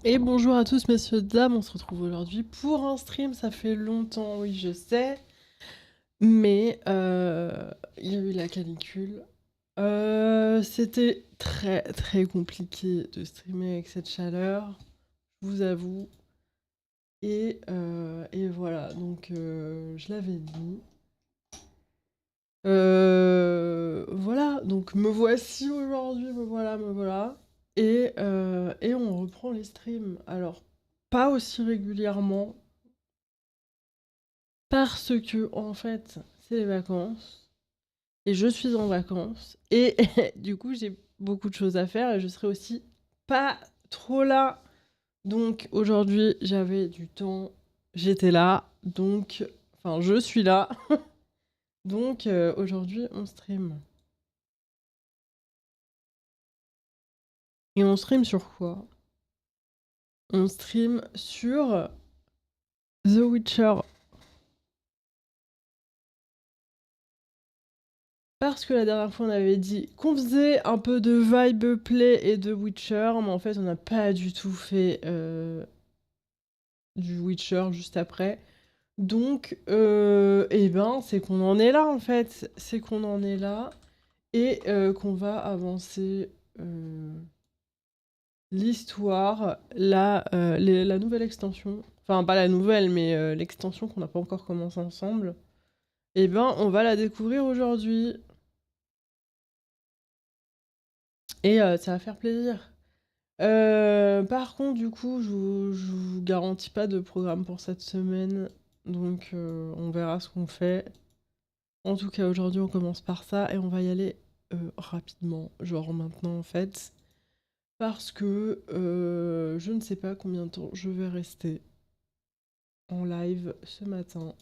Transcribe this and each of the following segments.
Et bonjour à tous messieurs, dames, on se retrouve aujourd'hui pour un stream, ça fait longtemps, oui je sais, mais il y a eu la canicule. C'était très très compliqué de streamer avec cette chaleur, je vous avoue. Et voilà, donc je l'avais dit. Voilà, donc me voici aujourd'hui, me voilà, me voilà. Et on reprend les streams. Alors, pas aussi régulièrement, parce que, en fait, c'est les vacances, et je suis en vacances, et du coup, j'ai beaucoup de choses à faire, et je serai aussi pas trop là. Donc, aujourd'hui, j'avais du temps, j'étais là, donc, enfin, je suis là. Donc, aujourd'hui, on stream. Et on stream sur quoi? On stream sur The Witcher. Parce que la dernière fois, on avait dit qu'on faisait un peu de vibe play et de Witcher, mais en fait, on n'a pas du tout fait du Witcher juste après. Donc, eh ben, c'est qu'on en est là, en fait. C'est qu'on en est là et qu'on va avancer l'histoire, la nouvelle extension. Enfin, pas la nouvelle, mais l'extension qu'on n'a pas encore commencé ensemble. Eh ben, on va la découvrir aujourd'hui. Et ça va faire plaisir. Par contre, du coup, je vous garantis pas de programme pour cette semaine. Donc, on verra ce qu'on fait. En tout cas, aujourd'hui, on commence par ça et on va y aller rapidement. Genre maintenant, en fait. Parce que je ne sais pas combien de temps je vais rester en live ce matin.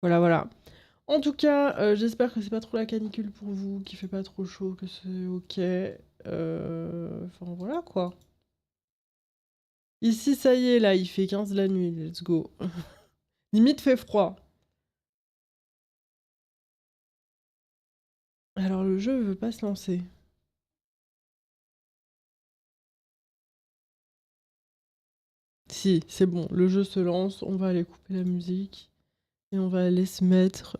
Voilà, voilà. En tout cas, j'espère que c'est pas trop la canicule pour vous, qu'il fait pas trop chaud, que c'est ok. Enfin voilà quoi. Ici, ça y est, là, il fait 15 la nuit, let's go. Limite fait froid. Alors le jeu veut pas se lancer. Si, c'est bon, le jeu se lance, on va aller couper la musique et on va aller se mettre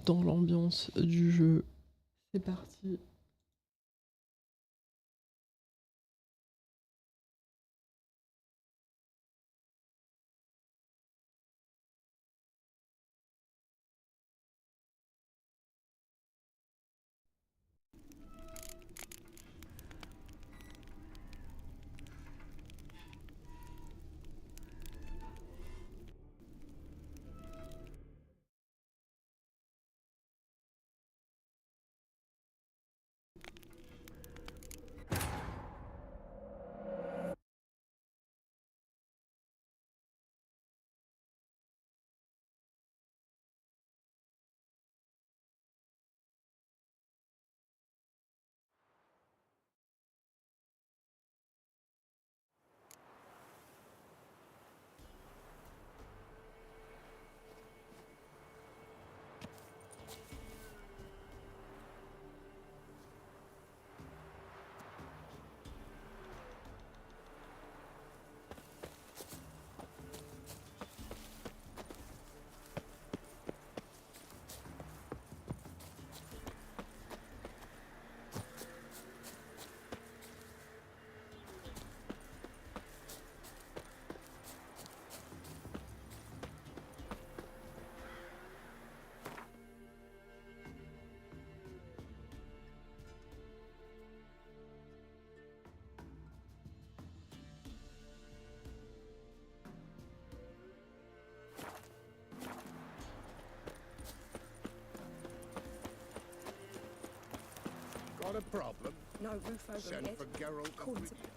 dans l'ambiance du jeu. C'est parti. Got a problem? No roof over Send head. for Geralt Call of it Rivia.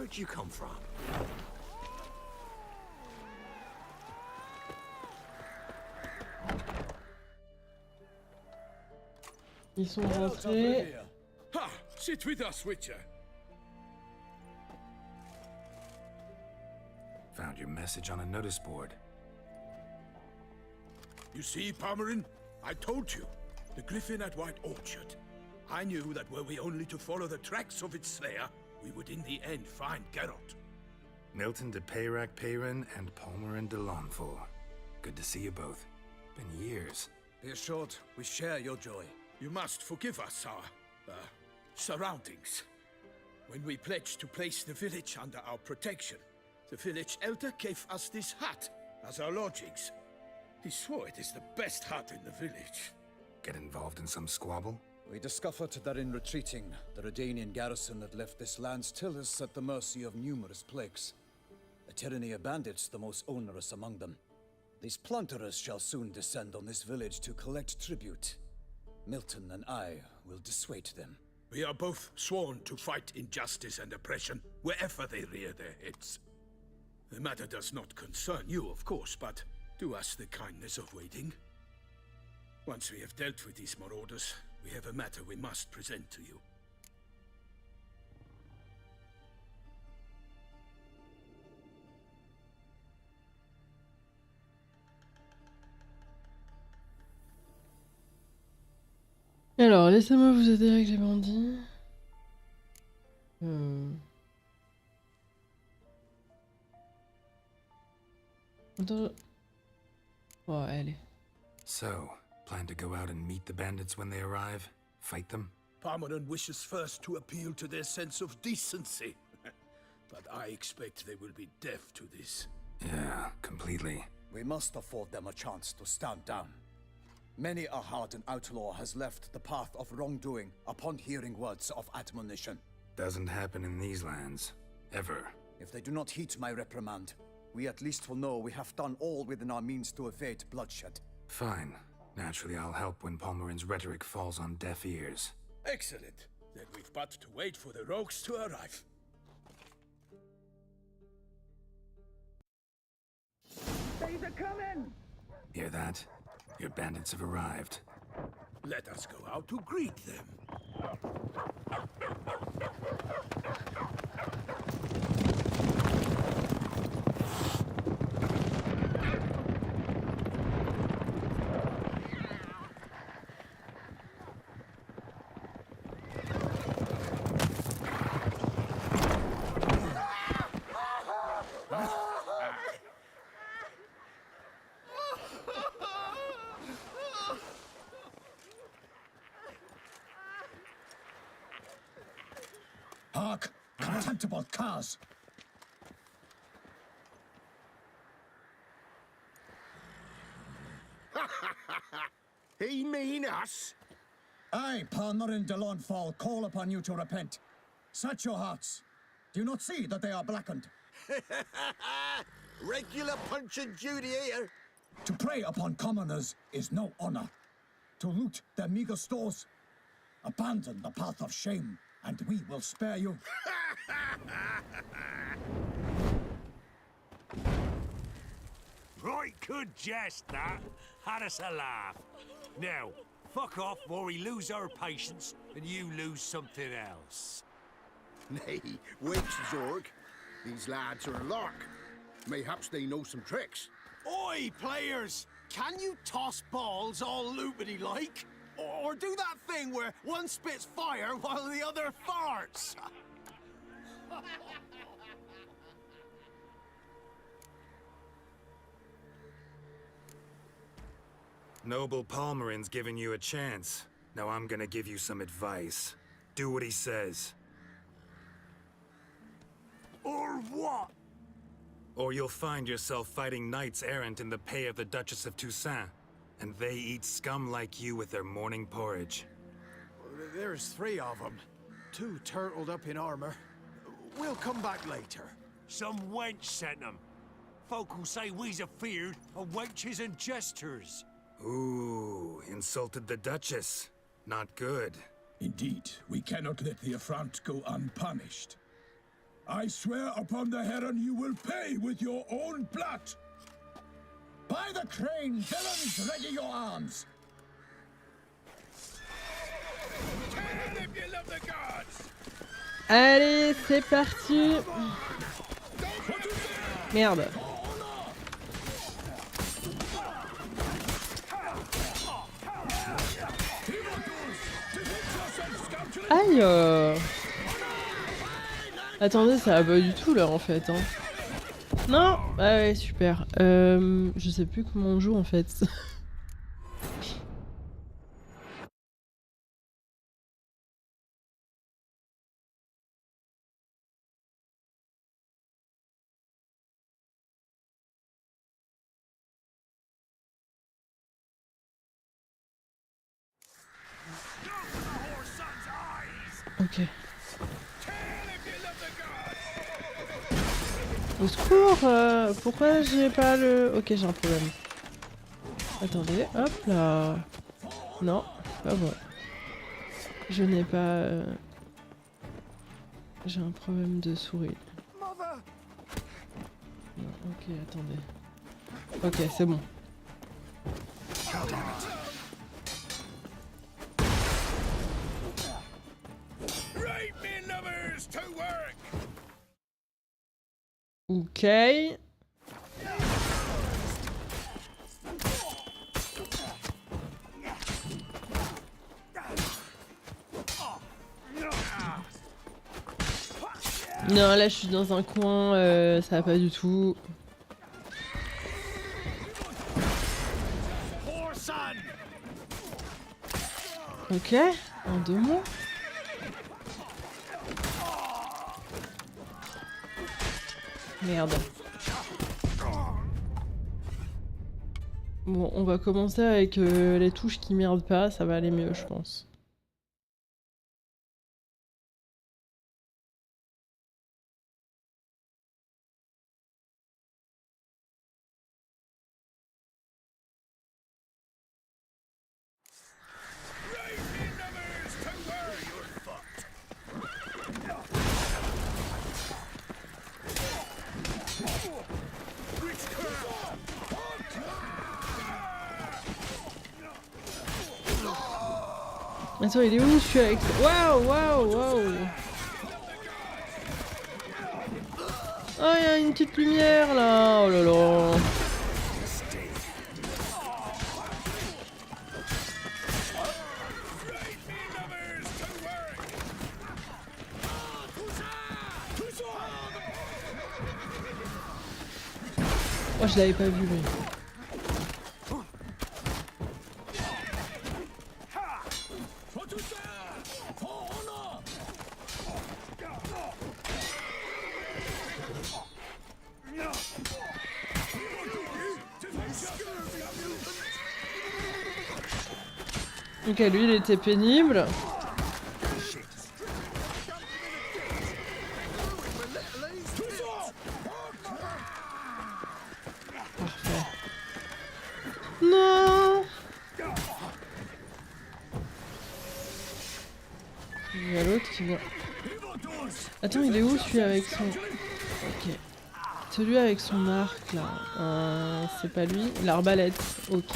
Where'd you come from? Ils sont rentrés. Ha! Sit with us, Witcher. Found your message on a notice board. You see, Palmerin? I told you. The griffin at White Orchard. I knew that were we only to follow the tracks of its slayer, we would in the end find Geralt. Milton de Peyrac Peyran and Palmerin de Lawnful. Good to see you both. Been years. Be assured, we share your joy. You must forgive us our, surroundings. When we pledged to place the village under our protection, the village elder gave us this hut as our lodgings. He swore it is the best hut in the village. Get involved in some squabble? We discovered that in retreating, the Redanian garrison had left this land still is at the mercy of numerous plagues. A tyranny of bandits, the most onerous among them. These plunderers shall soon descend on this village to collect tribute. Milton and I will dissuade them. We are both sworn to fight injustice and oppression wherever they rear their heads. The matter does not concern you, of course, but do us the kindness of waiting. Once we have dealt with these marauders, we have a matter we must present to you. Alors, laissez-moi vous aider avec les bandits. Attends. Oh, allez. So, plan to go out and meet the bandits when they arrive? Fight them? Palmerin wishes first to appeal to their sense of decency. But I expect they will be deaf to this. Yeah, completely. We must afford them a chance to stand down. Many a hardened outlaw has left the path of wrongdoing upon hearing words of admonition. Doesn't happen in these lands. Ever. If they do not heed my reprimand, we at least will know we have done all within our means to evade bloodshed. Fine. Naturally, I'll help when Palmerin's rhetoric falls on deaf ears. Excellent. Then we've but to wait for the rogues to arrive. They's a coming! Hear that? Your bandits have arrived. Let us go out to greet them. Hark! Contemptible curs! He mean us? I, Palmerin de Lawnfall, call upon you to repent. Set your hearts. Do you not see that they are blackened? Regular Punch and Judy here. To prey upon commoners is no honor. To loot their meager stores, abandon the path of shame, and we will spare you. Right good jest, that. Had us a laugh. Now, fuck off or we lose our patience and you lose something else. Nay, wait, Zorg. These lads are a lark. Mayhaps they know some tricks. Oi, players! Can you toss balls all loopity-like? Or do that thing where one spits fire while the other farts? Noble Palmerin's giving you a chance. Now I'm gonna give you some advice. Do what he says. Or what? Or you'll find yourself fighting knights errant in the pay of the Duchess of Toussaint. And they eat scum like you with their morning porridge. There's 3 of them. 2 turtled up in armor. We'll come back later. Some wench sent them. Folk will say we's afeard of wenches and jesters. Ooh, insulted the Duchess. Not good. Indeed, we cannot let the affront go unpunished. I swear upon the heron you will pay with your own blood. By the crane, villains, ready your arms. Allez, c'est parti. Merde. Aïe. Attendez, ça va pas du tout là en fait. Hein. Non. Ah ouais, super. Je sais plus comment on joue en fait. Ok. Au secours, pourquoi j'ai pas le... Ok, j'ai un problème. Attendez, hop là. Non, pas moi. Je n'ai pas... J'ai un problème de souris. Non, ok, attendez. Ok, c'est bon. Ok. Non, là je suis dans un coin, ça va pas du tout. Ok, en 2 mots. Merde. Bon, on va commencer avec les touches qui merdent pas, ça va aller mieux, je pense. Attends, il est où? Je suis avec... Waouh, waouh, waouh. Oh, il y a une petite lumière là. Oh là là. Oh, je l'avais pas vu lui. Ok, lui il était pénible. Parfait. Non. Il y a l'autre qui vient. Attends, il est où celui avec son... Ok. Celui avec son arc là. C'est pas lui. L'arbalète. Ok.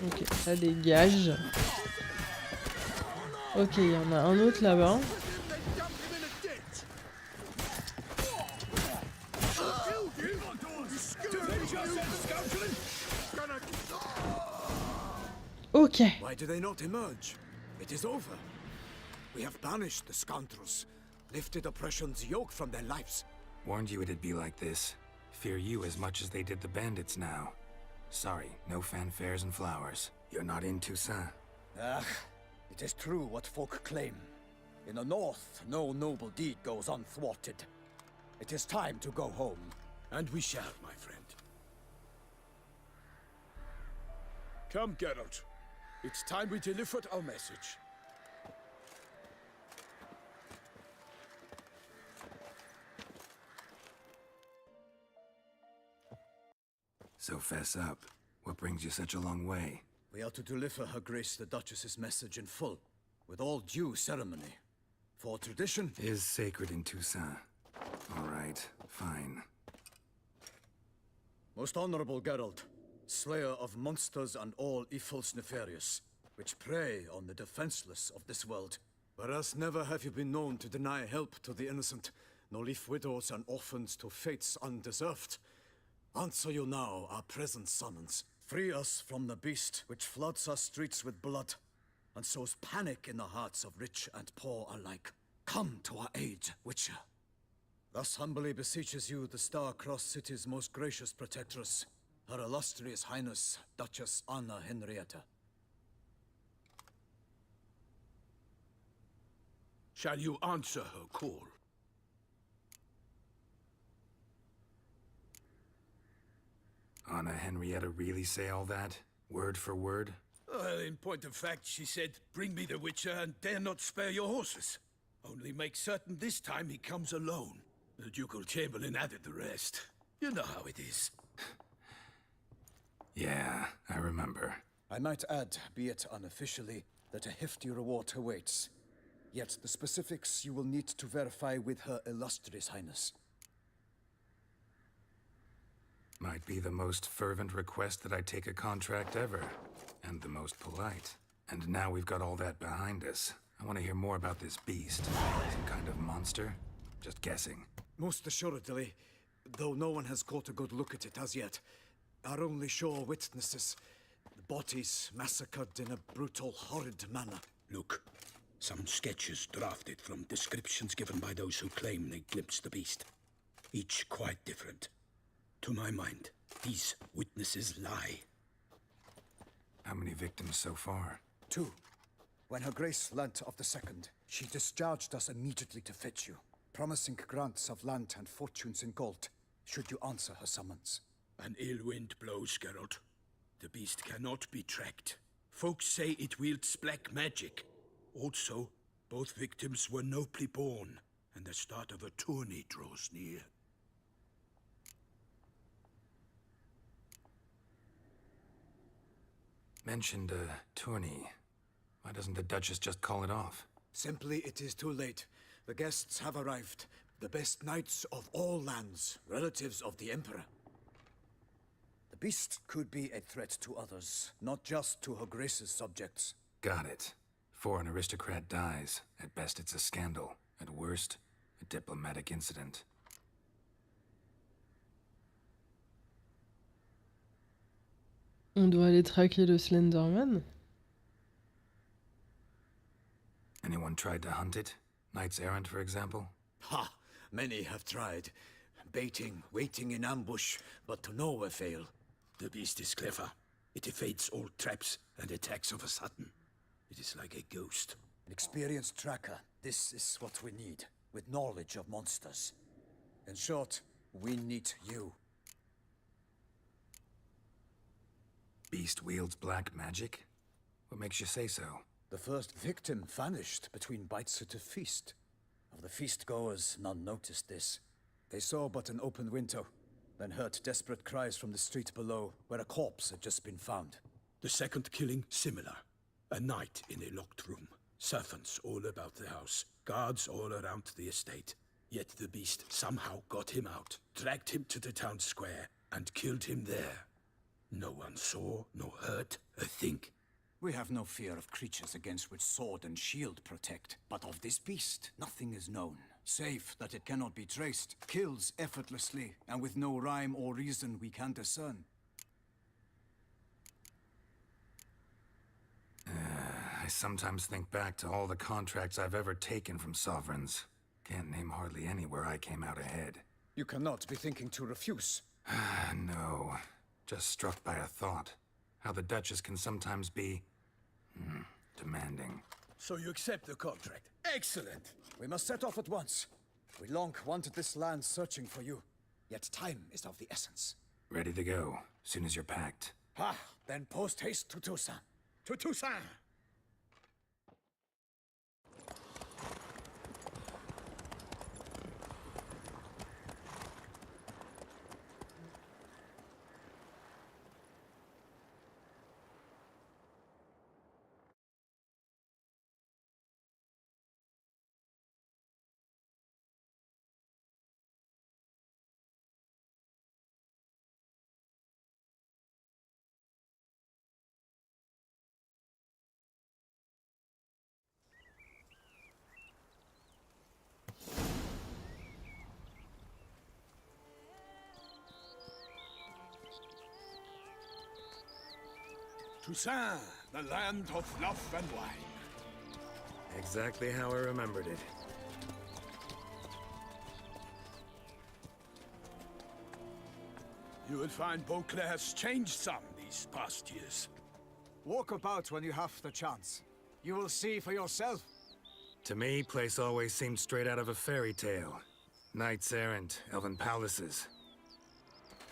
Ok, ça dégage. Ok, il y en a un autre là-bas. Ok. Why do they not emerge? It is over. We have banished the scoundrels, lifted oppression's yoke from their lives. Warned you it'd be like this. Fear you as much as they did the bandits now. Sorry, no fanfares and flowers. You're not in Toussaint. Ah, it is true what folk claim. In the north, no noble deed goes unthwarted. It is time to go home. And we shall, my friend. Come, Geralt. It's time we delivered our message. So fess up. What brings you such a long way? We are to deliver Her Grace the Duchess's message in full, with all due ceremony. For tradition Is sacred in Toussaint. All right, fine. Most honorable Geralt, slayer of monsters and all evils nefarious, which prey on the defenseless of this world. Whereas never have you been known to deny help to the innocent, nor leave widows and orphans to fates undeserved. Answer you now our present summons. Free us from the beast which floods our streets with blood, and sows panic in the hearts of rich and poor alike. Come to our aid, Witcher. Thus humbly beseeches you the Star-Crossed City's most gracious protectress, Her Illustrious Highness, Duchess Anna Henrietta. Shall you answer her call? Anna Henrietta really say all that? Word for word? Well, in point of fact, she said, bring me the Witcher and dare not spare your horses. Only make certain this time he comes alone. The Ducal Chamberlain added the rest. You know how it is. Yeah, I remember. I might add, be it unofficially, that a hefty reward awaits. Yet the specifics you will need to verify with Her Illustrious Highness. Might be the most fervent request that I take a contract ever. And the most polite. And now we've got all that behind us. I want to hear more about this beast. Some kind of monster? Just guessing. Most assuredly, though no one has caught a good look at it as yet. Our only sure witnesses. The bodies massacred in a brutal, horrid manner. Look, some sketches drafted from descriptions given by those who claim they glimpsed the beast. Each quite different. To my mind, these witnesses lie. How many victims so far? 2. When Her Grace learnt of the second, she discharged us immediately to fetch you, promising grants of land and fortunes in gold, should you answer her summons. An ill wind blows, Geralt. The beast cannot be tracked. Folks say it wields black magic. Also, both victims were nobly born, and the start of a tourney draws near. Mentioned a tourney. Why doesn't the Duchess just call it off? Simply, it is too late. The guests have arrived. The best knights of all lands, relatives of the Emperor. The beast could be a threat to others, not just to Her Grace's subjects. Got it. Before an aristocrat dies, at best it's a scandal. At worst, a diplomatic incident. On doit aller traquer le Slenderman. Anyone tried to hunt it? Knights errant, for example? Ha! Many have tried. Baiting, waiting in ambush, but to no avail. The beast is clever. It evades all traps and attacks of a sudden. It is like a ghost. An experienced tracker. This is what we need, with knowledge of monsters. In short, we need you. Beast wields black magic? What makes you say so? The first victim vanished between bites at a feast. Of the feast-goers, none noticed this. They saw but an open window, then heard desperate cries from the street below, where a corpse had just been found. The second killing, similar. A night in a locked room. Servants all about the house. Guards all around the estate. Yet the beast somehow got him out, dragged him to the town square, and killed him there. No one saw, nor heard a thing. We have no fear of creatures against which sword and shield protect. But of this beast, nothing is known. Save that it cannot be traced, kills effortlessly, and with no rhyme or reason we can discern. I sometimes think back to all the contracts I've ever taken from sovereigns. Can't name hardly any where I came out ahead. You cannot be thinking to refuse. No. Just struck by a thought. How the Duchess can sometimes be... demanding. So you accept the contract. Excellent! We must set off at once. We long wanted this land searching for you. Yet time is of the essence. Ready to go, soon as you're packed. Ah, then post-haste to Toussaint. To Toussaint! Toussaint, the land of love and wine. Exactly how I remembered it. You will find Beauclair's changed some these past years. Walk about when you have the chance. You will see for yourself. To me, place always seemed straight out of a fairy tale. Knights errant, elven palaces.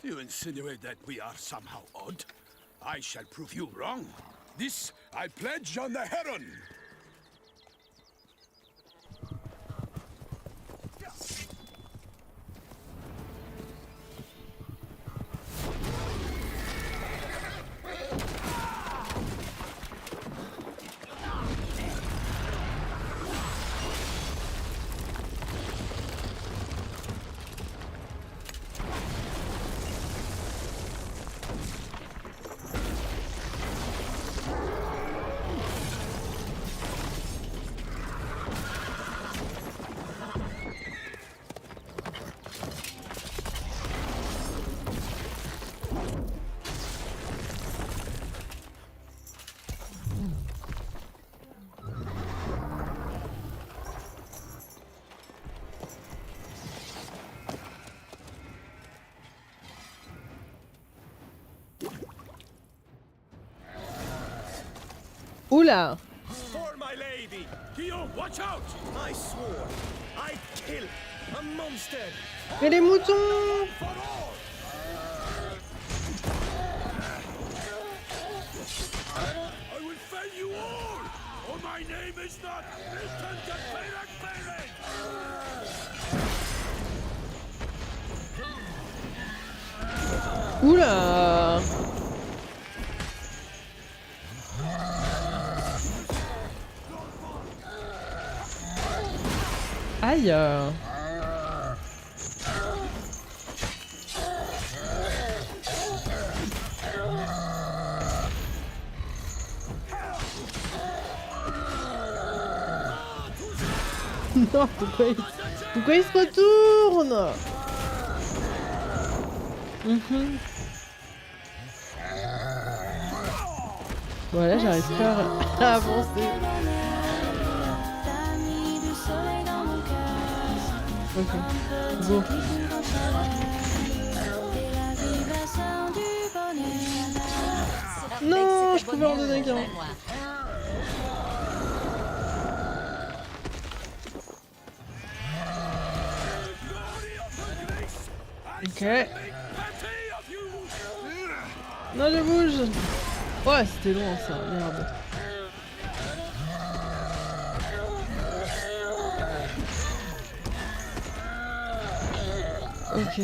You insinuate that we are somehow odd? I shall prove you wrong. This I pledge on the Heron. Oula! For my lady! Guillaume, watch out! I swore I'd kill a monster! Et les moutons! For all! I will fell you all! Or my name is not Milton the Payrac Payrac! Oula! Aïe! Non, pourquoi il se retourne? Voilà, j'arrive pas à avancer. Ok, bon. Non, je pouvais en donner qu'un. Ok. Non, je bouge. Ouais, c'était long ça, merde. Ok.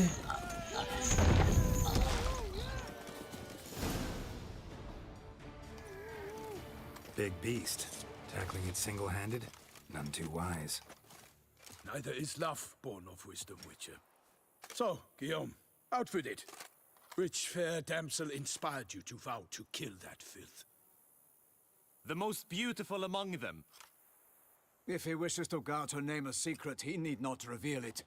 Big beast. Tackling it single-handed? None too wise. Neither is love born of wisdom, Witcher. So, Guillaume, out with it. Which fair damsel inspired you to vow to kill that filth? The most beautiful among them. If he wishes to guard her name a secret, he need not reveal it.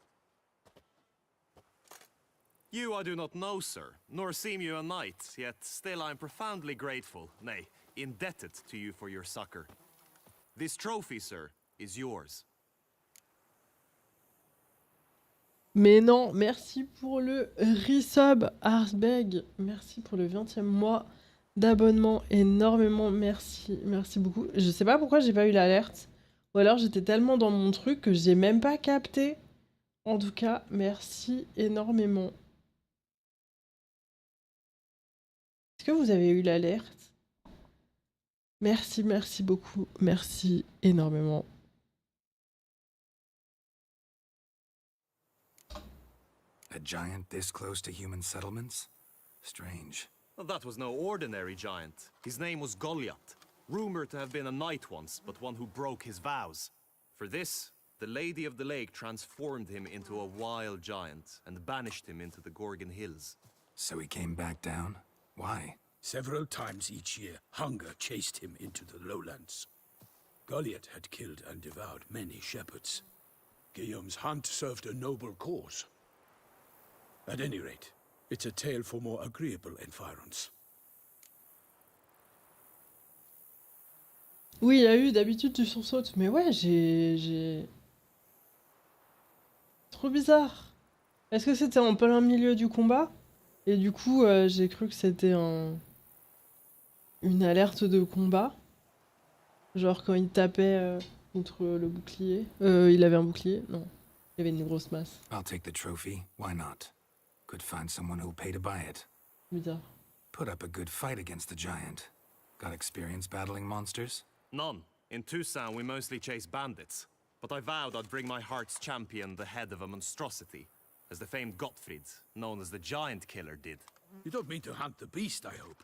You I do not know, sir, nor seem you a knight, yet still I am profoundly grateful, nay, indebted to you for your succor. This trophy, sir, is yours. Mais non, merci pour le resub, Arsbeg. Merci pour le 20e mois d'abonnement. Énormément merci. Merci beaucoup. Je sais pas pourquoi j'ai pas eu l'alerte. Ou alors j'étais tellement dans mon truc que j'ai même pas capté. En tout cas, merci énormément. Est-ce que vous avez eu l'alerte? Merci, merci beaucoup. Merci énormément. A giant this close to human settlements? Strange. Well, that was no ordinary giant. His name was Goliath, rumored to have been a knight once, but one who broke his vows. For this, the Lady of the Lake transformed him into a wild giant and banished him into the Gorgon Hills. So he came back down? Why? Several times each year, hunger chased him into the lowlands. Goliath had killed and devoured many shepherds. Guillaume's hunt served a noble cause. At any rate, it's a tale for more agreeable environs. Oui, il y a eu, d'habitude tu sursautes, mais ouais, Trop bizarre. Est-ce que c'était en plein milieu du combat? Et du coup, j'ai cru que c'était une alerte de combat. Genre quand il tapait contre le bouclier. Il avait un bouclier? Non. Il avait une grosse masse. I'll take the trophy. Why not? Could find someone who'll pay to buy it. Bizarre. Put up a good fight against the giant. Got experience battling monsters? None. In Tucson, we mostly chase bandits. But I vowed I'd bring my heart's champion the head of a monstrosity, as the famed Gottfried, known as the Giant Killer, did. You don't mean to hunt the beast, I hope.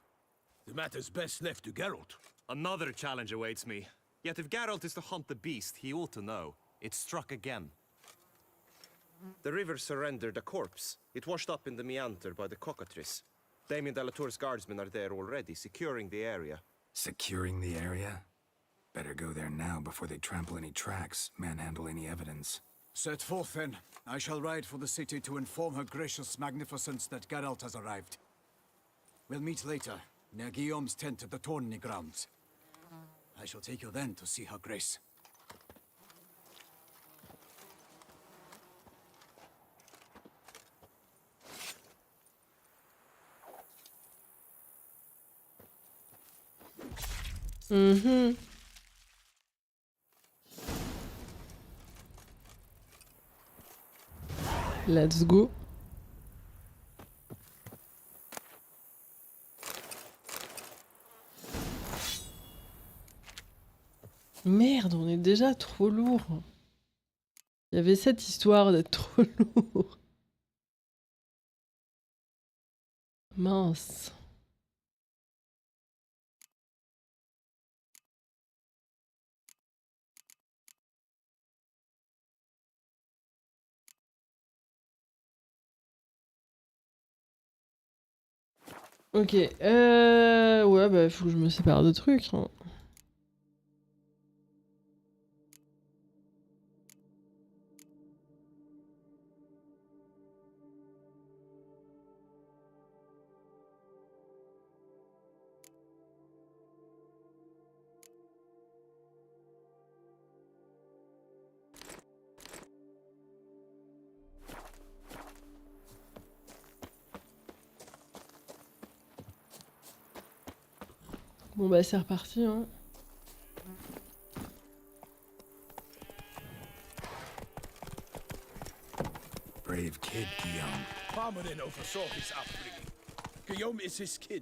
The matter's best left to Geralt. Another challenge awaits me. Yet if Geralt is to hunt the beast, he ought to know. It struck again. The river surrendered a corpse. It washed up in the meander by the cockatrice. Damien Delatour's guardsmen are there already, securing the area. Securing the area? Better go there now before they trample any tracks, manhandle any evidence. Set forth, then. I shall ride for the city to inform her gracious magnificence that Geralt has arrived. We'll meet later, near Guillaume's tent at the tourney grounds. I shall take you then to see her grace. Mhm. Let's go. Merde, on est déjà trop lourd. Il y avait cette histoire d'être trop lourd. Mince. Ok, ouais, bah faut que je me sépare de trucs. Hein. Bon bah c'est reparti, hein. Brave kid, Guillaume. Parmanin oversaw his upbringing. Guillaume is his kin.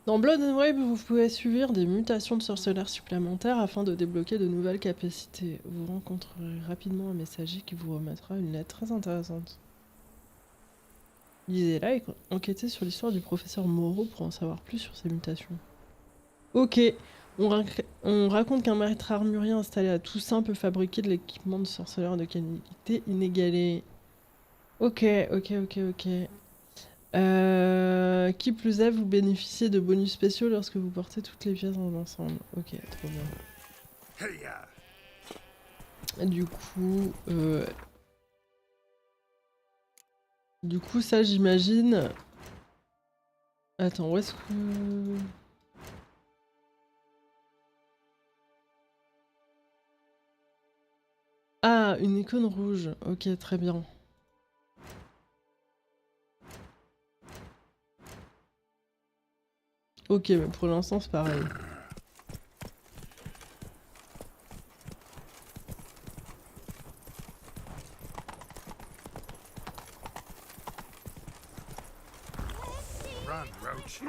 Dans Blood and Wave, vous pouvez subir des mutations de sorceleurs supplémentaires afin de débloquer de nouvelles capacités. Vous rencontrerez rapidement un messager qui vous remettra une lettre très intéressante. Lisez-la et enquêtez sur l'histoire du professeur Moreau pour en savoir plus sur ses mutations. Ok, on raconte qu'un maître armurier installé à Toussaint peut fabriquer de l'équipement de sorceleur de qualité inégalée. Ok. Qui plus est, vous bénéficiez de bonus spéciaux lorsque vous portez toutes les pièces en ensemble. Ok, trop bien. Et du coup, ça j'imagine. Attends, où est-ce que... Ah, une icône rouge. Ok, très bien. Ok, mais pour l'instant c'est pareil. Run, Roach.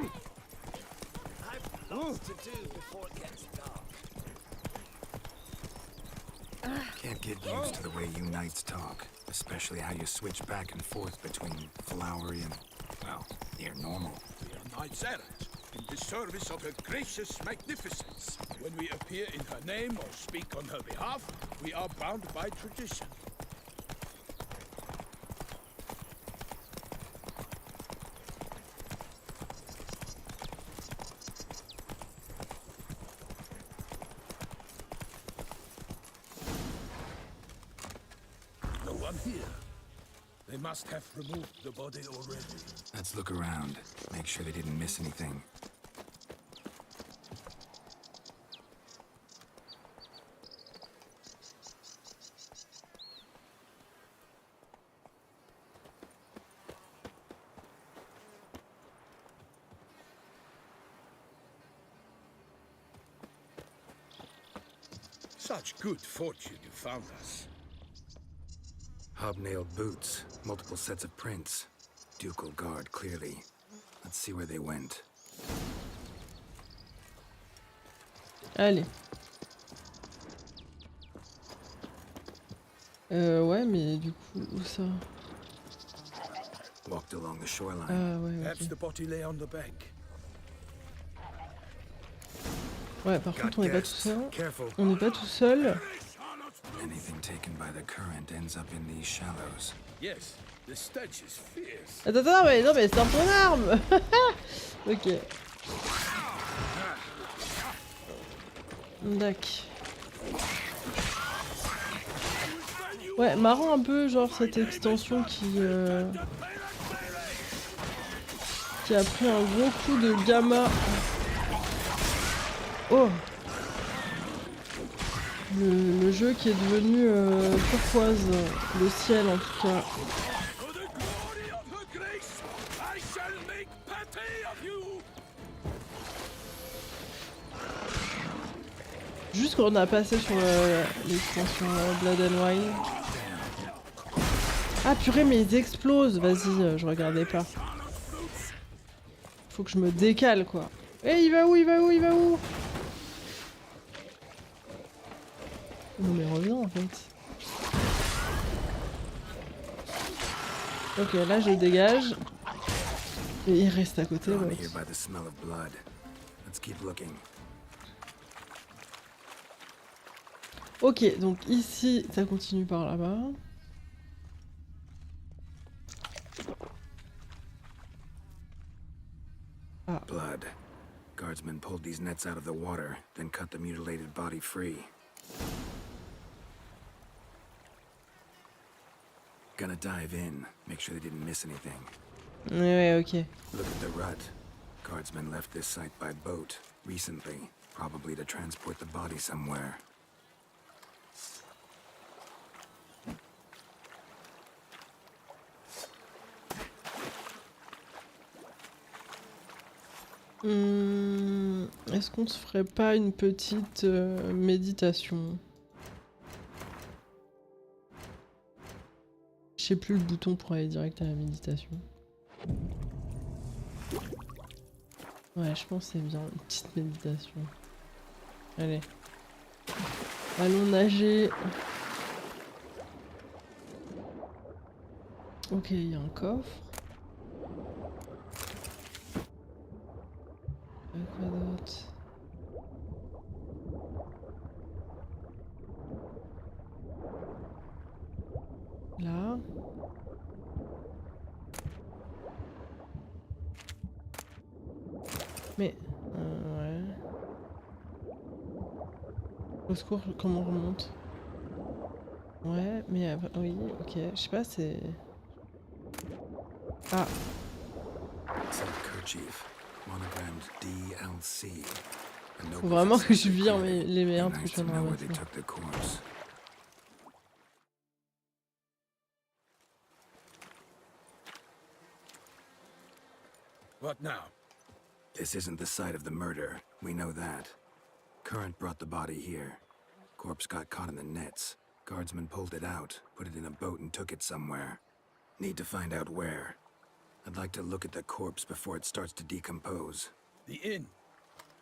I've lots to do before it gets dark. Can't get used to the way you knights talk, especially how you switch back and forth between flowery and, well, near normal. We are knights errant, in the service of her gracious magnificence. When we appear in her name or speak on her behalf, we are bound by tradition. No one here. They must have removed the body already. Let's look around, make sure they didn't miss anything. Such good fortune you found us. Hobnailed boots, multiple sets of prints. Ducal guard, clearly. Let's see where they went. Allez. Ouais, mais du coup, où ça? Walked along the shoreline. Ah ouais, Perhaps ok. the body lay on the bank. Ouais, par contre, on n'est pas tout seul. Careful. On n'est pas tout seul. Anything taken by the current ends up in these shallows. Yes, the stench is fierce. Attends, attends, mais non, mais c'est un ton arme. Ok. Dac. Ouais, marrant un peu, genre, cette extension qui a pris un gros coup de gamma. Oh! Le jeu qui est devenu turquoise, le ciel en tout cas. For the glory of her grace, I shall make pâté of you. Juste quand on a passé sur l'extension Blood and Wine. Ah purée, mais ils explosent! Vas-y, je regardais pas. Faut que je me décale quoi. Eh, il va où? Il va où? Il va où? Non mais reviens en fait. Ok, là je dégage. Et il reste à côté. Drawn Ouais. here by the smell of blood. Let's keep looking. Ok, donc ici ça continue par là-bas. Ah. Blood. Guardsmen pulled these nets out of the water, then cut the mutilated body free. Gonna dive in, make sure they didn't miss anything. Ouais, ok. Look at the rut. Guardsmen left this site by boat recently, probably to transport the body somewhere. Est-ce qu'on se ferait pas une petite méditation? Je sais plus le bouton pour aller direct à la méditation. Ouais, je pense que c'est bien, une petite méditation. Allez. Allons nager. Ok, il y a un coffre. Quoi d'autre? Là. Mais... ouais. Au secours, comment on remonte? Ouais, mais... oui, ok. Je sais pas, c'est... Ah. It's a kerchief, monogrammed DLC. Faut vraiment que je vire les merdes que je viens de Know where they ramasser. took the corpse. What now? This isn't the site of the murder. We know that. Current brought the body here. Corpse got caught in the nets. Guardsmen pulled it out, put it in a boat and took it somewhere. Need to find out where. I'd like to look at the corpse before it starts to decompose. The inn.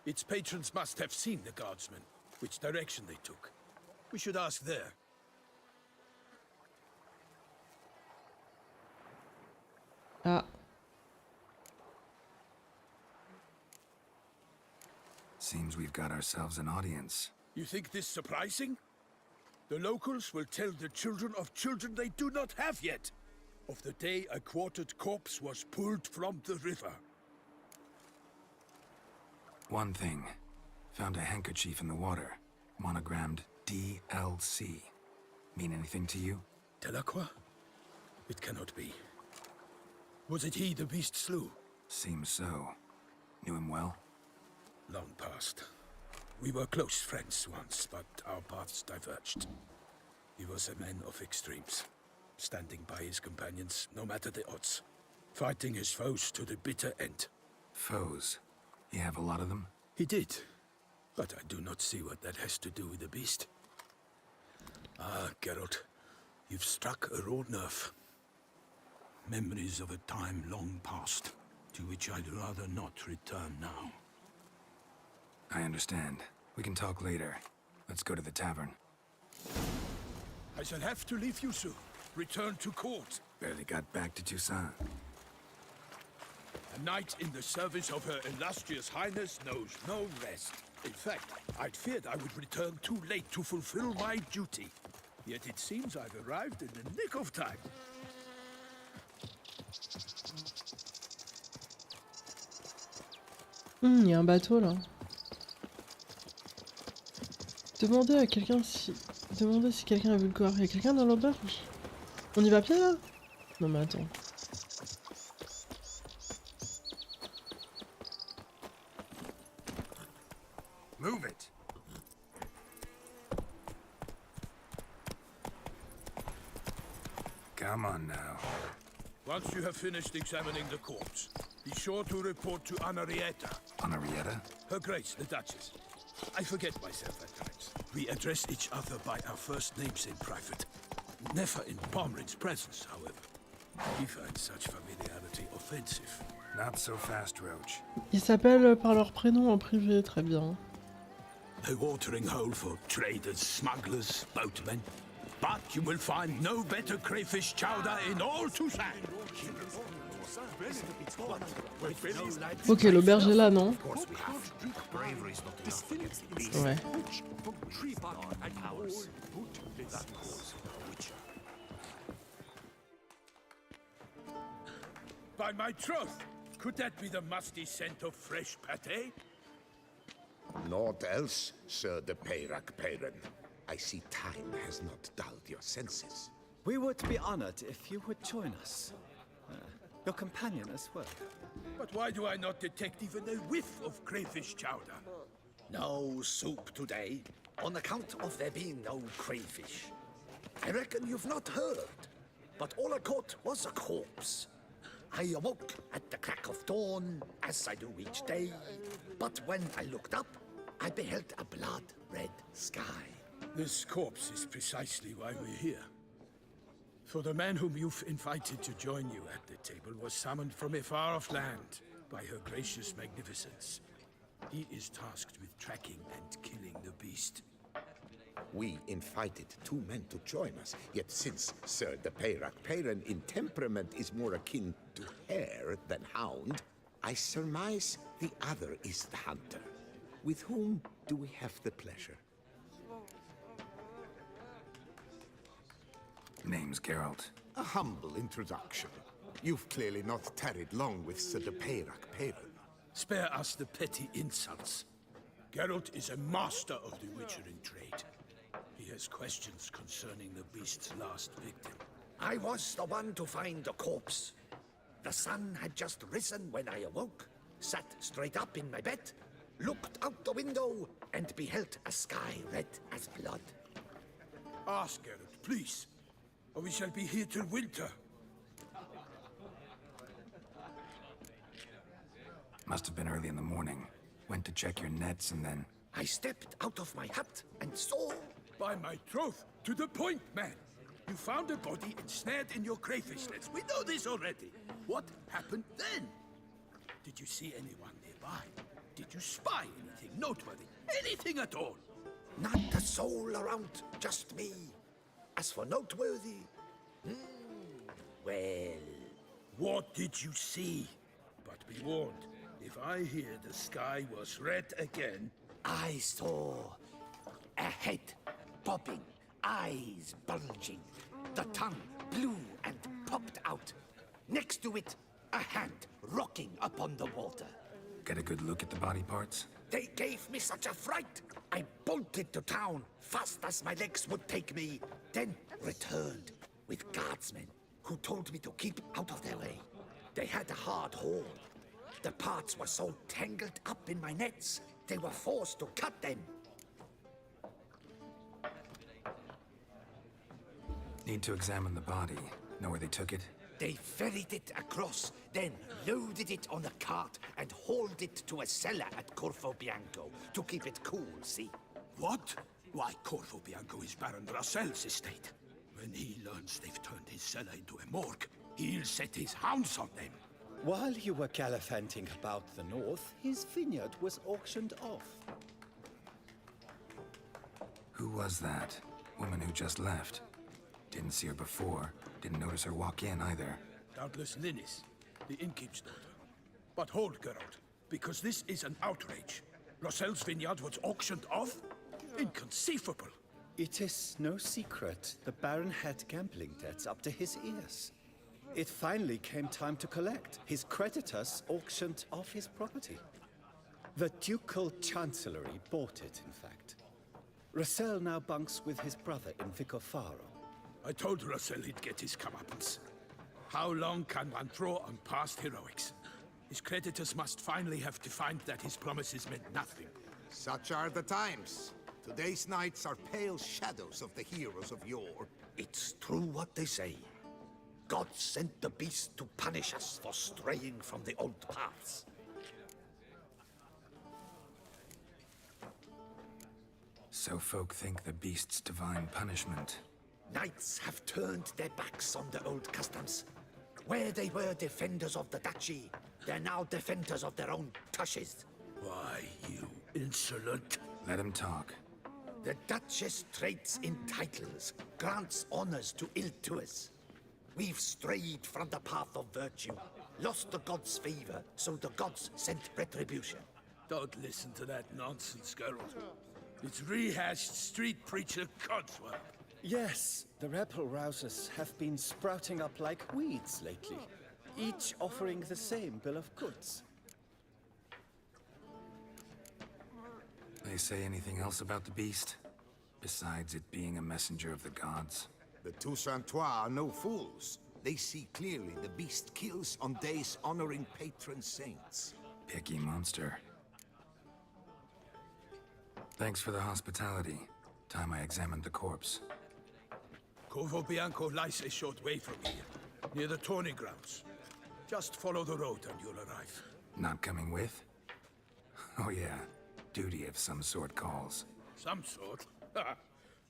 Its patrons must have seen the guardsmen, which direction they took. We should ask there. Ah. Seems we've got ourselves an audience. You think this surprising? The locals will tell the children of children they do not have yet, of the day a quartered corpse was pulled from the river. One thing. Found a handkerchief in the water. Monogrammed DLC. Mean anything to you? Delacroix? It cannot be. Was it he the beast slew? Seems so. Knew him well? Long past. We were close friends once, but our paths diverged. He was a man of extremes, standing by his companions no matter the odds, fighting his foes to the bitter end. Foes. You have a lot of them? He did, but I do not see what that has to do with the beast. Ah, Geralt, you've struck a raw nerve. Memories of a time long past, to which I'd rather not return now. I understand. We can talk later. Let's go to the tavern. I shall have to leave you soon. Return to court. Barely got back to Toussaint. A knight in the service of Her Illustrious Highness knows no rest. In fact, I'd feared I would return too late to fulfill my duty. Yet it seems I've arrived in the nick of time. Il y a un bateau là. Demandez à quelqu'un si... Demandez si quelqu'un a vu le corps. Il y a quelqu'un dans l'auberge? On y va à pied là? Non mais attends. Move it! Come on now. Once you have finished examining the corpse, be sure to report to Anarietta, Anarietta? Her Grace, the Duchess. I forget myself at times. We address each other by our first names in private. Never in Pomrin's presence, however. He finds such familiarity offensive. Not so fast, Roach. Ils s'appellent par leur prénom en privé, très bien. A watering hole for traders, smugglers, boatmen. But you will find no better crayfish chowder in all Toussaint. Ok, l'auberge est là, non? Ouais. By my troth, could that be the musty scent of fresh pâté? Naught else, Sir de Peyrac-Peyran. I see time has not dulled your senses. We would be honored if you would join us. Your companion as well. But why do I not detect even a whiff of crayfish chowder? No soup today, on account of there being no crayfish. I reckon you've not heard, but all I caught was a corpse. I awoke at the crack of dawn, as I do each day, but when I looked up, I beheld a blood-red sky. This corpse is precisely why we're here. For the man whom you've invited to join you at the table was summoned from a far-off land by her gracious magnificence. He is tasked with tracking and killing the beast. We invited two men to join us, yet since Sir de Peyrac-Peyran in temperament is more akin to hare than hound, I surmise the other is the hunter. With whom do we have the pleasure? Name's Geralt. A humble introduction. You've clearly not tarried long with Sir de Peyrac-Peyran. Spare us the petty insults. Geralt is a master of the witchering trade. He has questions concerning the beast's last victim. I was the one to find the corpse. The sun had just risen when I awoke, sat straight up in my bed, looked out the window, and beheld a sky red as blood. Ask Geralt, please, or we shall be here till winter. Must have been early in the morning. Went to check your nets and then... I stepped out of my hut and saw... By my troth, to the point, man. You found a body ensnared in your crayfish nets. We know this already. What happened then? Did you see anyone nearby? Did you spy anything noteworthy? Anything at all? Not a soul around, just me. As for noteworthy... well... What did you see? But be warned, if I hear the sky was red again... I saw a head popping, eyes bulging, the tongue blue and popped out. Next to it, a hand rocking upon the water. Get a good look at the body parts? They gave me such a fright. I bolted to town fast as my legs would take me, then returned with guardsmen who told me to keep out of their way. They had a hard hold. The parts were so tangled up in my nets, they were forced to cut them. Need to examine the body. Know where they took it? They ferried it across, then loaded it on a cart and hauled it to a cellar at Corfo Bianco to keep it cool, see? What? Why, Corvo Bianco is Baron Russell's estate. When he learns they've turned his cellar into a morgue, he'll set his hounds on them. While you were gallivanting about the north, his vineyard was auctioned off. Who was that? Woman who just left. Didn't see her before. Didn't notice her walk in either. Doubtless Linnis, the innkeep's daughter. But hold, Geralt, because this is an outrage. Russell's vineyard was auctioned off? Inconceivable. It is no secret the Baron had gambling debts up to his ears. It finally came time to collect. His creditors auctioned off his property. The Ducal Chancellery bought it, in fact. Russell now bunks with his brother in Vicofaro. I told Russell he'd get his comeuppance. How long can one throw on past heroics? His creditors must finally have defined that his promises meant nothing. Such are the times. Today's knights are pale shadows of the heroes of yore. It's true what they say. God sent the beast to punish us for straying from the old paths. So folk think the beast's divine punishment. Knights have turned their backs on the old customs. Where they were defenders of the duchy, they're now defenders of their own tushes. Why, you insolent... Let him talk. The Duchess trades in titles, grants honors to ill-doers. We've strayed from the path of virtue, lost the gods' favor, so the gods sent retribution. Don't listen to that nonsense, Geralt. It's rehashed street preacher codswallop. Yes, the rebel-rousers have been sprouting up like weeds lately, each offering the same bill of goods. They say anything else about the beast? Besides it being a messenger of the gods? The Toussaintois are no fools. They see clearly the beast kills on days honoring patron saints. Picky monster. Thanks for the hospitality. Time I examined the corpse. Corvo Bianco lies a short way from here, near the tourney grounds. Just follow the road and you'll arrive. Not coming with? Oh yeah, duty of some sort calls. Some sort?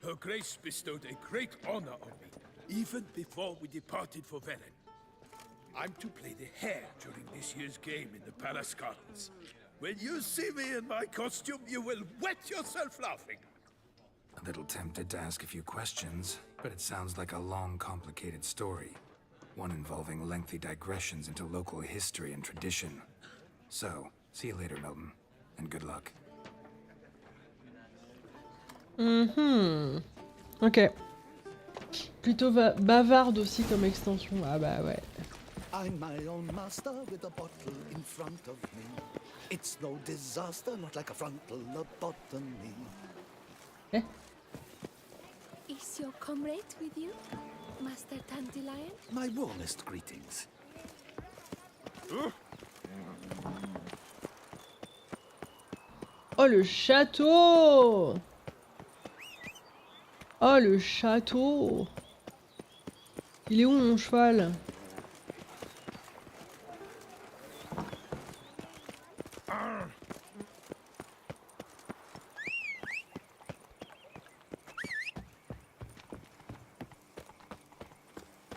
Her Grace bestowed a great honor on me, even before we departed for Velen. I'm to play the hare during this year's game in the palace gardens. When you see me in my costume, you will wet yourself laughing. A little tempted to ask a few questions, but it sounds like a long, complicated story. One involving lengthy digressions into local history and tradition. So, see you later, Milton, and good luck. Ok. Plutôt bavarde aussi comme extension. Ah bah ouais. I'm my own master with a bottle in front of me. It's no disaster, not like a frontal lobotomy. Eh? Is your comrade with you, Master Dandelion? My warmest greetings. Oh le château! Oh le château! Il est où mon cheval?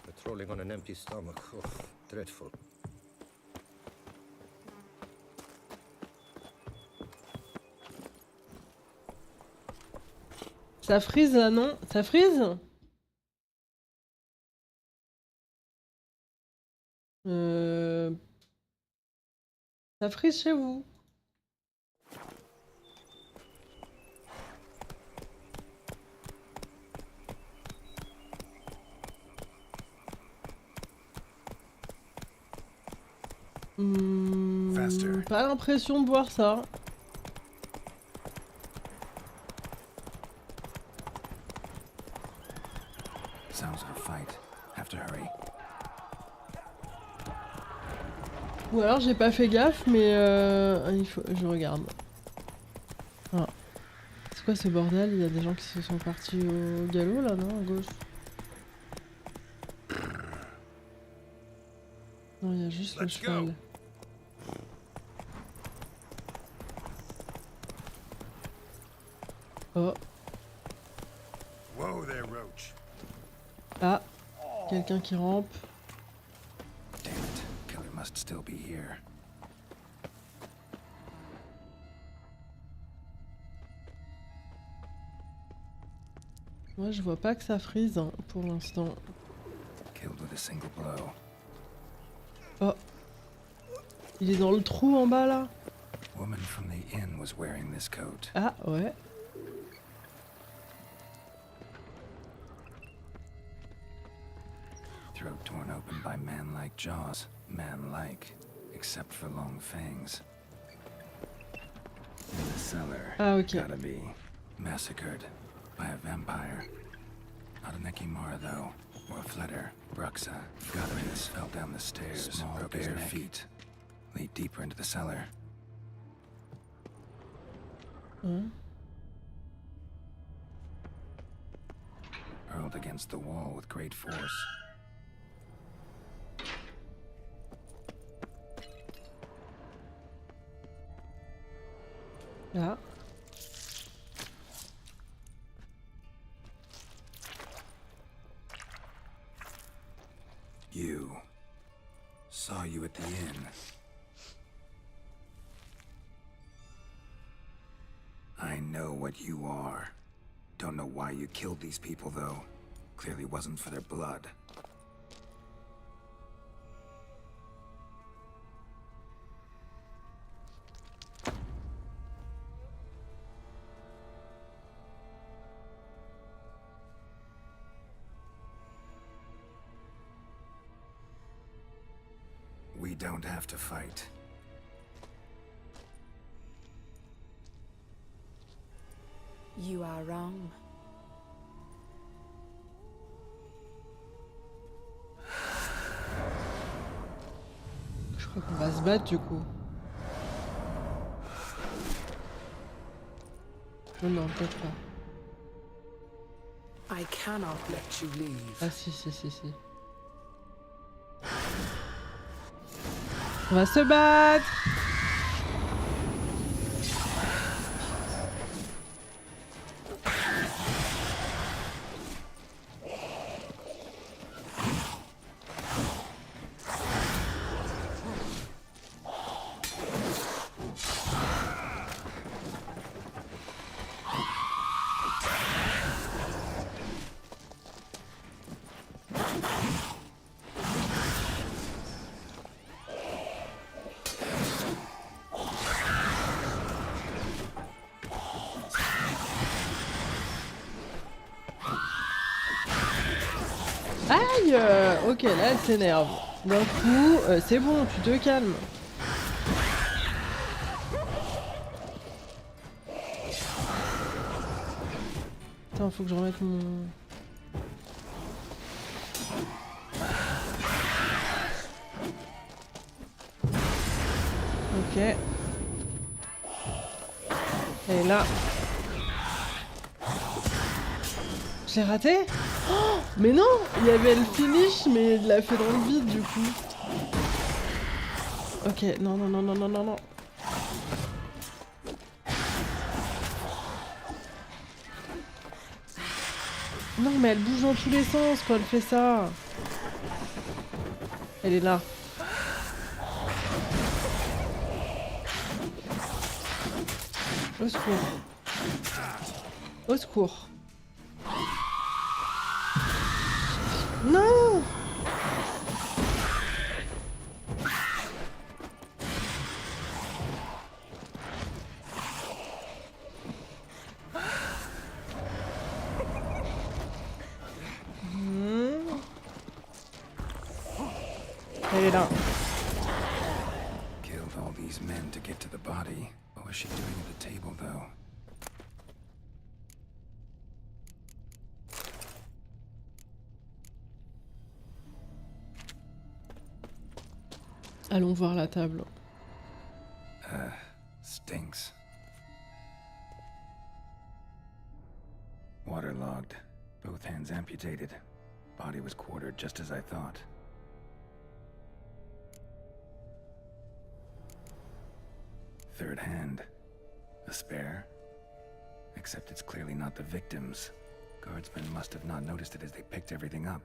Patrolling on an empty stomach. Oh, dreadful. Ça frise là, non? Ça frise? Ça frise chez vous? Pas l'impression de voir ça. Sounds like a fight. Have to hurry. Ou alors j'ai pas fait gaffe, mais il faut... je regarde. Ah. C'est quoi ce bordel? Il y a des gens qui se sont partis au galop là, non? À gauche. Non, il y a juste le cheval. Oh. Whoa there, Roach. Ah, quelqu'un qui rampe. Damn it, killer must still be here. Moi, je vois pas que ça frise hein, pour l'instant. Killed with a single blow. Oh, il est dans le trou en bas là. Woman from the inn was wearing this coat. Ah ouais. Throat torn open by man-like jaws. Man-like, except for long fangs. In the cellar. Ah ok. Gotta be massacred by a vampire. Not an Ekimara though, or a Fletter. Bruxa. Goddess fell down the stairs. Small bare feet lead deeper into the cellar. Hurled against the wall with great force. Ah. You. Saw you at the inn. I know what you are. Don't know why you killed these people, though. Clearly wasn't for their blood. We don't have to fight. You are wrong. Je crois qu'on va se battre du coup. Oh non, peut-être pas. I cannot let you leave. Ah si, si, si, si. On va se battre! Aïe ok, là elle s'énerve. D'un coup, c'est bon, tu te calmes. Attends, faut que je remette mon... Ok. Et là... Je l'ai raté? Oh, mais non! Il y avait le finish, mais il l'a fait dans le vide du coup. Ok, non, non, non, non, non, non, non. Non, mais elle bouge dans tous les sens quand elle fait ça. Elle est là. Au secours. Au secours. Non! Elle est là. Killed all these men to get to the body. What was she doing at the table, though? Allons voir la table. Stinks. Waterlogged. Both hands amputated. Body was quartered just as I thought. Third hand. A spare? Except it's clearly not the victim's. Guardsmen must have not noticed it as they picked everything up.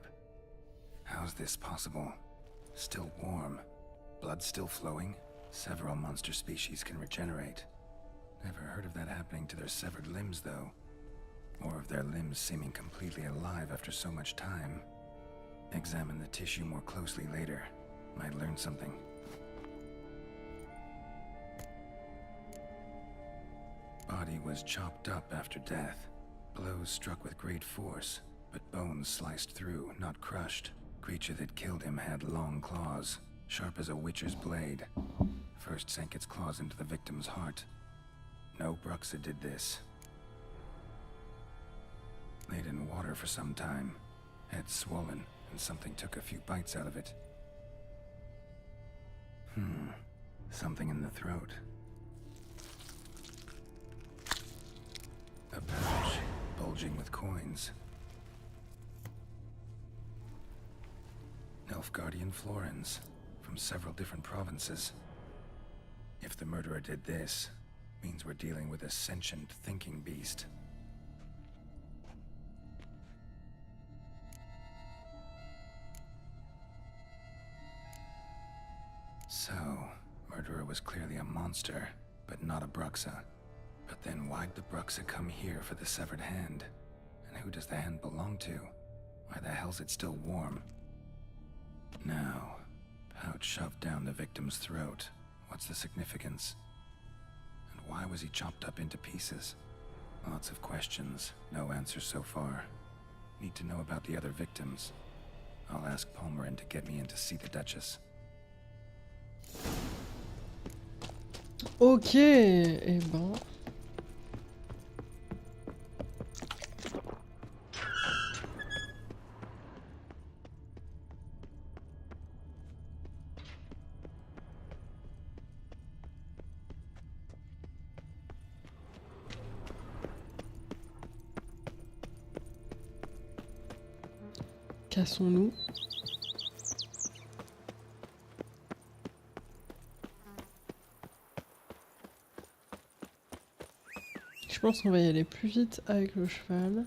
How's this possible? Still warm. Blood still flowing? Several monster species can regenerate. Never heard of that happening to their severed limbs, though. Or of their limbs seeming completely alive after so much time. Examine the tissue more closely later. Might learn something. Body was chopped up after death. Blows struck with great force, but bones sliced through, not crushed. Creature that killed him had long claws, sharp as a witcher's blade. First sank its claws into the victim's heart. No Bruxa did this. Laid in water for some time. Head swollen, and something took a few bites out of it. Something in the throat. A pouch, bulging with coins. Nilfgaardian florins, from several different provinces. If the murderer did this, means we're dealing with a sentient thinking beast. So, murderer was clearly a monster, but not a Bruxa. But then why'd the Bruxa come here for the severed hand? And who does the hand belong to? Why the hell's it still warm? Now, pouch shoved down the victim's throat. What's the significance? And why was he chopped up into pieces? Lots of questions, no answers so far. Need to know about the other victims. I'll ask Palmerin to get me in to see the Duchess. Ok, eh ben... Cassons-nous. Je pense qu'on va y aller plus vite avec le cheval.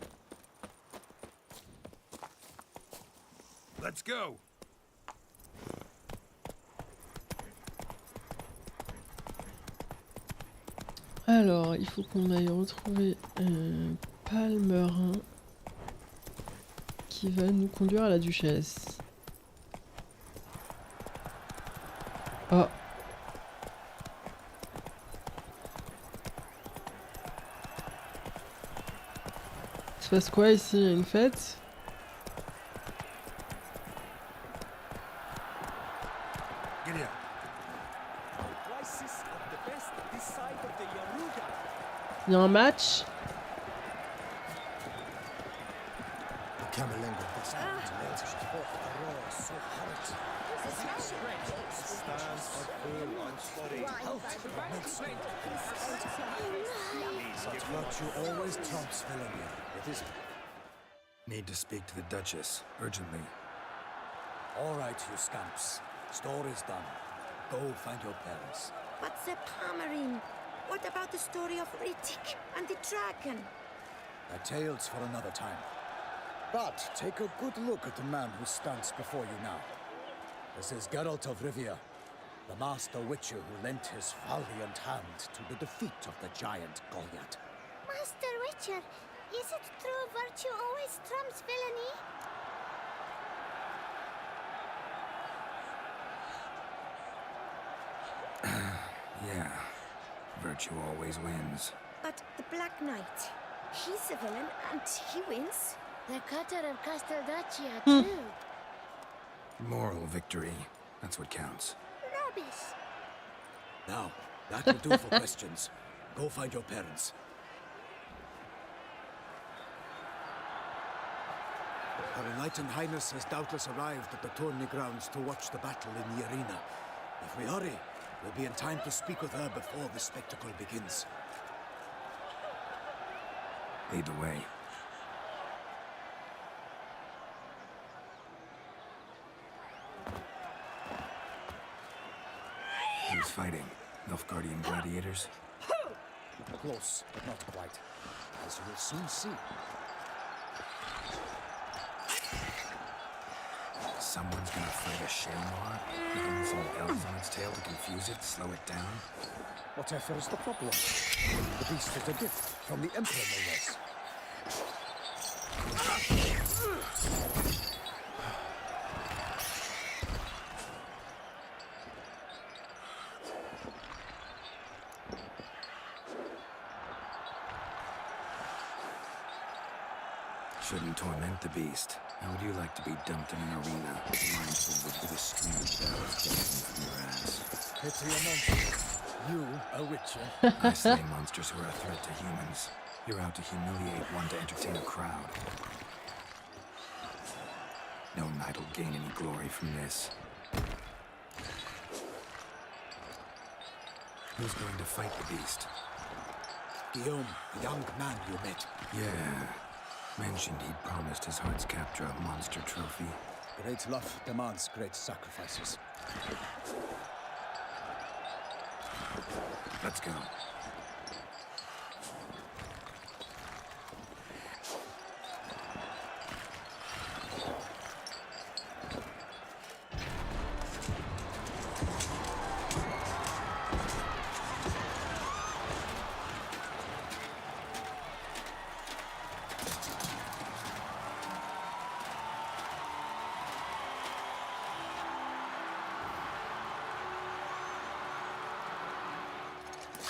Let's go. Alors, il faut qu'on aille retrouver Palmerin qui va nous conduire à la duchesse. Oh. Il se passe quoi ici? Il y a une fête? Il y a un match? You always trumps villainy. It is. Need to speak to the Duchess, urgently. All right, you scamps. Story's done. Go find your parents. But Sir Palmerin, what about the story of Riddick and the dragon? A tale's for another time. But take a good look at the man who stands before you now. This is Geralt of Rivia, the master witcher who lent his valiant hand to the defeat of the giant Goliath. Master Witcher, is it true virtue always trumps villainy? Yeah, virtue always wins. But the Black Knight, he's a villain and he wins. The cutter of Casteldacia too. Moral victory, that's what counts. Rubbish. Now, that will do for questions. Go find your parents. Her Enlightened Highness has doubtless arrived at the tourney grounds to watch the battle in the arena. If we hurry, we'll be in time to speak with her before the spectacle begins. Lead the way. Who's fighting? Nilfgaardian gladiators? Close, but not quite. As you will soon see. Someone's gonna fight a Shamrock, even some elves on its tail to confuse it, slow it down. Whatever is the problem? The beast is a gift from the Emperor, no less. Shouldn't torment the beast. How would you like to be dumped in an arena, blindfolded with a string of bells dangling from your ass? Pity a monster. You, a witcher. I slay monsters who are a threat to humans. You're out to humiliate one to entertain a crowd. No knight will gain any glory from this. Who's going to fight the beast? Guillaume, the young man you met. Yeah. Mentioned he'd promised his heart's capture a monster trophy. Great love demands great sacrifices. Let's go.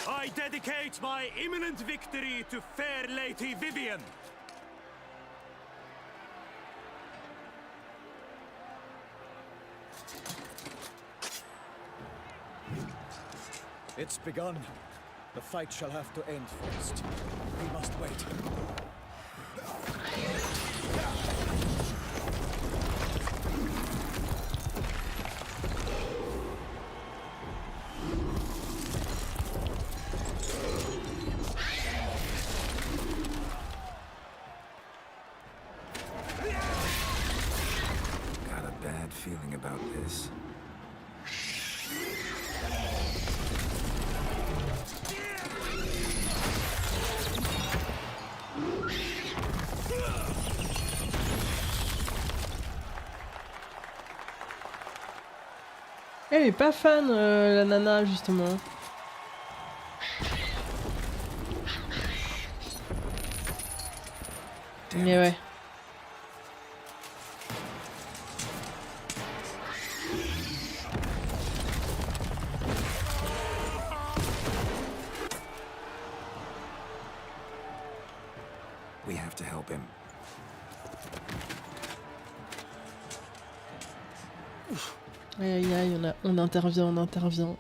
I dedicate my imminent victory to fair Lady Vivian. It's begun. The fight shall have to end first. We must wait. Got a bad feeling about this. Elle est pas fan, la nana, justement. Mais ouais. We have to help him. Aïe aïe aïe, on intervient, on intervient.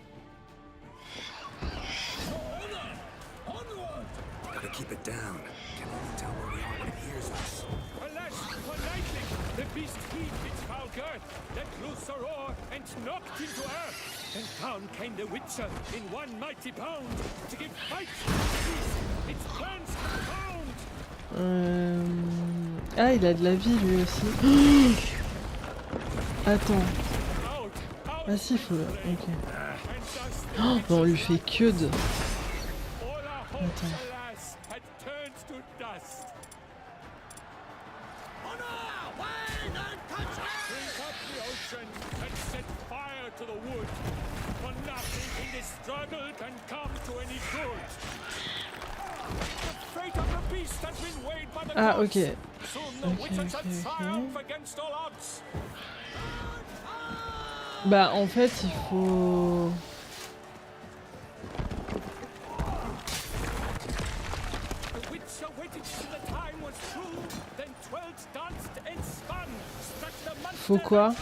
Gotta keep it down. Can only tell where we are when it hears us. Alas, for lightning, the beast heaved its foul girth, let loose a roar, and knocked into earth. And down came the Witcher in one mighty bound to give fight to the beast, its plans confound. Ah, il a de la vie lui aussi. Attends. Ah si, faut... Ok. Oh, bah on lui fait que de... Attends. Ah, ok. Bah, en fait, il faut... Faut quoi?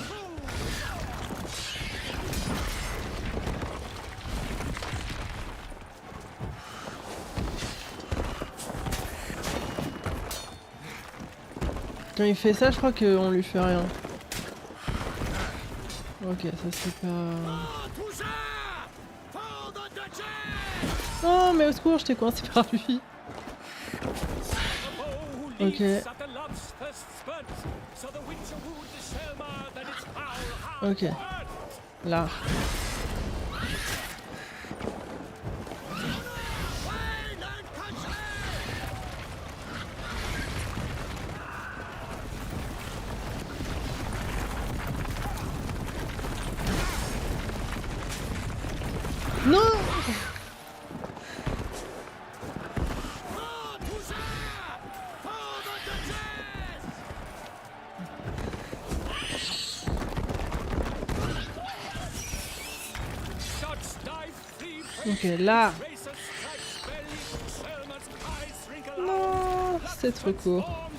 Quand il fait ça, je crois qu'on lui fait rien. Ok, ça c'est pas... Oh, mais au secours, je t'ai coincé par lui. Ok. Ok. Là. Ok, là. Non, c'est trop court.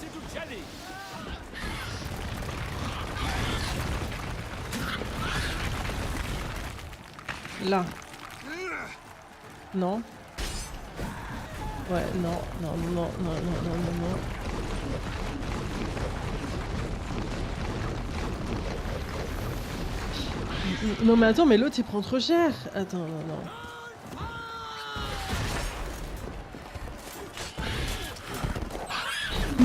Là. Non. Ouais, non, non, non, non, non, non, non, non. Non mais attends, mais l'autre il prend trop cher. Attends, non, non.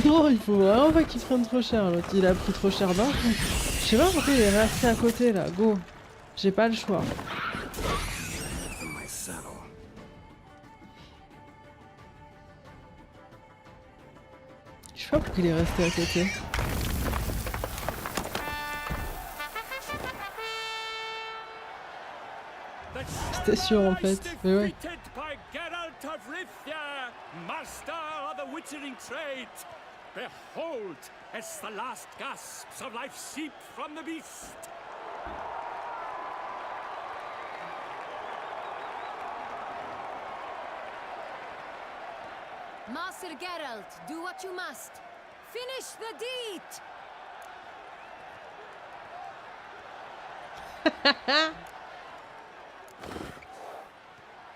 Non, il faut vraiment pas qu'il prenne trop cher. L'autre il a pris trop cher d'un coup. Je sais pas pourquoi il est resté à côté là. Go. J'ai pas le choix. Je sais pas pourquoi il est resté à côté. C'était sûr en fait, mais ouais. Of Rivia, master of the witchering trade. Behold, as the last gasps of life seep from the beast. Master Geralt, do what you must. Finish the deed!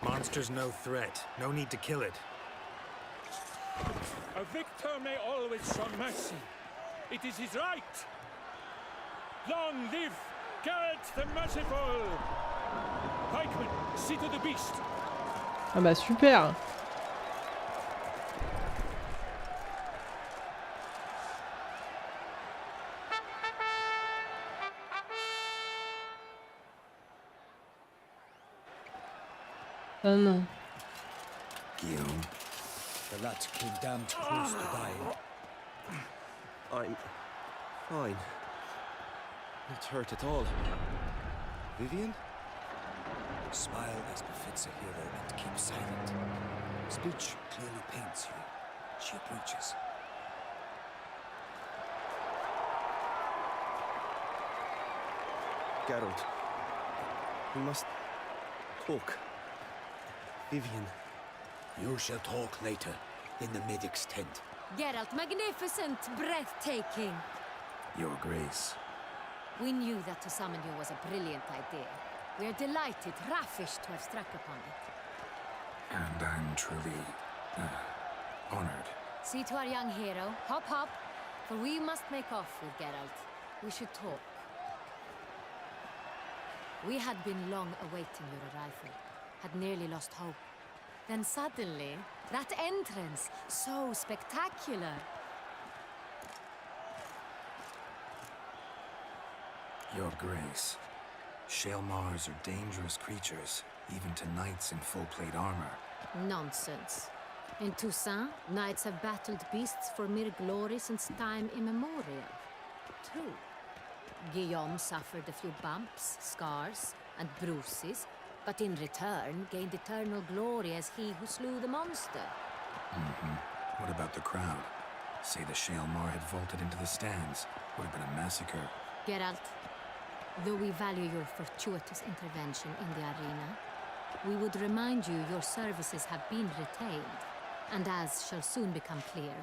Monster's no threat. No need to kill it. A victor may always show mercy. It is his right. Long live Geralt the Merciful! Pikeman, see to the beast. Ah bah super. Oh non. Guillaume. The lad came damned close to dying. I'm fine. Not hurt at all. Vivian? Smile as befits a hero and keep silent. Speech clearly pains you. She approaches. Geralt. We must talk. Vivian. You shall talk later, in the medic's tent. Geralt, magnificent, breathtaking. Your Grace. We knew that to summon you was a brilliant idea. We are delighted, ravished to have struck upon it. And I'm truly honored. See to our young hero. Hop, hop. For we must make off with Geralt. We should talk. We had been long awaiting your arrival. Had nearly lost hope. Then suddenly, that entrance, so spectacular. Your Grace. Shaelmars are dangerous creatures, even to knights in full-plate armor. Nonsense. In Toussaint, knights have battled beasts for mere glory since time immemorial. True. Guillaume suffered a few bumps, scars, and bruises, but in return gained eternal glory as he who slew the monster. What about the crowd? Say the Shaelmar had vaulted into the stands. Would have been a massacre. Geralt, though we value your fortuitous intervention in the arena, we would remind you your services have been retained, and as shall soon become clear,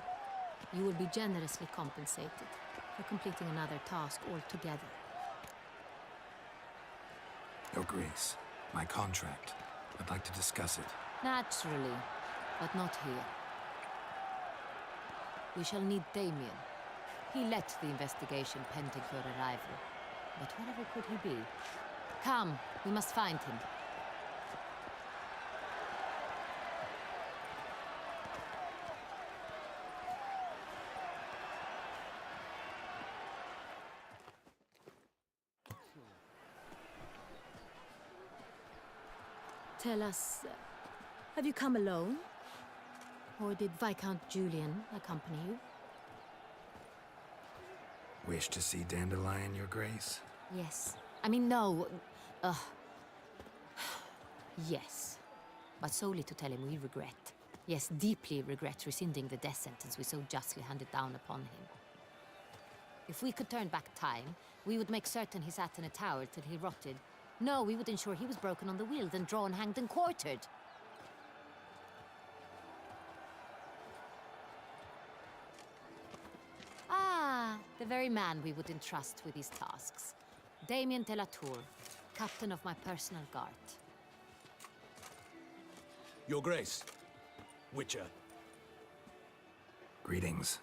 you will be generously compensated for completing another task altogether. Your Grace, my contract. I'd like to discuss it. Naturally, but not here. We shall need Damien. He led the investigation pending your arrival. But wherever could he be? Come, we must find him. Tell us, have you come alone? Or did Viscount Julian accompany you? Wish to see Dandelion, Your Grace? Yes. I mean, no. Yes. But solely to tell him we regret. Yes, deeply regret rescinding the death sentence we so justly handed down upon him. If we could turn back time, we would make certain he sat in a tower till he rotted, No, we would ensure he was broken on the wheel, then drawn, hanged, and quartered. Ah, the very man we would entrust with these tasks. Damien de la Tour, captain of my personal guard. Your Grace, Witcher. Greetings.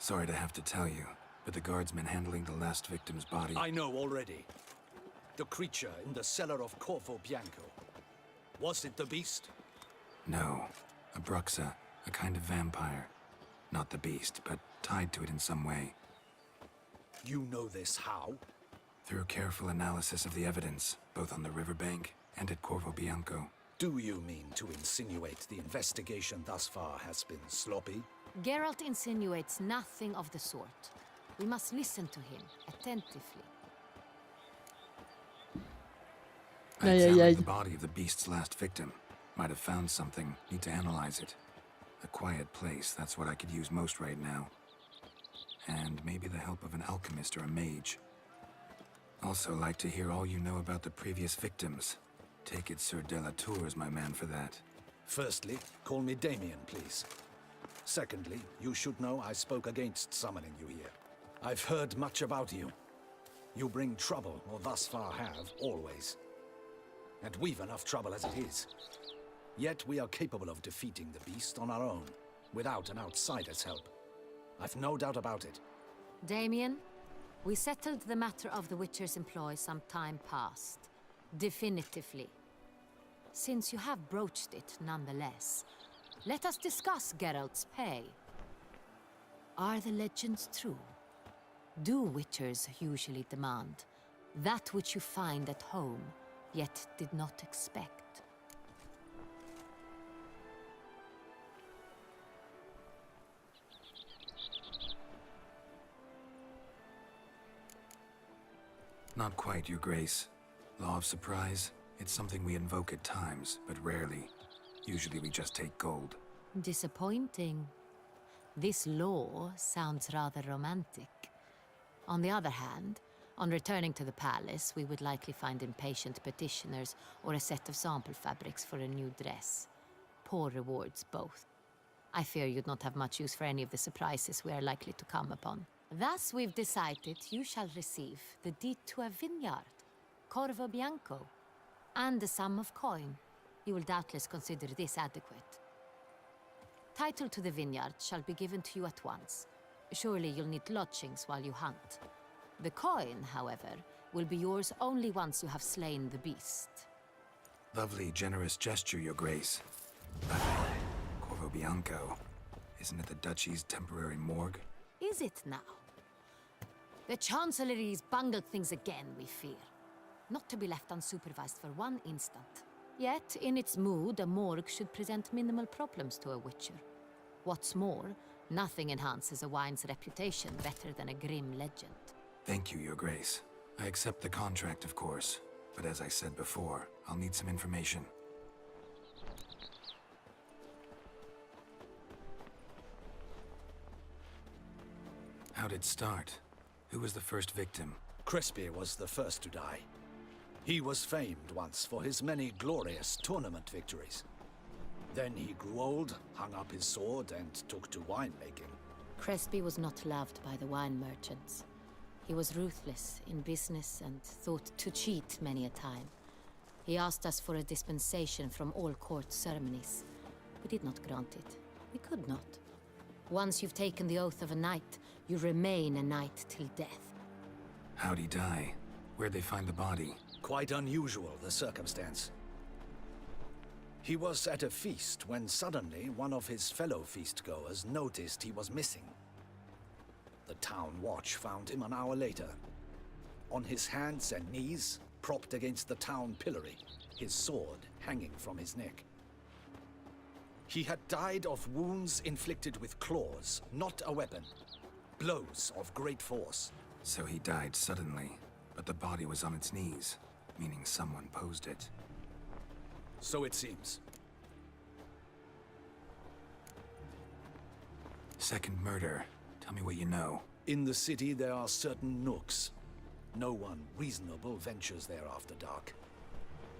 Sorry to have to tell you, but the guardsman handling the last victim's body... I know already. The creature in the cellar of Corvo Bianco. Was it the beast? No. A bruxa, a kind of vampire. Not the beast, but tied to it in some way. You know this how? Through careful analysis of the evidence, both on the riverbank and at Corvo Bianco. Do you mean to insinuate the investigation thus far has been sloppy? Geralt insinuates nothing of the sort. We must listen to him attentively. I examined the body of the beast's last victim. Might have found something. Need to analyze it. A quiet place, that's what I could use most right now. And maybe the help of an alchemist or a mage. Also like to hear all you know about the previous victims. Take it Sir de la Tour is my man for that. Firstly, call me Damien, please. Secondly, you should know I spoke against summoning you here. I've heard much about you. You bring trouble, or thus far have, always. And we've enough trouble as it is. Yet we are capable of defeating the beast on our own, without an outsider's help. I've no doubt about it. Damien, we settled the matter of the Witcher's employ some time past. Definitively. Since you have broached it nonetheless, let us discuss Geralt's pay. Are the legends true? Do Witchers usually demand that which you find at home, yet did not expect? Not quite, Your Grace. Law of surprise, it's something we invoke at times, but rarely. Usually we just take gold. Disappointing. This law sounds rather romantic. On the other hand, on returning to the palace, we would likely find impatient petitioners or a set of sample fabrics for a new dress. Poor rewards, both. I fear you'd not have much use for any of the surprises we are likely to come upon. Thus, we've decided you shall receive the deed to a vineyard, Corvo Bianco, and the sum of coin. You will doubtless consider this adequate. Title to the vineyard shall be given to you at once. Surely you'll need lodgings while you hunt. The coin, however, will be yours only once you have slain the beast. Lovely, generous gesture, Your Grace. But Corvo Bianco, isn't it the Duchy's temporary morgue? Is it now? The Chancellery's bungled things again, we fear. Not to be left unsupervised for one instant. Yet, in its mood, a morgue should present minimal problems to a Witcher. What's more, nothing enhances a wine's reputation better than a grim legend. Thank you, Your Grace. I accept the contract, of course. But as I said before, I'll need some information. How'd it start? Who was the first victim? Crespi was the first to die. He was famed once for his many glorious tournament victories. Then he grew old, hung up his sword, and took to winemaking. Crespi was not loved by the wine merchants. He was ruthless in business and thought to cheat many a time. He asked us for a dispensation from all court ceremonies. We did not grant it. We could not. Once you've taken the oath of a knight, you remain a knight till death. How'd he die? Where'd they find the body? Quite unusual, the circumstance. He was at a feast when suddenly one of his fellow feastgoers noticed he was missing. The town watch found him an hour later. On his hands and knees, propped against the town pillory, his sword hanging from his neck. He had died of wounds inflicted with claws, not a weapon. Blows of great force. So he died suddenly, but the body was on its knees, meaning someone posed it. So it seems. Second murder. Tell me what you know. In the city, there are certain nooks. No one reasonable ventures there after dark.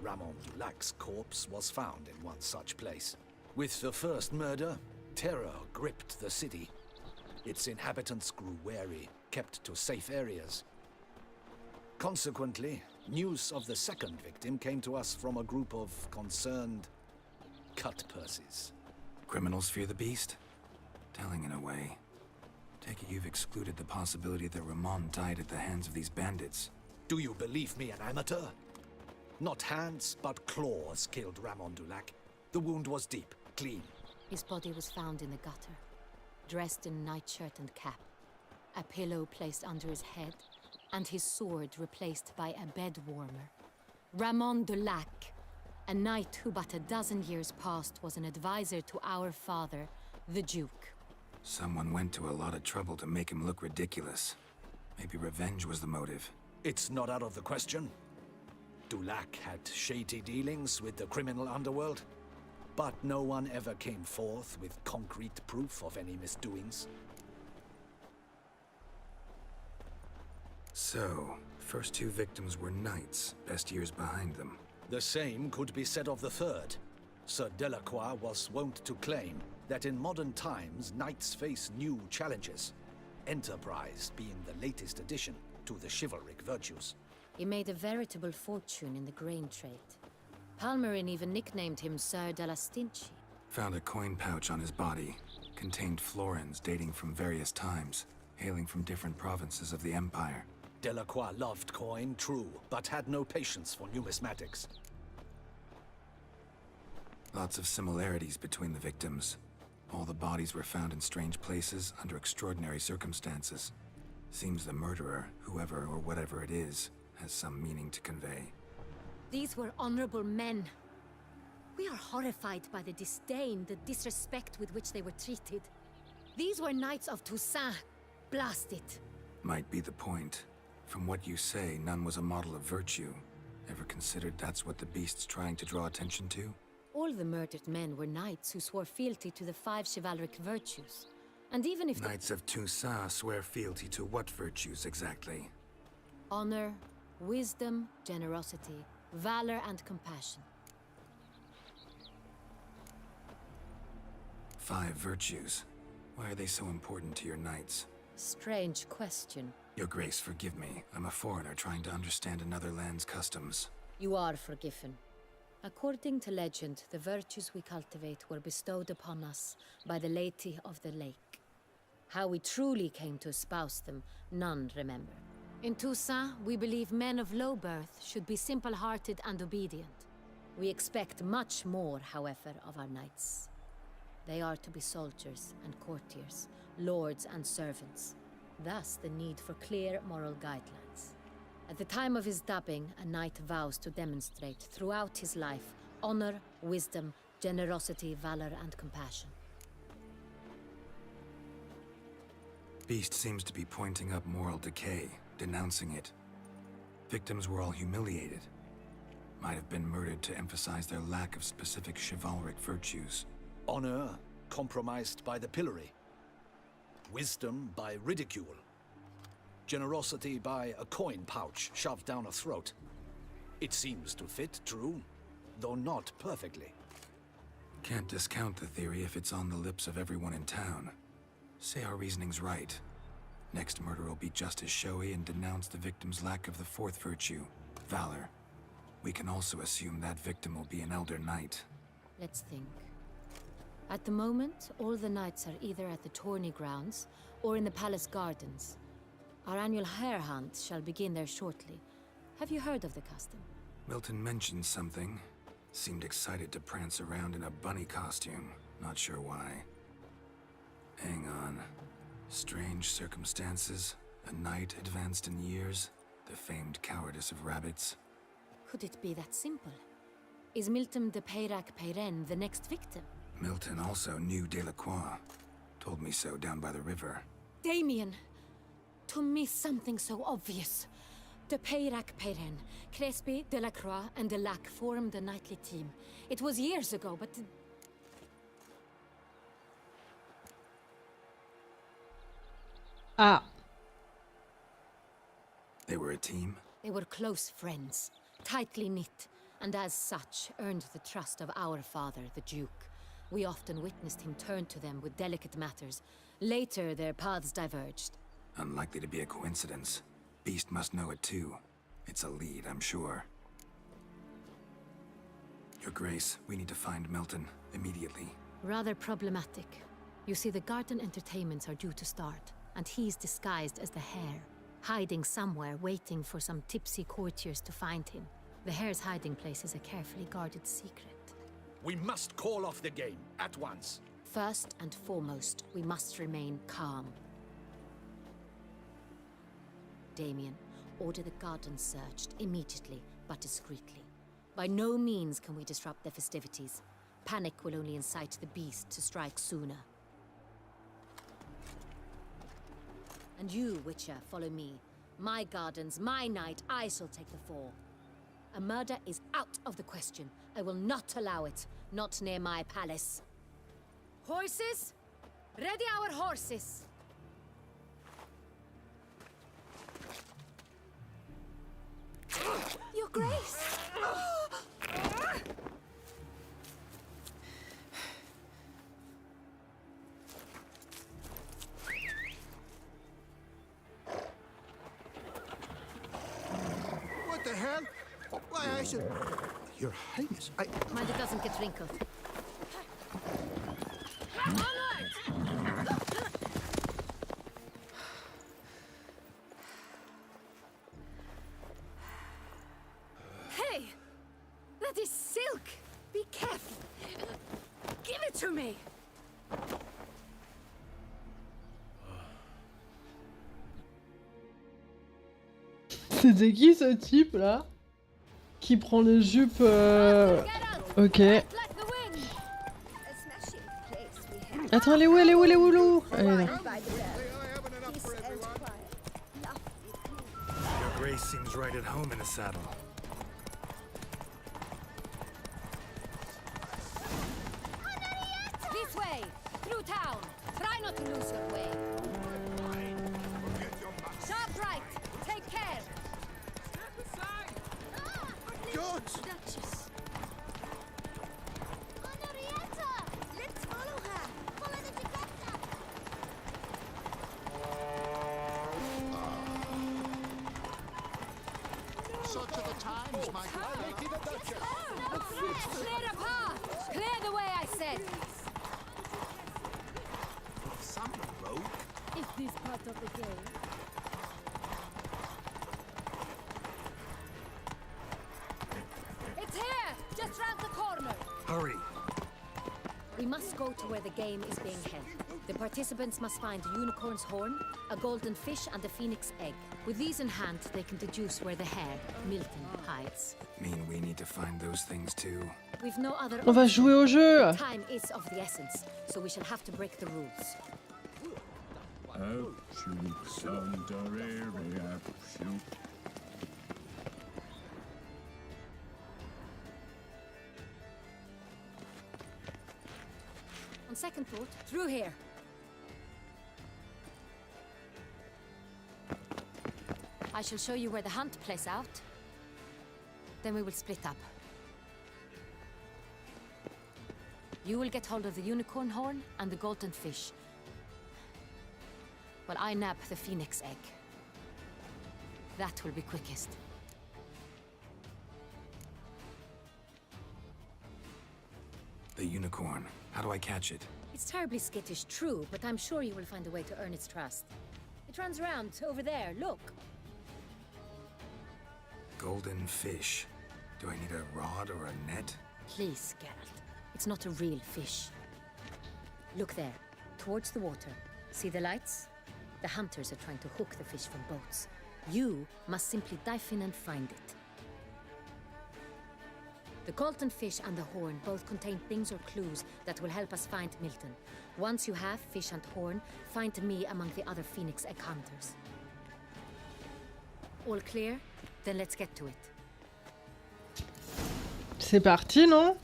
Ramon Dulac's corpse was found in one such place. With the first murder, terror gripped the city. Its inhabitants grew wary, kept to safe areas. Consequently, news of the second victim came to us from a group of concerned cut-purses. Criminals fear the beast? Telling in a way. Take it you've excluded the possibility that Ramon died at the hands of these bandits. Do you believe me, an amateur? Not hands, but claws killed Ramon Dulac. The wound was deep, clean. His body was found in the gutter, dressed in nightshirt and cap, a pillow placed under his head, and his sword replaced by a bed warmer. Ramon Dulac, a knight who but a dozen years past was an advisor to our father, the Duke. Someone went to a lot of trouble to make him look ridiculous. Maybe revenge was the motive. It's not out of the question. Dulac had shady dealings with the criminal underworld, but no one ever came forth with concrete proof of any misdoings. So, first two victims were knights, best years behind them. The same could be said of the third. Sir Delacroix was wont to claim that in modern times, knights face new challenges, enterprise being the latest addition to the chivalric virtues. He made a veritable fortune in the grain trade. Palmerin even nicknamed him Sir de la Stinchi. Found a coin pouch on his body. Contained florins dating from various times, hailing from different provinces of the Empire. Delacroix loved coin, true, but had no patience for numismatics. Lots of similarities between the victims. All the bodies were found in strange places under extraordinary circumstances. Seems the murderer, whoever or whatever it is, has some meaning to convey. These were honorable men. We are horrified by the disdain, the disrespect with which they were treated. These were knights of Toussaint. Blast it. Might be the point. From what you say, none was a model of virtue. Ever considered that's what the beast's trying to draw attention to? All the murdered men were knights who swore fealty to the 5 chivalric virtues. And even if Knights of Toussaint swear fealty to what virtues exactly? honor, wisdom, generosity, valor, and compassion. 5 virtues. Why are they so important to your knights? Strange question. Your Grace, forgive me. I'm a foreigner trying to understand another land's customs. You are forgiven. According to legend, the virtues we cultivate were bestowed upon us by the Lady of the Lake. How we truly came to espouse them, none remember. In Toussaint, we believe men of low birth should be simple-hearted and obedient. We expect much more, however, of our knights. They are to be soldiers and courtiers, lords and servants. Thus, the need for clear moral guidelines. At the time of his dubbing, a knight vows to demonstrate throughout his life honor, wisdom, generosity, valor, and compassion. Beast seems to be pointing up moral decay, denouncing it. Victims were all humiliated. Might have been murdered to emphasize their lack of specific chivalric virtues. Honor compromised by the pillory. Wisdom by ridicule. Generosity by a coin pouch shoved down a throat. It seems to fit, true, though not perfectly. Can't discount the theory if it's on the lips of everyone in town. Say our reasoning's right. Next murder will be just as showy and denounce the victim's lack of the 4th virtue, valor. We can also assume that victim will be an elder knight. Let's think. At the moment, all the knights are either at the tourney grounds or in the palace gardens. Our annual hare hunt shall begin there shortly. Have you heard of the custom? Milton mentioned something. Seemed excited to prance around in a bunny costume. Not sure why. Hang on. Strange circumstances. A knight advanced in years. The famed cowardice of rabbits. Could it be that simple? Is Milton de Peyrac-Peyren the next victim? Milton also knew Delacroix. Told me so down by the river. Damien! To miss something so obvious. De Peyrac-Peyren, Crespi, Delacroix, and Delac formed a knightly team. It was years ago, but... Ah, They were a team? They were close friends, tightly knit, and as such earned the trust of our father, the Duke. We often witnessed him turn to them with delicate matters. Later, their paths diverged. Unlikely to be a coincidence. Beast must know it too. It's a lead, I'm sure. Your Grace, we need to find Milton immediately. Rather problematic. You see, the garden entertainments are due to start, and he's disguised as the Hare, hiding somewhere, waiting for some tipsy courtiers to find him. The Hare's hiding place is a carefully guarded secret. We must call off the game, at once. First and foremost, we must remain calm. Damien, order the garden searched immediately, but discreetly. By no means can we disrupt the festivities. Panic will only incite the beast to strike sooner. And you, Witcher, follow me. My gardens, my night, I shall take the fall. A murder is out of the question. I will not allow it. Not near my palace. Horses? Ready our horses! Your Grace! What the hell? Why, I should... Your Highness, I... Mind it doesn't get wrinkled. Hey! That is silk! Be careful! Give it to me! C'était qui ce type là? Qui prend les jupes Ok. Attends, elle est où? Elle est où? Elle est où? Elle est où? Elle est là. Your Grace seems right at home in a saddle. This way! Through town! Try not to lose your way. Sharp right! Take care! George! Duchess. Henrietta! Let's follow her. Follow the Giganza. Such are the times, my lady the Duchess. Clear a path! Clear the way, I said! Some rogue. Is this part of the game? It's here! Just round the corner! Hurry! We must go to where the game is being held. The participants must find a unicorn's horn, a golden fish, and a phoenix egg. With these in hand, they can deduce where the hare, Milton, hides. Mean we need to find those things too? We've no other On va jouer au jeu. Time is of the essence, so we shall have to break the rules. On second thought, through here. I shall show you where the hunt plays out. Then we will split up. You will get hold of the unicorn horn and the golden fish. While I nab the phoenix egg. That will be quickest. The unicorn. How do I catch it? It's terribly skittish, true, but I'm sure you will find a way to earn its trust. It runs around over there, look. Golden fish. Do I need a rod or a net? Please, Geralt. It's not a real fish. Look there, towards the water. See the lights? The hunters are trying to hook the fish from boats. You must simply dive in and find it. The golden fish and the horn both contain things or clues that will help us find Milton. Once you have fish and horn, find me among the other phoenix egg hunters. All clear? Then let's get to it. C'est parti, non?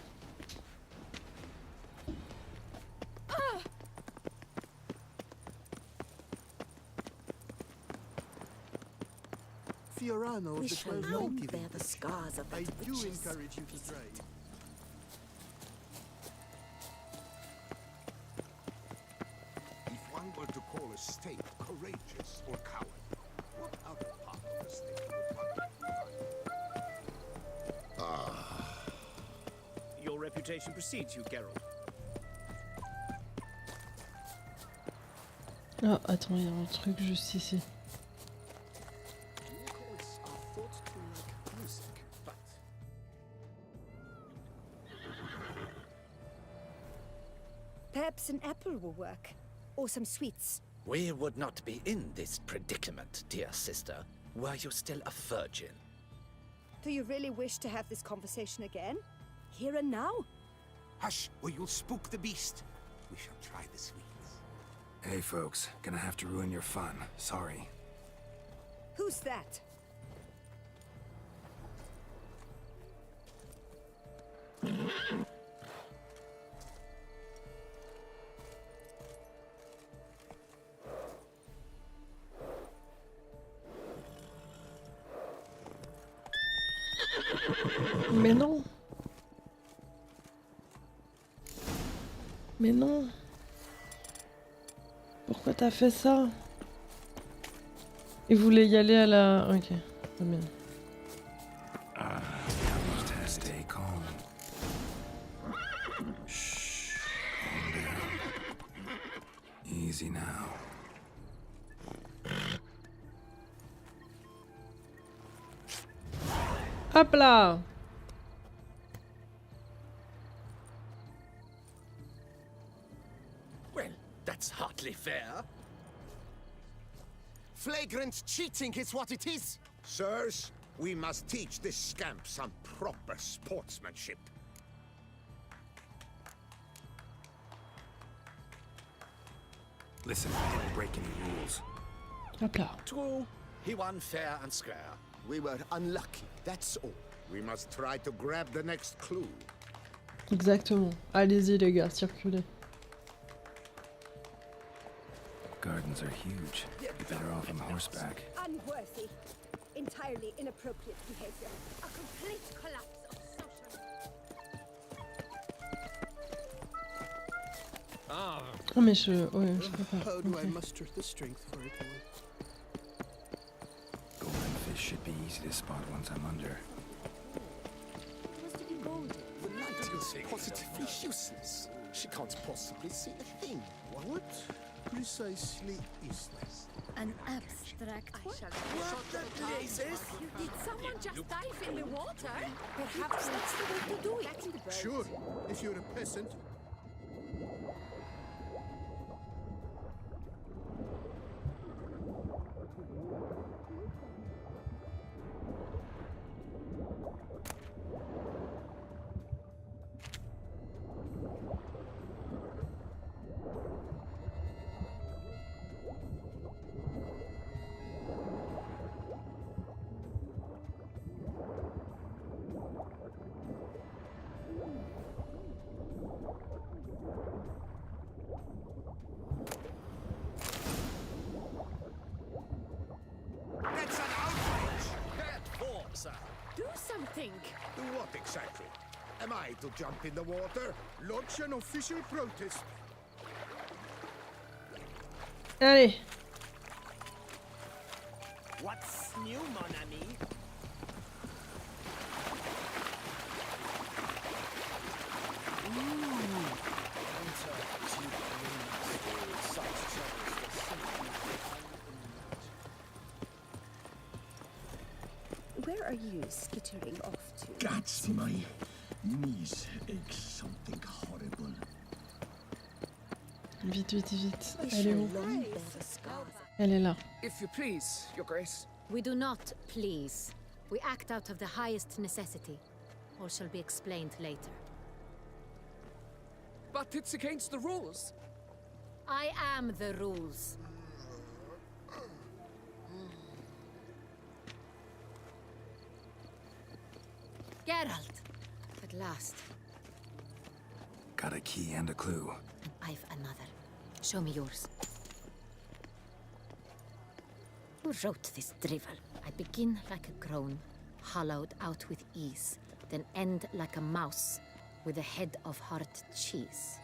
Diorama of We the shall 12 long monkey bear the scars of I that do witch's encourage you to try. If one were to call a state courageous or cowardly, what other part of the state would one? Your reputation precedes you, Geralt. Ah, attends, il y a un truc juste ici. Chords are thought to like music, but Perhaps an apple will work. Or some sweets. We would not be in this predicament, dear sister, were you still a virgin. Do you really wish to have this conversation again? Here and now? Hush, or you'll spook the beast. We shall try the sweets. Hey folks, gonna have to ruin your fun. Sorry. Who's that? Mais non. Mais non. Pourquoi t'as fait ça? Il voulait y aller à la... Ok, c'est bien. Stay calm. Shh. Calm down. Easy now. Hop là! Well, that's hardly fair. Flagrant cheating is what it is. Sirs, we must teach this scamp some proper sportsmanship. Listen, we didn't break any rules. Hop là. true. He won fair and square. We were unlucky, that's all. We must try to grab the next clue. Exactement. Allez-y les gars, circulez. Gardens are huge. You're better off on horseback. Unworthy. Entirely inappropriate behavior. A complete collapse of social... Ah. Oh mais ouais, je peux pas. How do I Ok. muster the strength for it all? Golden fish should be easy to spot once I'm under. The light is positively useless. She can't possibly see a thing. What precisely is this? An abstract What the blazes? Did someone just dive in the water? Perhaps that's the way to do it. Sure, if you're a peasant. That's an outrage! Bad form, sir. Do something. Do what exactly? Am I to jump in the water? Lodge an official protest. Allez. What's new, mon ami? Where are you skittering off to? Gats, my knees ache something horrible. Vite, vite, vite. We Elle est shall où? long bear the scars. Elle est là. If you please, Your Grace. We do not please. We act out of the highest necessity. All shall be explained later. But it's against the rules. I am the rules. Geralt! At last. Got a key and a clue. I've another. Show me yours. Who wrote this drivel? I begin like a groan, hollowed out with ease, then end like a mouse with a head of hard cheese.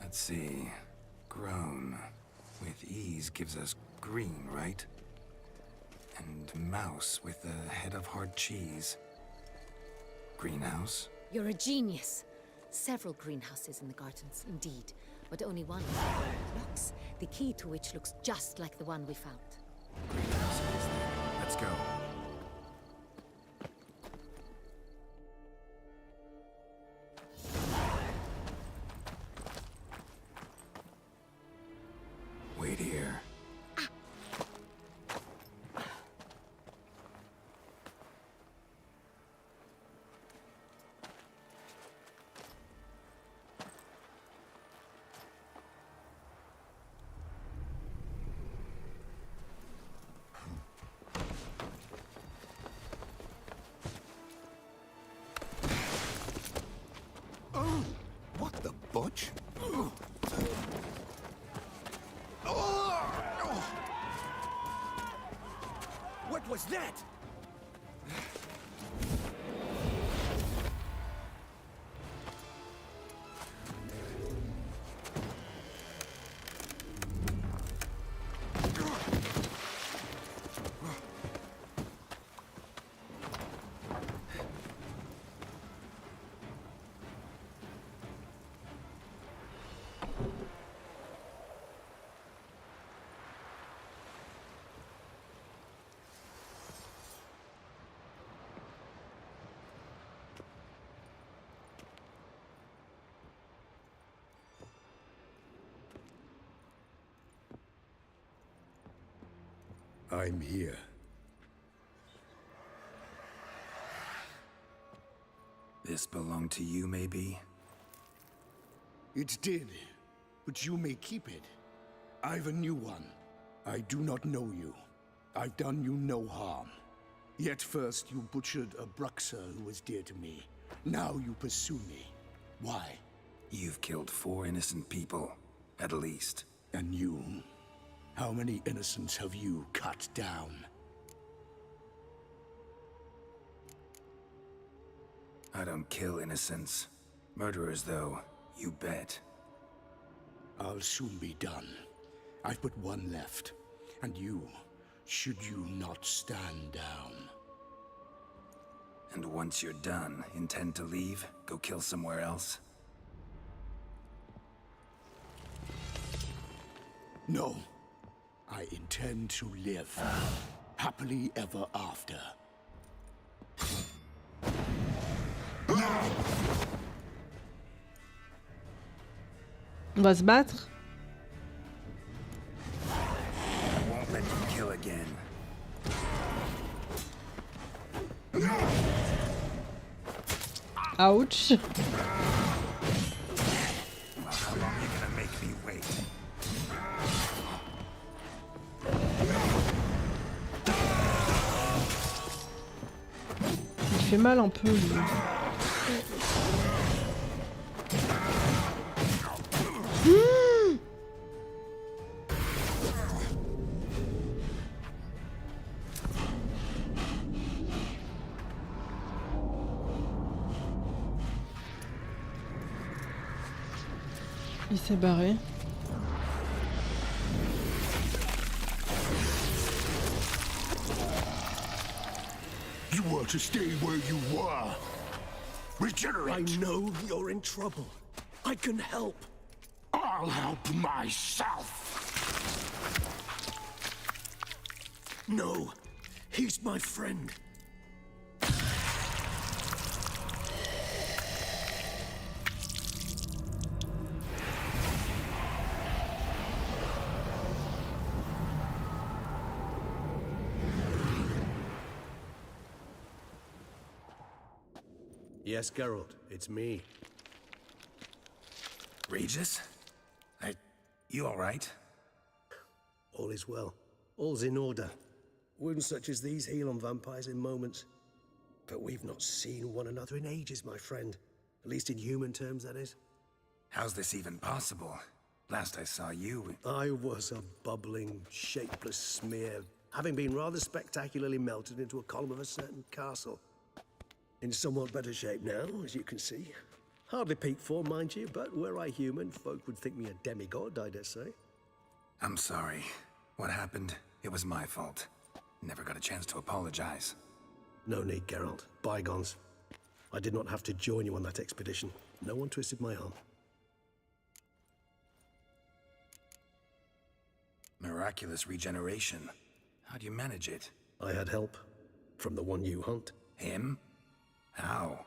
Let's see. Grown with ease gives us green, right? And mouse with the head of hard cheese. Greenhouse? You're a genius. Several greenhouses in the gardens, indeed, but only one locks, the key to which looks just like the one we found. Greenhouse it is then. Let's go. Wait here. was that? I'm here. This belonged to you, maybe? It did, but you may keep it. I've a new one. I do not know you. I've done you no harm. Yet first you butchered a Bruxer who was dear to me. Now you pursue me. Why? You've killed 4 innocent people, at least. And you? How many innocents have you cut down? I don't kill innocents. Murderers, though, you bet. I'll soon be done. I've but one left. And you, should you not stand down. And once you're done, intend to leave? Go kill somewhere else? No. I intend to live. Happily ever after. On va se battre. I won't let you kill again. Ouch. Well, how long are you gonna make me wait? Il fait mal un peu, lui. Il s'est barré. You were to stay where you were. Regenerate. I know you're in trouble. I can help. I'll help myself. No, he's my friend. Yes, Geralt, it's me. Regis? You alright? All is well. All's in order. Wounds such as these heal on vampires in moments. But we've not seen one another in ages, my friend. At least in human terms, that is. How's this even possible? Last I saw you... I was a bubbling, shapeless smear, having been rather spectacularly melted into a column of a certain castle. In somewhat better shape now, as you can see. Hardly peak form, mind you, but were I human, folk would think me a demigod, I dare say. I'm sorry. What happened? It was my fault. Never got a chance to apologize. No need, Geralt. Bygones. I did not have to join you on that expedition. No one twisted my arm. Miraculous regeneration. How do you manage it? I had help. From the one you hunt. Him? How?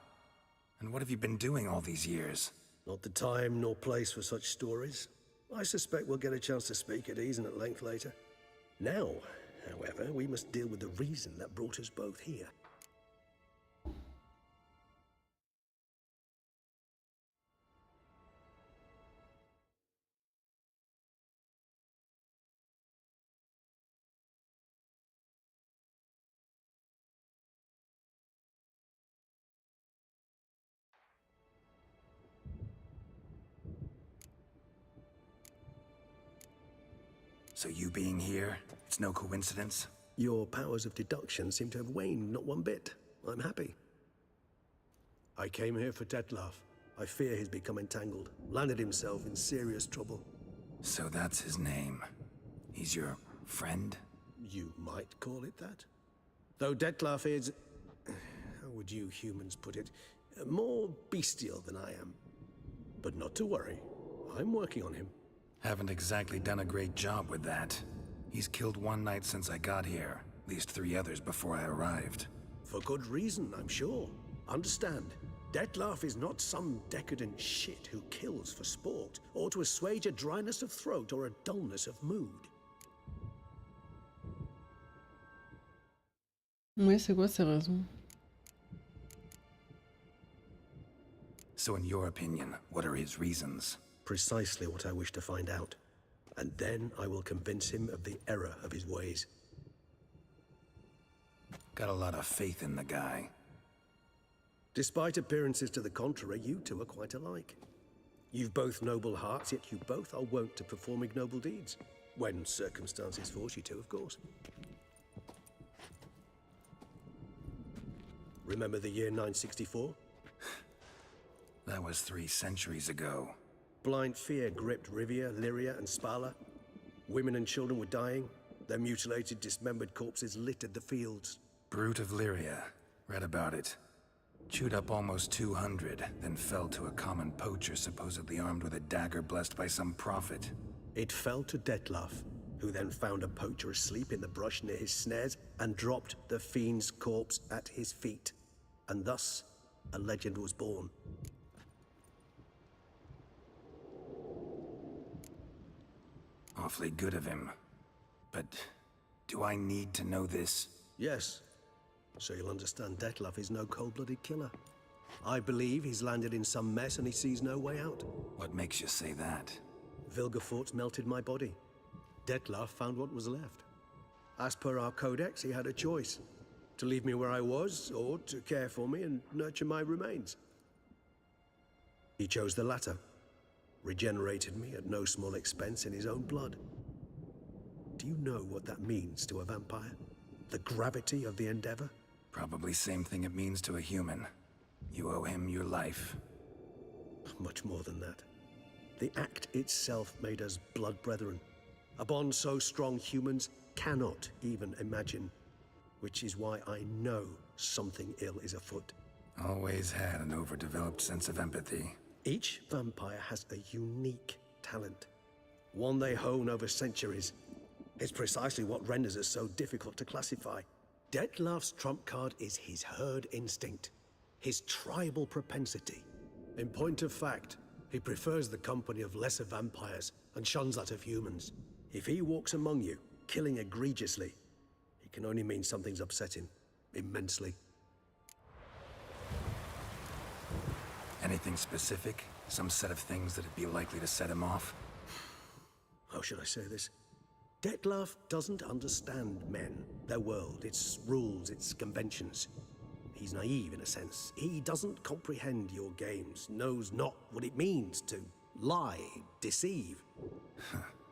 And what have you been doing all these years? Not the time nor place for such stories. I suspect we'll get a chance to speak at ease and at length later. Now, however, we must deal with the reason that brought us both here. So you being here, it's no coincidence? Your powers of deduction seem to have waned not one bit. I'm happy. I came here for Detlef. I fear he's become entangled, landed himself in serious trouble. So that's his name. He's your friend? You might call it that. Though Detlef is, how would you humans put it, more bestial than I am. But not to worry, I'm working on him. Haven't exactly done a great job with that. He's killed one knight since I got here, at least 3 others before I arrived. For good reason, I'm sure. Understand, Detlef is not some decadent shit who kills for sport, or to assuage a dryness of throat or a dullness of mood. Ouais, c'est quoi ces raisons? So in your opinion, what are his reasons? Precisely what I wish to find out. And then I will convince him of the error of his ways. Got a lot of faith in the guy. Despite appearances to the contrary, you two are quite alike. You've both noble hearts, yet you both are wont to perform ignoble deeds. When circumstances force you to, of course. Remember the year 964? That was 3 centuries ago. Blind fear gripped Rivia, Lyria, and Spala. Women and children were dying. Their mutilated, dismembered corpses littered the fields. Brute of Lyria. Read about it. Chewed up almost 200, then fell to a common poacher supposedly armed with a dagger blessed by some prophet. It fell to Detlef, who then found a poacher asleep in the brush near his snares and dropped the fiend's corpse at his feet. And thus, a legend was born. Awfully good of him. But do I need to know this? Yes. So you'll understand Detlef is no cold-blooded killer. I believe he's landed in some mess and he sees no way out. What makes you say that? Vilgefortz melted my body. Detlef found what was left. As per our codex, he had a choice. To leave me where I was, or to care for me and nurture my remains. He chose the latter. Regenerated me at no small expense in his own blood. Do you know what that means to a vampire? The gravity of the endeavor? Probably same thing it means to a human. You owe him your life. Much more than that. The act itself made us blood brethren. A bond so strong humans cannot even imagine. Which is why I know something ill is afoot. Always had an overdeveloped sense of empathy. Each vampire has a unique talent. One they hone over centuries. It's precisely what renders us so difficult to classify. Detlef's trump card is his herd instinct. His tribal propensity. In point of fact, he prefers the company of lesser vampires and shuns that of humans. If he walks among you, killing egregiously, it can only mean something's upset him. Immensely. Anything specific? Some set of things that'd be likely to set him off? How should I say this? Detlef doesn't understand men, their world, its rules, its conventions. He's naive in a sense. He doesn't comprehend your games, knows not what it means to lie, deceive.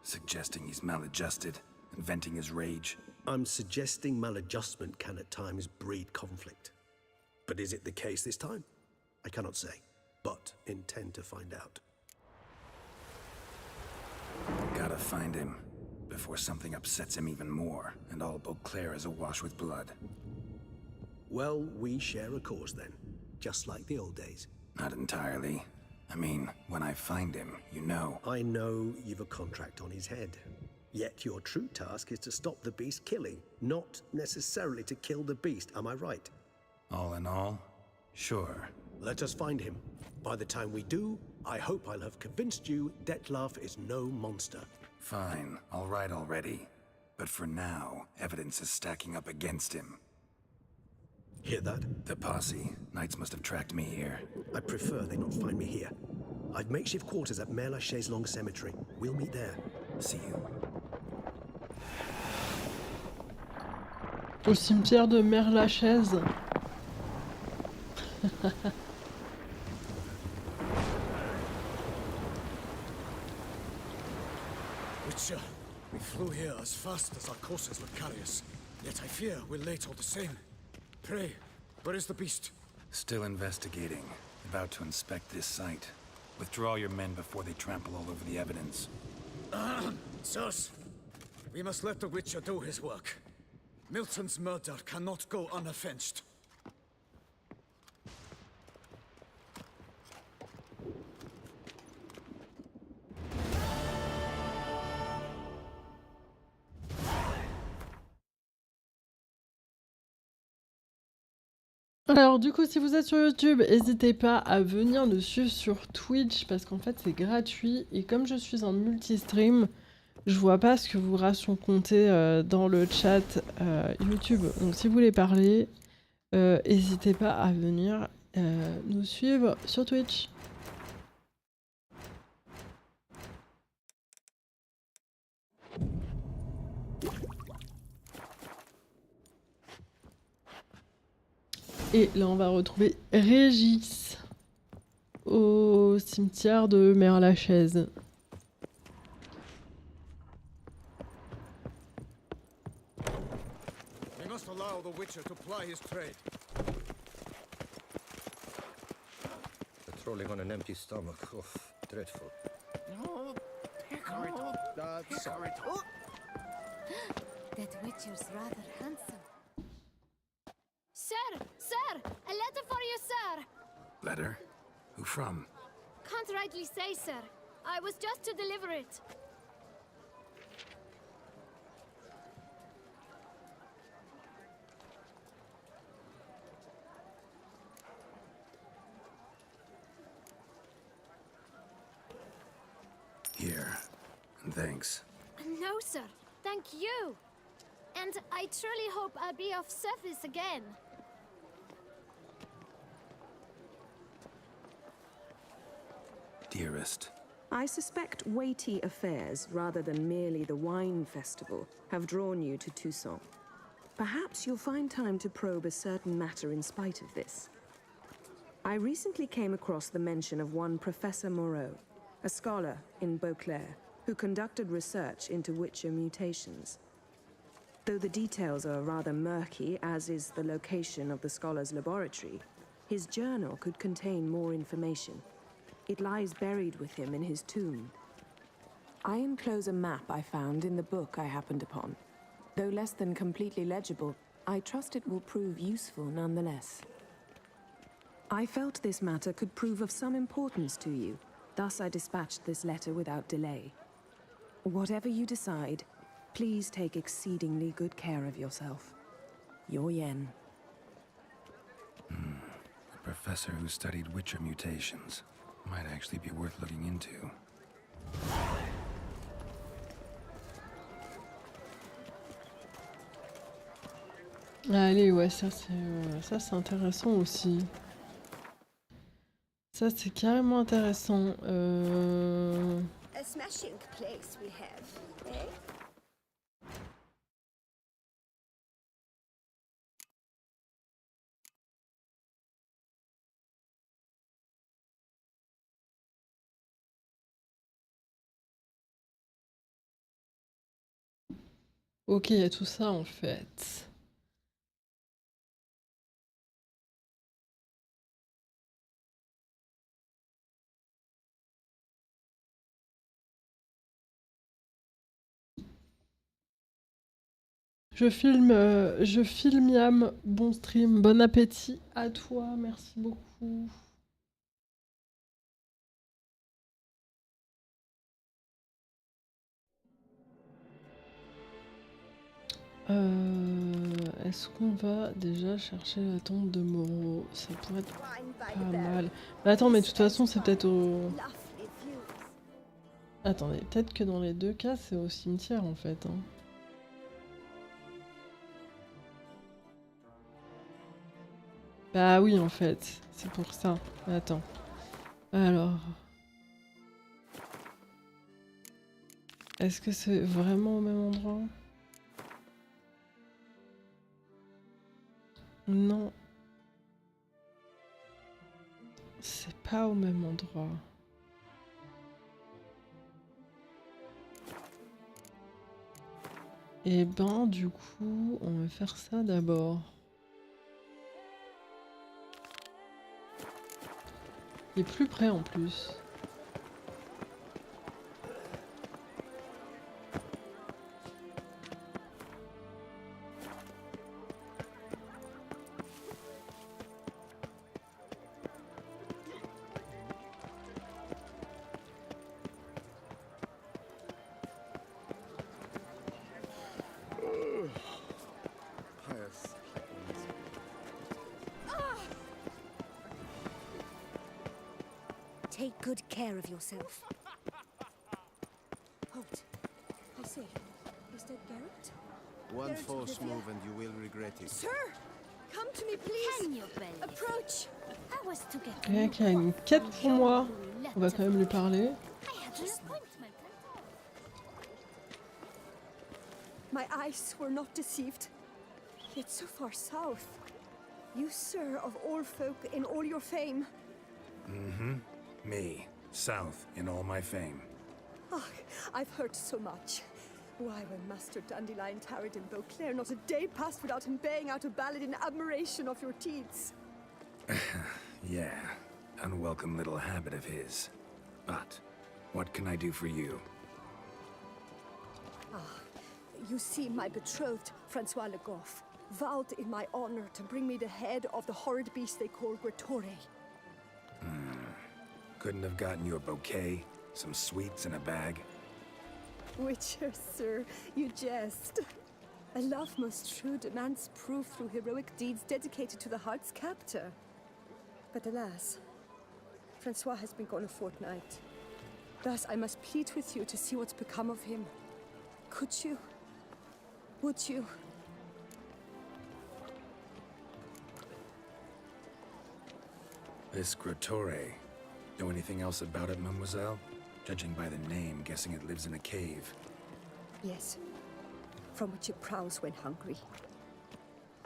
Suggesting he's maladjusted, and venting his rage. I'm suggesting maladjustment can at times breed conflict. But is it the case this time? I cannot say, but intend to find out. Gotta find him, before something upsets him even more, and all Beauclair is awash with blood. Well, we share a cause then, just like the old days. Not entirely. I mean, when I find him, you know. I know you've a contract on his head. Yet your true task is to stop the beast killing, not necessarily to kill the beast, am I right? All in all, sure. Let us find him. By the time we do, I hope I'll have convinced you Detlef is no monster. Fine, all right already. But for now, evidence is stacking up against him. Hear that? The posse. Knights must have tracked me here. I prefer they not find me here. I've makeshift quarters at Mère Lachaise Long Cemetery. We'll meet there. See you. Au cimetière de Mère Lachaise. Witcher, we flew here as fast as our courses would carry us. Yet I fear we're late all the same. Pray, where is the beast? Still investigating. About to inspect this site. Withdraw your men before they trample all over the evidence. Sirs, we must let the Witcher do his work. Milton's murder cannot go unavenged. Alors du coup, si vous êtes sur YouTube, n'hésitez pas à venir nous suivre sur Twitch parce qu'en fait c'est gratuit et comme je suis en multi-stream, je vois pas ce que vos rations comptez dans le chat YouTube. Donc si vous voulez parler, n'hésitez pas à venir nous suivre sur Twitch. Et là, on va retrouver Régis au cimetière de Mère-Lachaise. We must allow the Witcher to ply his trade. Patrolling on an empty stomach. Oh, dreadful. No, Hickory dog. That's Hickory dog. That Witcher's rather handsome. Sir! Sir! A letter for you, sir! Letter? Who from? Can't rightly say, sir. I was just to deliver it. Here. And thanks. No, sir. Thank you. And I truly hope I'll be of service again. Dearest. I suspect weighty affairs, rather than merely the wine festival, have drawn you to Toussaint. Perhaps you'll find time to probe a certain matter in spite of this. I recently came across the mention of one Professor Moreau, a scholar in Beauclair, who conducted research into Witcher mutations. Though the details are rather murky, as is the location of the scholar's laboratory, his journal could contain more information. It lies buried with him in his tomb. I enclose a map I found in the book I happened upon. Though less than completely legible, I trust it will prove useful nonetheless. I felt this matter could prove of some importance to you, thus I dispatched this letter without delay. Whatever you decide, please take exceedingly good care of yourself. Your Yen. A professor who studied Witcher mutations. Might actually be worth looking into. Allez, ouais, ça c'est intéressant aussi. Ça c'est carrément intéressant. A smashing place we have, eh? Ok, il y a tout ça en fait. Je filme Yam, bon stream, bon appétit à toi, merci beaucoup. Est-ce qu'on va déjà chercher la tombe de Moreau? Ça pourrait être pas mal. Mais attends, mais de toute façon, c'est peut-être au... Attendez, peut-être que dans les deux cas, c'est au cimetière en fait. Hein. Bah oui, en fait, c'est pour ça. Attends. Alors... Est-ce que c'est vraiment au même endroit? Non. C'est pas au même endroit. Et ben, du coup, on va faire ça d'abord. Il est plus près en plus. Take good care of yourself. Halt. I say, is that Garrett? One Garrett false Rivia? move and you will regret it. Sir! Come to me, please! Approach! I was to get Il y a qui a une quête pour moi. On va quand même lui parler. I had an appointment. My eyes were not deceived. Yet so far south. You, sir, of all folk in all your fame. Mm-hmm. Me, south in all my fame. Oh, I've heard so much. Why, when Master Dandelion tarried in Beauclair, not a day passed without him baying out a ballad in admiration of your deeds. Yeah, unwelcome little habit of his. But, what can I do for you? Ah, you see, my betrothed, Francois Le Goff, vowed in my honor to bring me the head of the horrid beast they call Gratore. Couldn't have gotten you a bouquet, some sweets in a bag? Witcher, sir, you jest. A love most true demands proof through heroic deeds dedicated to the heart's captor. But alas, Francois has been gone a fortnight. Thus I must plead with you to see what's become of him. Could you? Would you? This Gratore. Know anything else about it, mademoiselle? Judging by the name, guessing it lives in a cave. Yes, from which it prowls when hungry.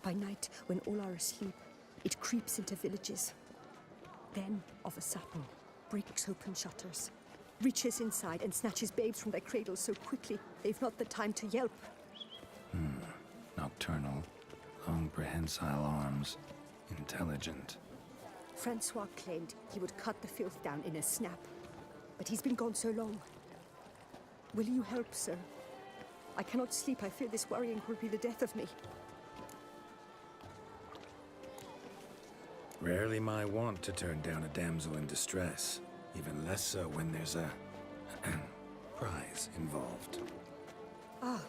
By night, when all are asleep, it creeps into villages. Then, of a sudden, breaks open shutters, reaches inside and snatches babes from their cradles so quickly they've not the time to yelp. Nocturnal, long prehensile arms, intelligent. Francois claimed he would cut the filth down in a snap, but he's been gone so long. Will you help, sir? I cannot sleep. I fear this worrying will be the death of me. Rarely my wont to turn down a damsel in distress, even less so when there's a prize involved. Ah,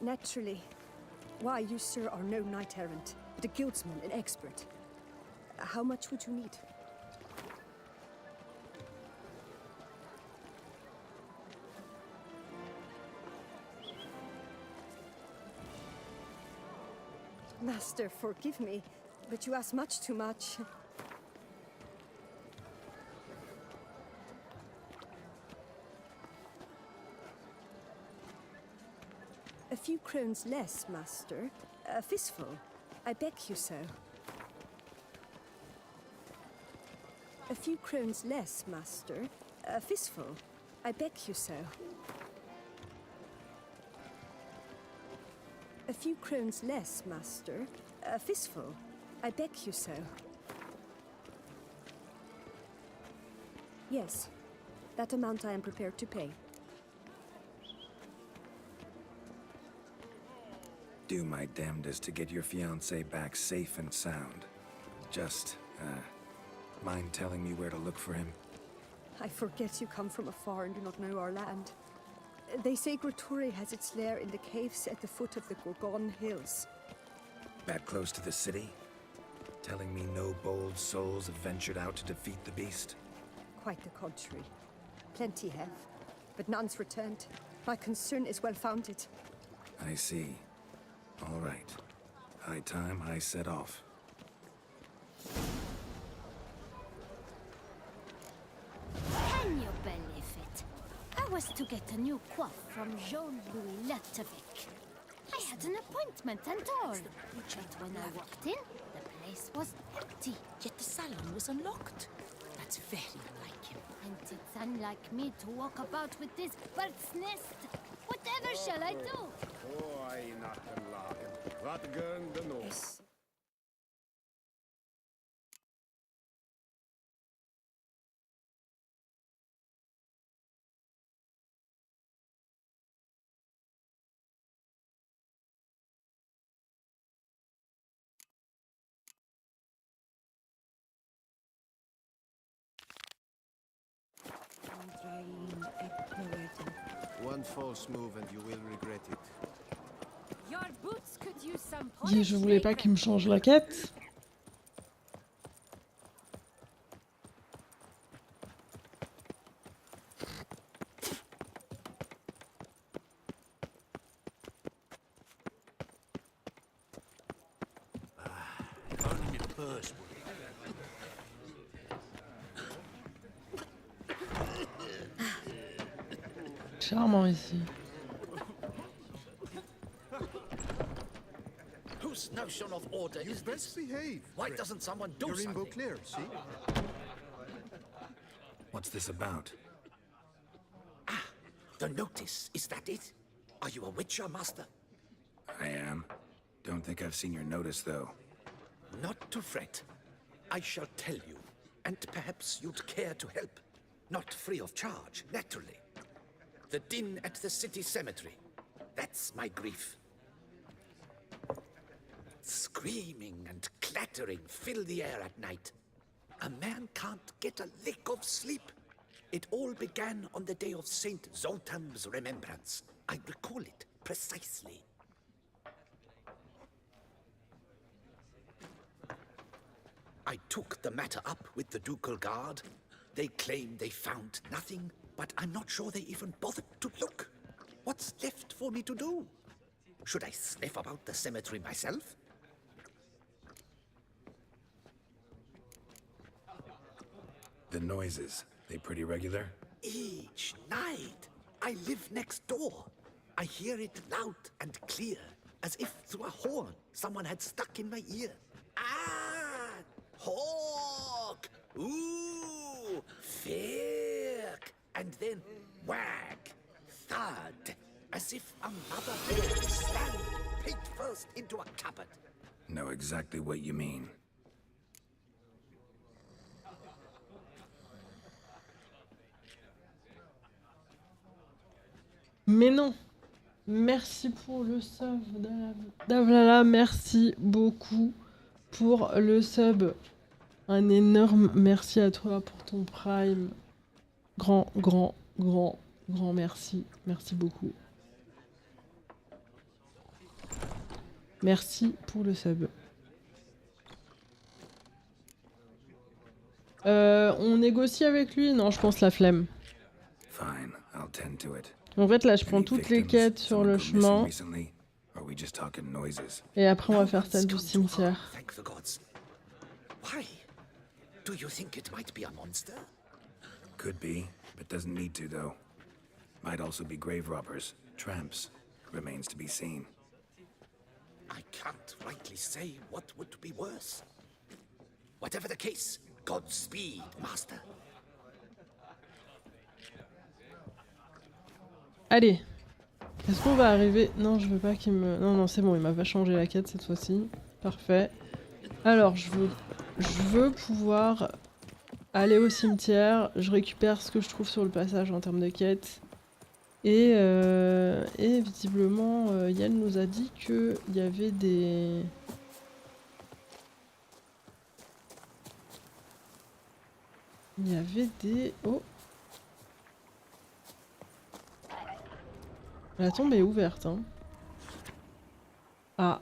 naturally. Why, you, sir, are no knight-errant, but a guildsman, an expert. How much would you need? Master, forgive me, but you ask much too much. A few crowns less, master. A fistful. I beg you so. A few crowns less, master. A fistful. I beg you so. A few crowns less, master. A fistful. I beg you so. Yes, that amount I am prepared to pay. Do my damnedest to get your fiancé back safe and sound. Just, mind telling me where to look for him? I forget you come from afar and do not know our land. They say Gratore has its lair in the caves at the foot of the Gorgon Hills. That close to the city? Telling me no bold souls have ventured out to defeat the beast? Quite the contrary. Plenty have, but none's returned. My concern is well-founded. I see. All right. High time I set off. Can you believe it? I was to get a new coif from Jean-Louis Letevic. I had an appointment and all. But when I walked in, the place was empty. Yet the salon was unlocked. That's very unlike him. And it's unlike me to walk about with this bird's nest. Whatever shall I do? Oh, I not lachen. What gun the no? One false move and you will regret it. Your boots could use some Je voulais pas qu'il me change la quête. Only my purse would. Charmant ici. Whose notion of order is this? Behave. Why doesn't someone do You're in something? Beauclair, see? What's this about? The notice, is that it? Are you a witcher, master? I am. Don't think I've seen your notice, though. Not to fret. I shall tell you, and perhaps you'd care to help. Not free of charge, naturally. The din at the city cemetery. That's my grief. Screaming and clattering fill the air at night. A man can't get a lick of sleep. It all began on the day of Saint Zoltam's remembrance. I recall it precisely. I took the matter up with the ducal guard. They claim they found nothing, but I'm not sure they even bothered to look. What's left for me to do? Should I sniff about the cemetery myself? The noises, they pretty regular? Each night, I live next door. I hear it loud and clear, as if through a horn someone had stuck in my ear. Ah! Hawk! Ooh! Firk! And then whack! Thud! As if another horn slammed feet first into a cupboard. Know exactly what you mean. Mais non. Merci pour le sub, Davlala. Merci beaucoup pour le sub. Un énorme merci à toi pour ton prime. Grand merci. Merci beaucoup. Merci pour le sub. On négocie avec lui? Non, je pense la flemme. Fine, I'll tend to it. En fait, là, je prends toutes les quêtes sur le chemin. Et après, on va faire celle du cimetière. Thank the gods. Why? Do you think it might be a monster? Could be, but doesn't need to, though. Might also be grave robbers, tramps. Remains to be seen. I can't rightly say what would be worse. Whatever the case, Godspeed, master. Allez. Est-ce qu'on va arriver? Non, je veux pas qu'il me... Non, c'est bon, il m'a pas changé la quête cette fois-ci. Parfait. Alors, je veux pouvoir aller au cimetière. Je récupère ce que je trouve sur le passage en termes de quête. Et visiblement, Yann nous a dit qu'il y avait des... Oh! La tombe est ouverte, hein. Ah.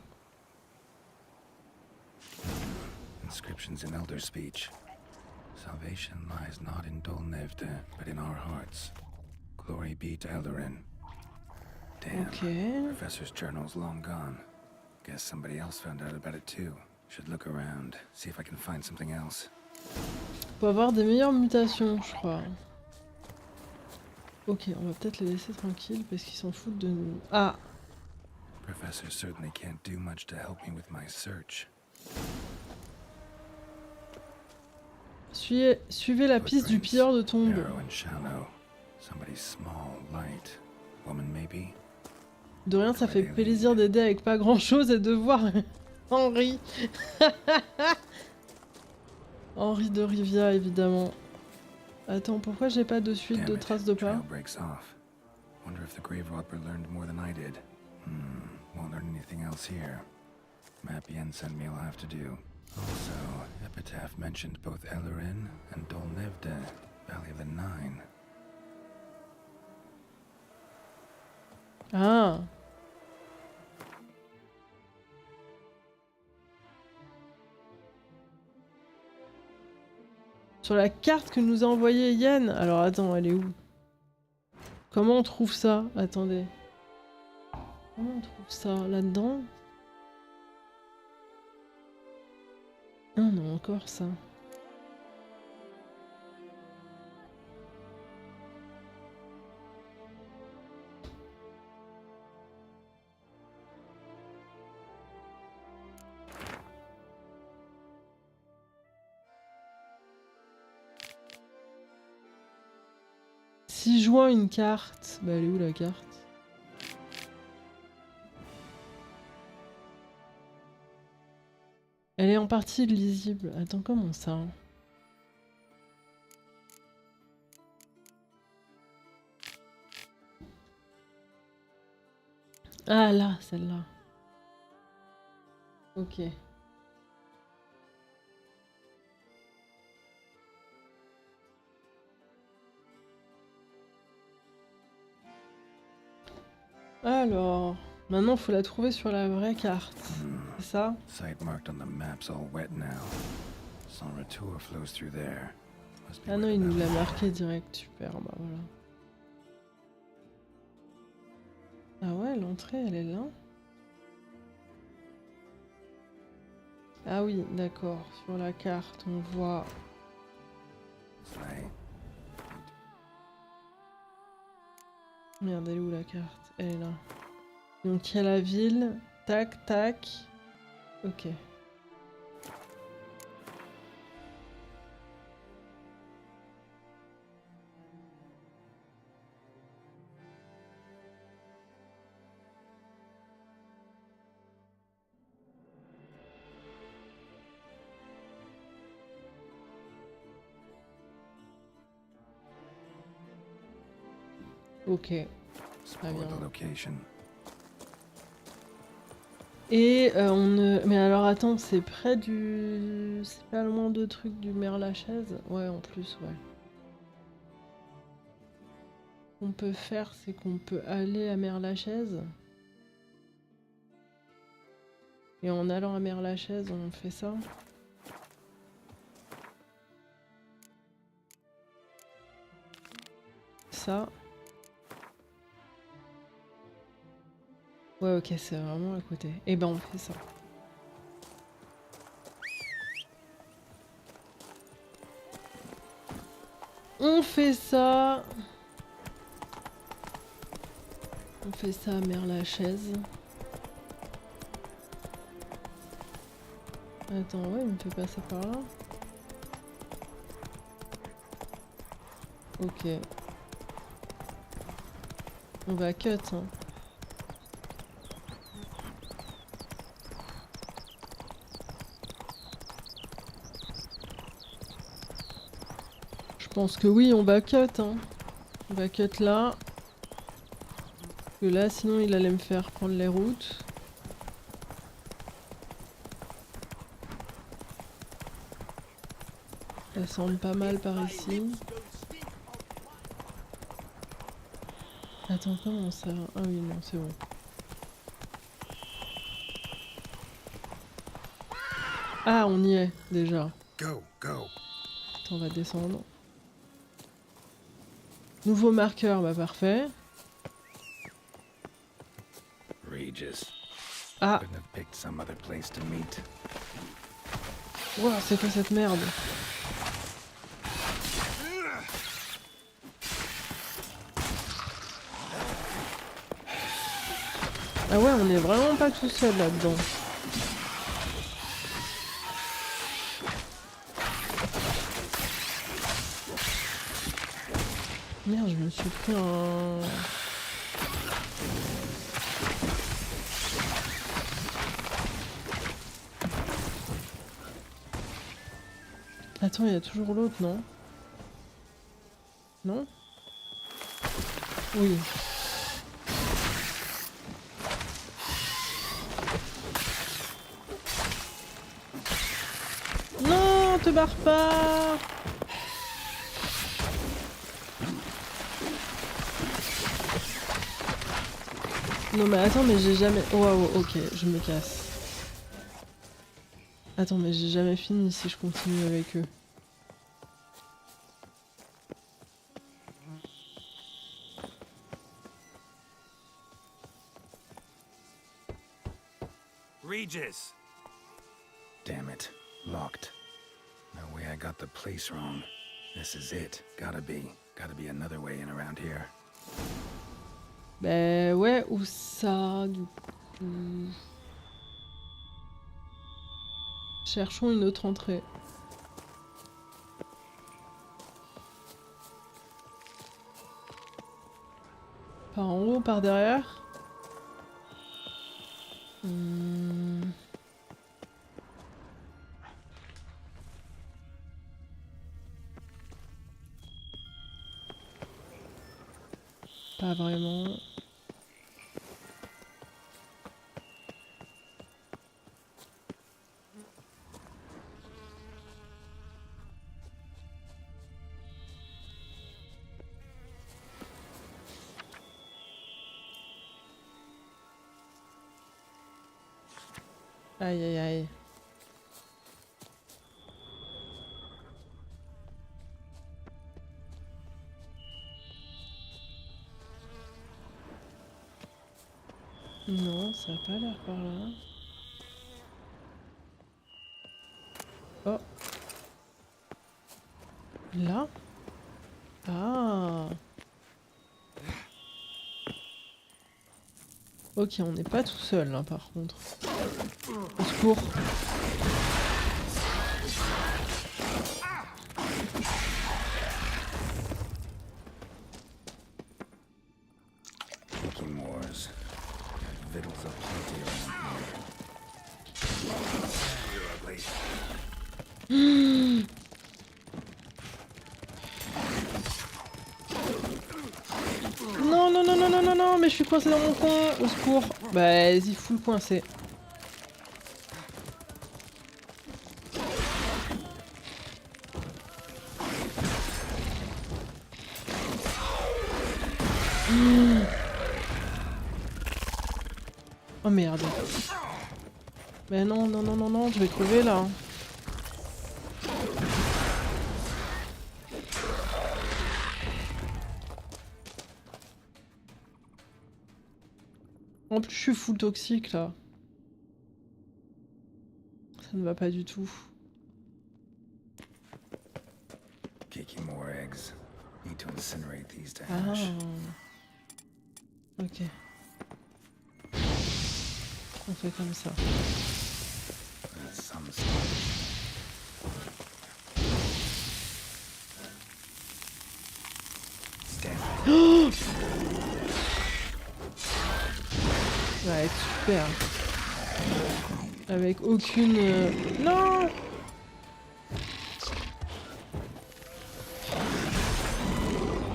Inscriptions in elder speech. Salvation lies not in Dolnevde, but in our hearts. Glory be to Eldarin. Damn. Okay. Professor's journal's long gone. Guess somebody else found out about it too. Should look around, see if I can find something else. On peut avoir des meilleures mutations, je crois. Ok, on va peut-être les laisser tranquilles parce qu'ils s'en foutent de nous. Ah! Professor certainly can't do much to help me with my search. Suivez la piste du pilleur de tombes. Narrow and shallow. Somebody small, light. Woman maybe. maybe. De rien, ça fait plaisir d'aider avec pas grand chose et de voir Henri. Henri de Rivia, évidemment. Attends, pourquoi j'ai pas de suite de traces de pas? Wonder if the grave robber learned more than I did. Won't learn anything else here. Map Yen sent me will have to do. Also, Epitaph mentioned both Ellerin and Dolnevde, Valley of the Nine. Ah. Sur la carte que nous a envoyée Yen. Alors attends, elle est où? Comment on trouve ça? Attendez. Comment on trouve ça? Là-dedans? Ah non, encore ça. Si je vois une carte... Bah elle est où la carte? Elle est en partie lisible. Attends, comment ça? Ah là, celle-là. Ok. Alors, maintenant il faut la trouver sur la vraie carte. C'est ça? Site marked on the map's all wet now. Son retour flows through there. Ah non, il nous l'a marqué direct. Super, bah voilà. Ah ouais, l'entrée elle est là. Ah oui, d'accord. Sur la carte, on voit... Merde, elle est où la carte? Elle est là. Donc il y a la ville. Tac, tac. Ok. Ok. Très bien. Et on ne... Mais alors attends, c'est près du... C'est pas loin de truc du Mère-Lachaise? Ouais, en plus, ouais. Ce qu'on peut faire, c'est qu'on peut aller à Mère-Lachaise. Et en allant à Mère-Lachaise, on fait ça. Ça. Ouais, ok, c'est vraiment à côté. Et ben, on fait ça. On fait ça. On fait ça à Mère-Lachaise. Attends, ouais, il me fait passer par là. Ok. On va cut, hein. Je pense que oui, on va cut, hein. On va cut là. Parce que là, sinon, il allait me faire prendre les routes. Ça semble pas mal par ici. Attends, comment ça? Ah oui, non, c'est bon. Ah, on y est, déjà. Go, go. Attends, on va descendre. Nouveau marqueur, bah parfait. Ah. Wow, c'est quoi cette merde? Ah ouais, on est vraiment pas tout seul là-dedans. Merde, je me suis pris un... Attends, il y a toujours l'autre, non? Non? Oui. Non, te barre pas! Non mais attends, mais j'ai jamais... Waouh, ok, je me casse. Attends, mais j'ai jamais fini si je continue avec eux. Regis! Damn it. Locked. No way I got the place wrong. This is it. Gotta be another way in around here. Ben ouais, où ça, du coup... Cherchons une autre entrée. Par en haut, par derrière. Pas vraiment. Aïe aïe aïe. Non, ça a pas l'air par là. Oh. Là? Ah. Ok, on n'est pas tout seul là par contre. Au secours. Victuals aplenty around here. You're ugly. Non, non, non, non, non, non, non, mais je suis coincé dans mon coin. Au secours. Bah, vas-y, fous le coincé. Oh merde. Mais non, non, non, non, non, je vais crever là. En plus, je suis full toxique là. Ça ne va pas du tout. Kicking more eggs. Need to incinerate these to Ah. hash. Ok. On fait comme ça. That's some stuff. Oh ouais, super. Avec aucune... Non.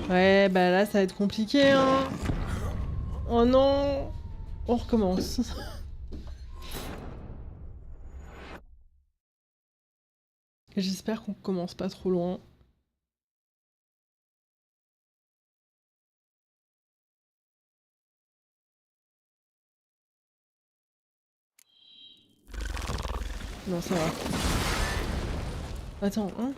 Ouais, bah là, ça va être compliqué, hein. Oh non. On recommence. J'espère qu'on commence pas trop loin. Non, ça va. Attends, hein?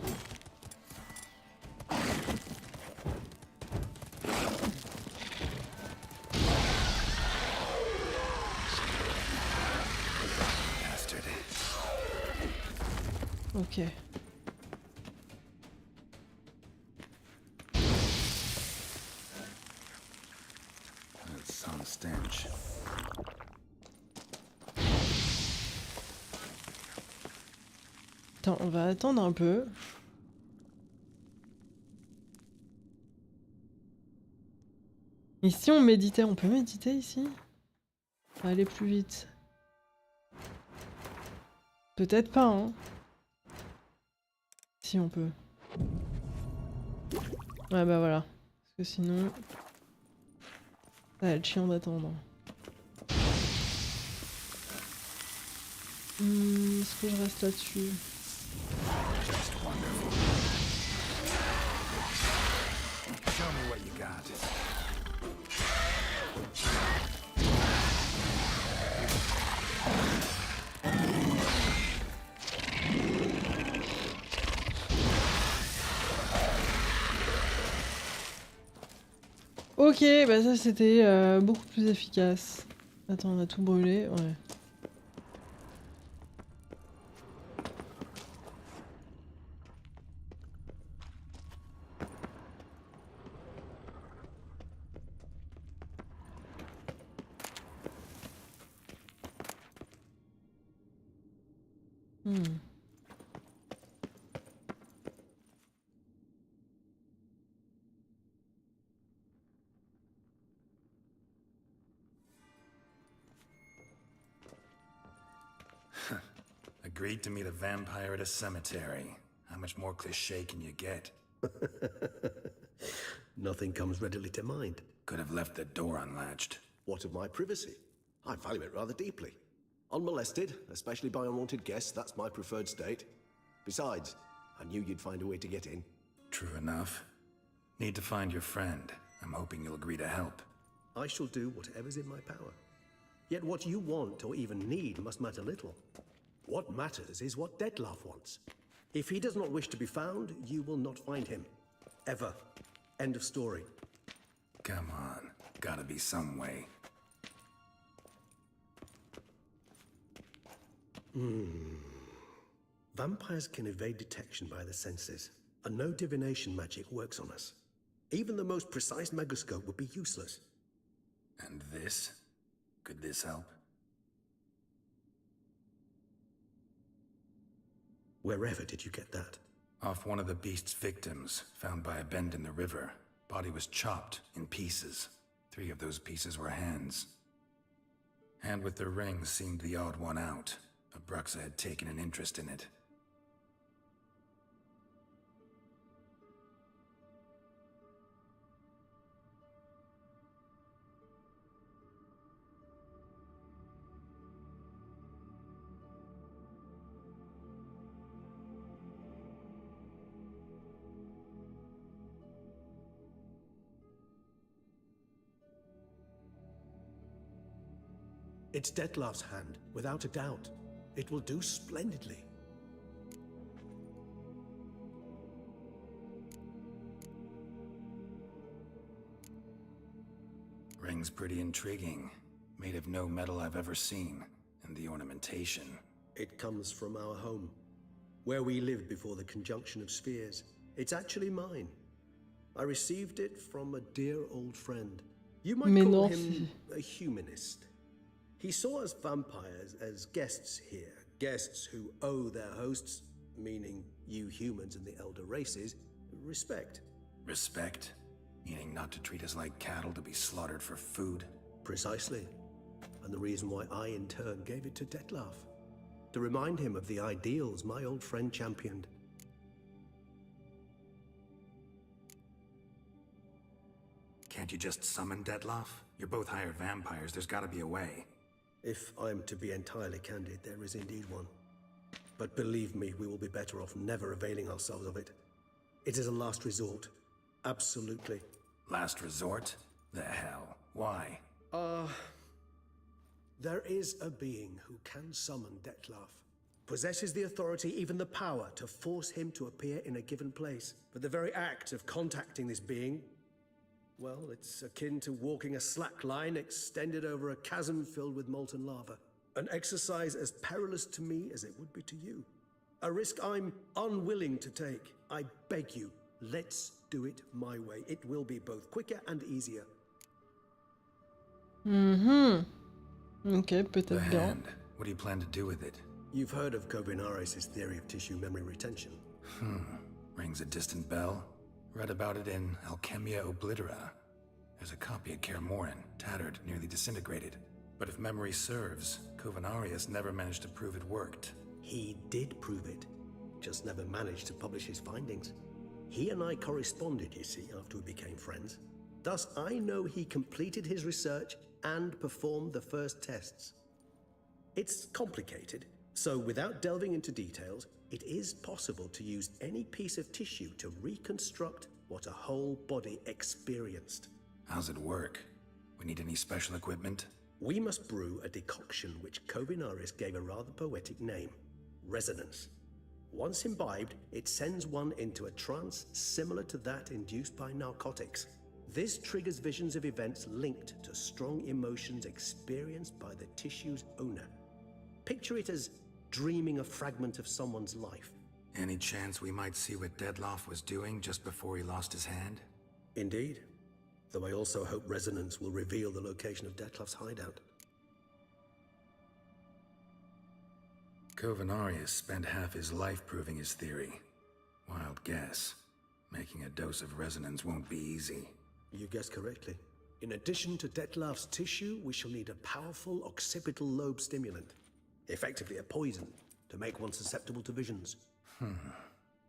Ok. That's some stench. Attends, on va attendre un peu. Ici, on méditait. On peut méditer ici? Ça va aller plus vite. Peut-être pas, hein. Si on peut. Ouais bah voilà. Parce que sinon... ça va être chiant d'attendre. Est-ce que je reste là-dessus? Show me what you got. Ok, bah ça c'était beaucoup plus efficace. Attends, on a tout brûlé, ouais. Agreed to meet a vampire at a cemetery. How much more cliché can you get? Nothing comes readily to mind. Could have left the door unlatched. What of my privacy? I value it rather deeply. Unmolested, especially by unwanted guests, that's my preferred state. Besides, I knew you'd find a way to get in. True enough. Need to find your friend. I'm hoping you'll agree to help. I shall do whatever's in my power. Yet what you want or even need must matter little. What matters is what Dettlaff wants. If he does not wish to be found, you will not find him. Ever. End of story. Come on. Gotta be some way. Vampires can evade detection by the senses, and no divination magic works on us. Even the most precise megascope would be useless. And this? Could this help? Wherever did you get that? Off one of the beast's victims, found by a bend in the river. Body was chopped in pieces. 3 of those pieces were hands. Hand with the ring seemed the odd one out. Abruxa had taken an interest in it. It's Dettlaff's hand, without a doubt. It will do splendidly. Ring's pretty intriguing. Made of no metal I've ever seen. And the ornamentation. It comes from our home, where we lived before the conjunction of spheres. It's actually mine. I received it from a dear old friend. You might call him a humanist. He saw us vampires as guests here, guests who owe their hosts, meaning you humans and the elder races, respect. Respect? Meaning not to treat us like cattle to be slaughtered for food? Precisely. And the reason why I in turn gave it to Dettlaff. To remind him of the ideals my old friend championed. Can't you just summon Dettlaff? You're both hired vampires, there's gotta be a way. If I'm to be entirely candid, there is indeed one. But believe me, we will be better off never availing ourselves of it. It is a last resort. Absolutely. Last resort? The hell? Why? There is a being who can summon Dettlaff. Possesses the authority, even the power, to force him to appear in a given place. But the very act of contacting this being, well, it's akin to walking a slack line extended over a chasm filled with molten lava. An exercise as perilous to me as it would be to you. A risk I'm unwilling to take. I beg you, let's do it my way. It will be both quicker and easier. Ok, peut-être bien. What do you plan to do with it? You've heard of Kovinaris' theory of tissue memory retention. Rings a distant bell. Read about it in Alchemia Oblitera. There's a copy at Kaer Morhen, tattered, nearly disintegrated. But if memory serves, Kovinaris never managed to prove it worked. He did prove it. just never managed to publish his findings. He and I corresponded, you see, after we became friends. Thus, I know he completed his research and performed the first tests. It's complicated, so without delving into details, it is possible to use any piece of tissue to reconstruct what a whole body experienced. How's it work? We need any special equipment? We must brew a decoction which Kovinaris gave a rather poetic name, resonance. Once imbibed, it sends one into a trance similar to that induced by narcotics. This triggers visions of events linked to strong emotions experienced by the tissue's owner. Picture it as dreaming a fragment of someone's life. Any chance we might see what Dettlaff was doing just before he lost his hand? Indeed. Though I also hope resonance will reveal the location of Dettlaff's hideout. Kovinaris spent half his life proving his theory. Wild guess. Making a dose of resonance won't be easy. You guessed correctly. In addition to Dettlaff's tissue, we shall need a powerful occipital lobe stimulant. Effectively a poison, to make one susceptible to visions.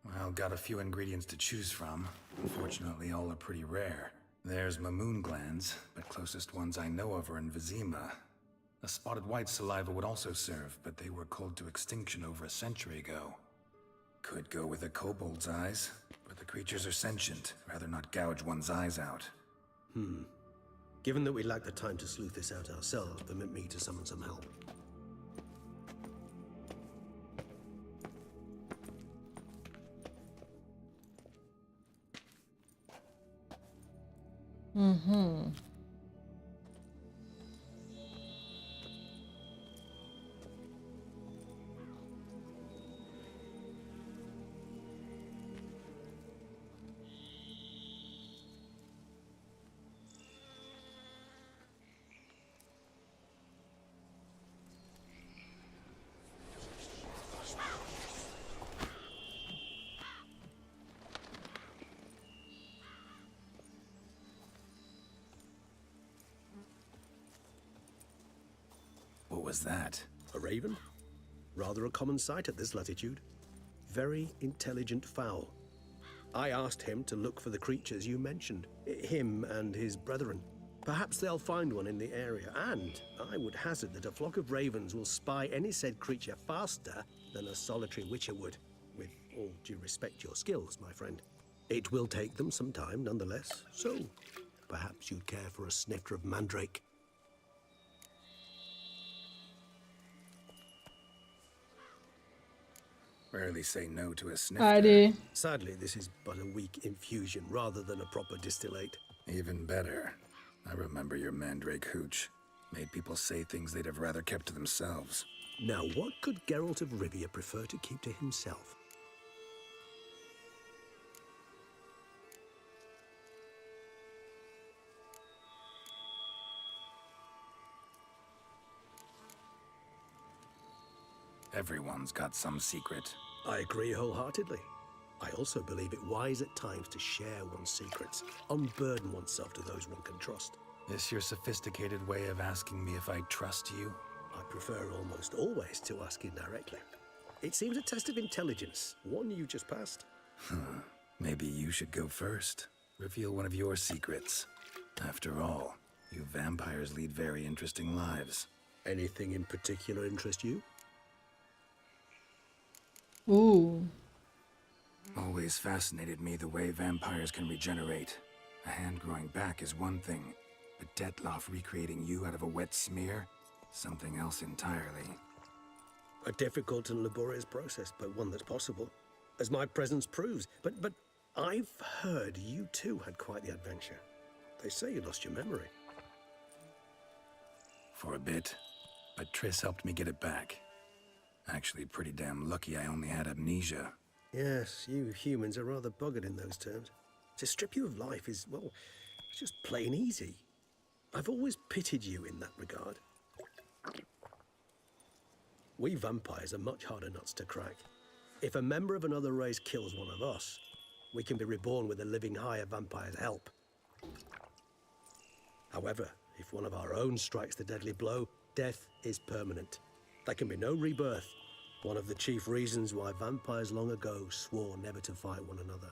Well, got a few ingredients to choose from. Unfortunately, all are pretty rare. There's Mamoon glands, but closest ones I know of are in Vizima. A spotted white saliva would also serve, but they were culled to extinction over a century ago. Could go with a kobold's eyes, but the creatures are sentient. Rather not gouge one's eyes out. Given that we lack the time to sleuth this out ourselves, permit me to summon some help. What was that? A raven? Rather a common sight at this latitude. Very intelligent fowl. I asked him to look for the creatures you mentioned. Him and his brethren. Perhaps they'll find one in the area, and I would hazard that a flock of ravens will spy any said creature faster than a solitary witcher would. With all due respect to your skills, my friend. It will take them some time, nonetheless, so perhaps you'd care for a snifter of mandrake. Rarely say no to a snifter. Allez. Sadly, this is but a weak infusion rather than a proper distillate. Even better. I remember your mandrake hooch. Made people say things they'd have rather kept to themselves. Now, what could Geralt of Rivia prefer to keep to himself? Everyone's got some secret. I agree wholeheartedly. I also believe it wise at times to share one's secrets, unburden oneself to those one can trust. This your sophisticated way of asking me if I trust you? I prefer almost always to ask indirectly. It seems a test of intelligence, one you just passed. Maybe you should go first. Reveal one of your secrets. After all, you vampires lead very interesting lives. Anything in particular interest you? Ooh. Always fascinated me the way vampires can regenerate. A hand growing back is one thing, but Dettlaff recreating you out of a wet smear? Something else entirely. A difficult and laborious process, but one that's possible, as my presence proves. But I've heard you too had quite the adventure. They say you lost your memory. For a bit, but Triss helped me get it back. Actually, pretty damn lucky I only had amnesia. Yes, you humans are rather buggered in those terms. To strip you of life is, well, it's just plain easy. I've always pitied you in that regard. We vampires are much harder nuts to crack. If a member of another race kills one of us, we can be reborn with a living higher vampire's help. However, if one of our own strikes the deadly blow, death is permanent. There can be no rebirth, One of the chief reasons why vampires long ago swore never to fight one another.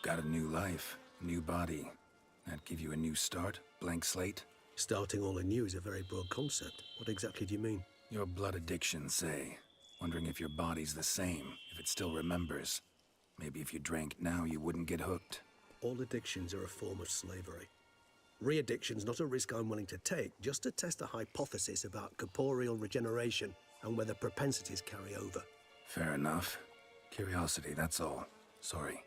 Got a new life, new body. That give you a new start? Blank slate? Starting all anew is a very broad concept. What exactly do you mean? Your blood addiction, say. Wondering if your body's the same, if it still remembers. Maybe if you drank now, you wouldn't get hooked. All addictions are a form of slavery. Re-addiction's not a risk I'm willing to take, just to test a hypothesis about corporeal regeneration and whether propensities carry over. Fair enough. Curiosity, that's all. Sorry.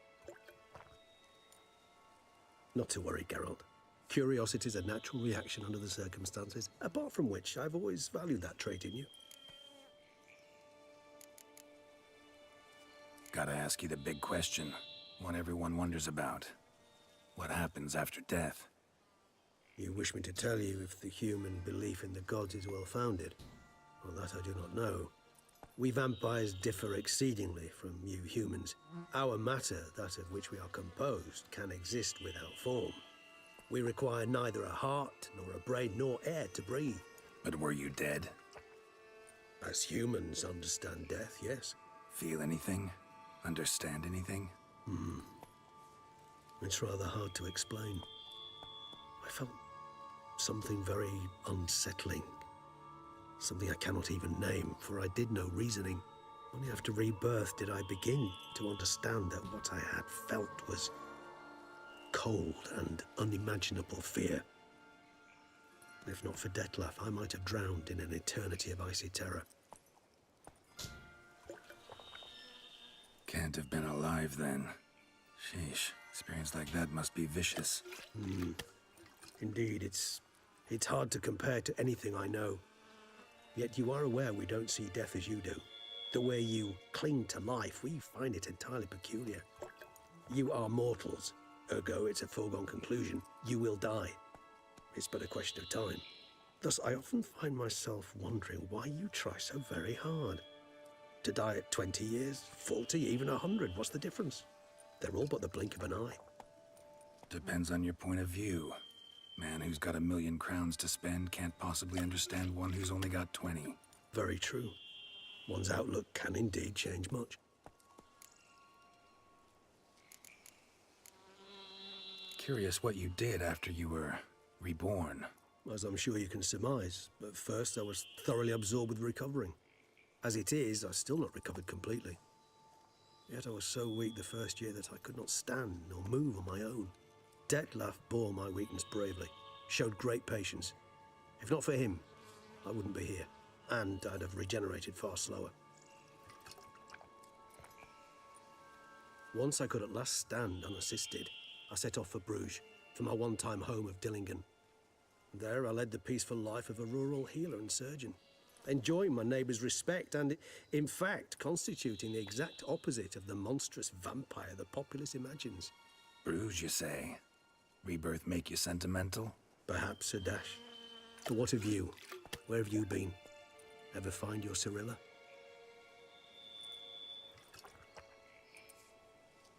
Not to worry, Geralt. Curiosity is a natural reaction under the circumstances, apart from which I've always valued that trait in you. Gotta ask you the big question. One everyone wonders about. What happens after death? You wish me to tell you if the human belief in the gods is well-founded? Well, that I do not know. We vampires differ exceedingly from you humans. Our matter, that of which we are composed, can exist without form. We require neither a heart, nor a brain, nor air to breathe. But were you dead? As humans understand death, yes. Feel anything? Understand anything? It's rather hard to explain. I felt something very unsettling. Something I cannot even name, for I did no reasoning. Only after rebirth did I begin to understand that what I had felt was cold and unimaginable fear. If not for Detlef, I might have drowned in an eternity of icy terror. Can't have been alive then. Sheesh, experience like that must be vicious. Indeed, it's hard to compare to anything I know. Yet you are aware we don't see death as you do. The way you cling to life, we find it entirely peculiar. You are mortals, ergo it's a foregone conclusion. You will die. It's but a question of time. Thus, I often find myself wondering why you try so very hard. To die at 20 years, 40, even 100, what's the difference? They're all but the blink of an eye. Depends on your point of view. Man who's got 1,000,000 crowns to spend can't possibly understand one who's only got 20. Very true. One's outlook can indeed change much. Curious what you did after you were reborn. As I'm sure you can surmise, at first I was thoroughly absorbed with recovering. As it is, I've still not recovered completely. Yet I was so weak the first year that I could not stand nor move on my own. Detlef bore my weakness bravely, showed great patience. If not for him, I wouldn't be here, and I'd have regenerated far slower. Once I could at last stand unassisted, I set off for Bruges, for my one-time home of Dillingen. There I led the peaceful life of a rural healer and surgeon, enjoying my neighbours' respect and, in fact, constituting the exact opposite of the monstrous vampire the populace imagines. Bruges, you say? Rebirth make you sentimental? Perhaps a dash. But what of you? Where have you been? Ever find your Cyrilla?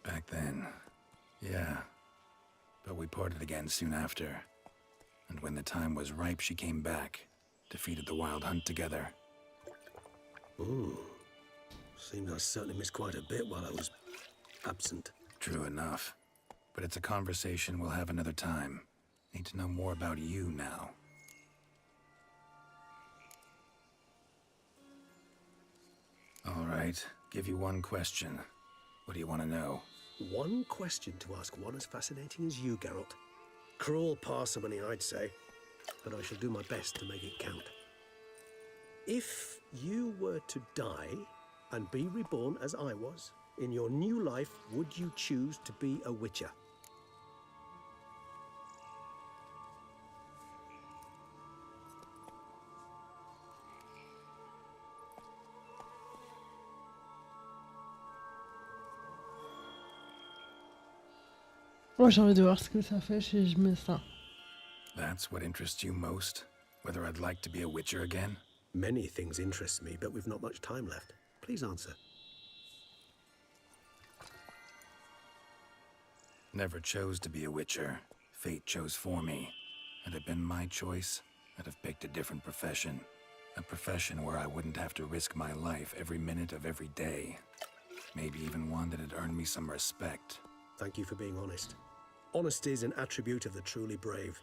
Back then, yeah. But we parted again soon after. And when the time was ripe, she came back. Defeated the Wild Hunt together. Ooh. Seems I certainly missed quite a bit while I was absent. True enough. But it's a conversation we'll have another time. Need to know more about you now. All right. Give you one question. What do you want to know? One question to ask one as fascinating as you, Geralt. Cruel parsimony, I'd say. But I shall do my best to make it count. If you were to die and be reborn as I was, in your new life, would you choose to be a witcher? Moi, j'ai envie de voir ce que ça fait si je mets ça. That's what interests you most? Whether I'd like to be a witcher again? Many things interest me, but we've not much time left. Please answer. Never chose to be a witcher. Fate chose for me. Had it been my choice, I'd have picked a different profession. A profession where I wouldn't have to risk my life every minute of every day. Maybe even one that'd earn me some respect. Thank you for being honest. Honesty is an attribute of the truly brave,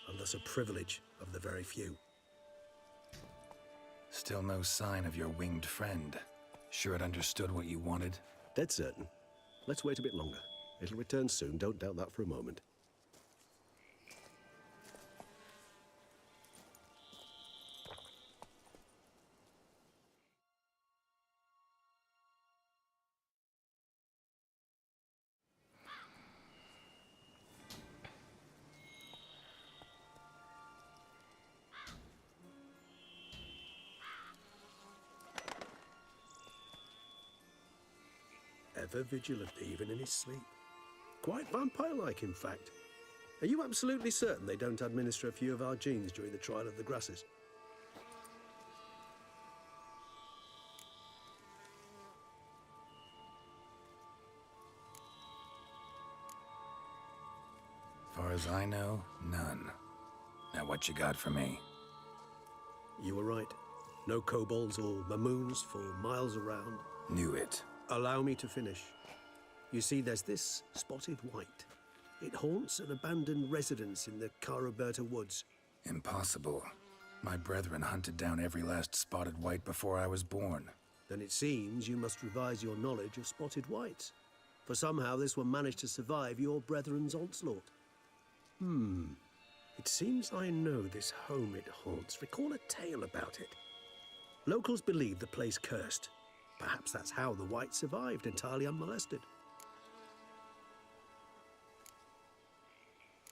and thus a privilege of the very few. Still no sign of your winged friend. Sure it understood what you wanted? Dead certain. Let's wait a bit longer. It'll return soon, don't doubt that for a moment. Ever vigilant, even in his sleep. Quite vampire-like, in fact. Are you absolutely certain they don't administer a few of our genes during the trial of the grasses? Far as I know, none. Now what you got for me? You were right. No kobolds or mamoons for miles around. Knew it. Allow me to finish. You see, there's this spotted white. It haunts an abandoned residence in the Caraberta woods. Impossible. My brethren hunted down every last spotted white before I was born. Then it seems you must revise your knowledge of spotted whites. For somehow this one managed to survive your brethren's onslaught. It seems I know this home it haunts. Recall a tale about it. Locals believe the place cursed. Perhaps that's how the white survived entirely unmolested.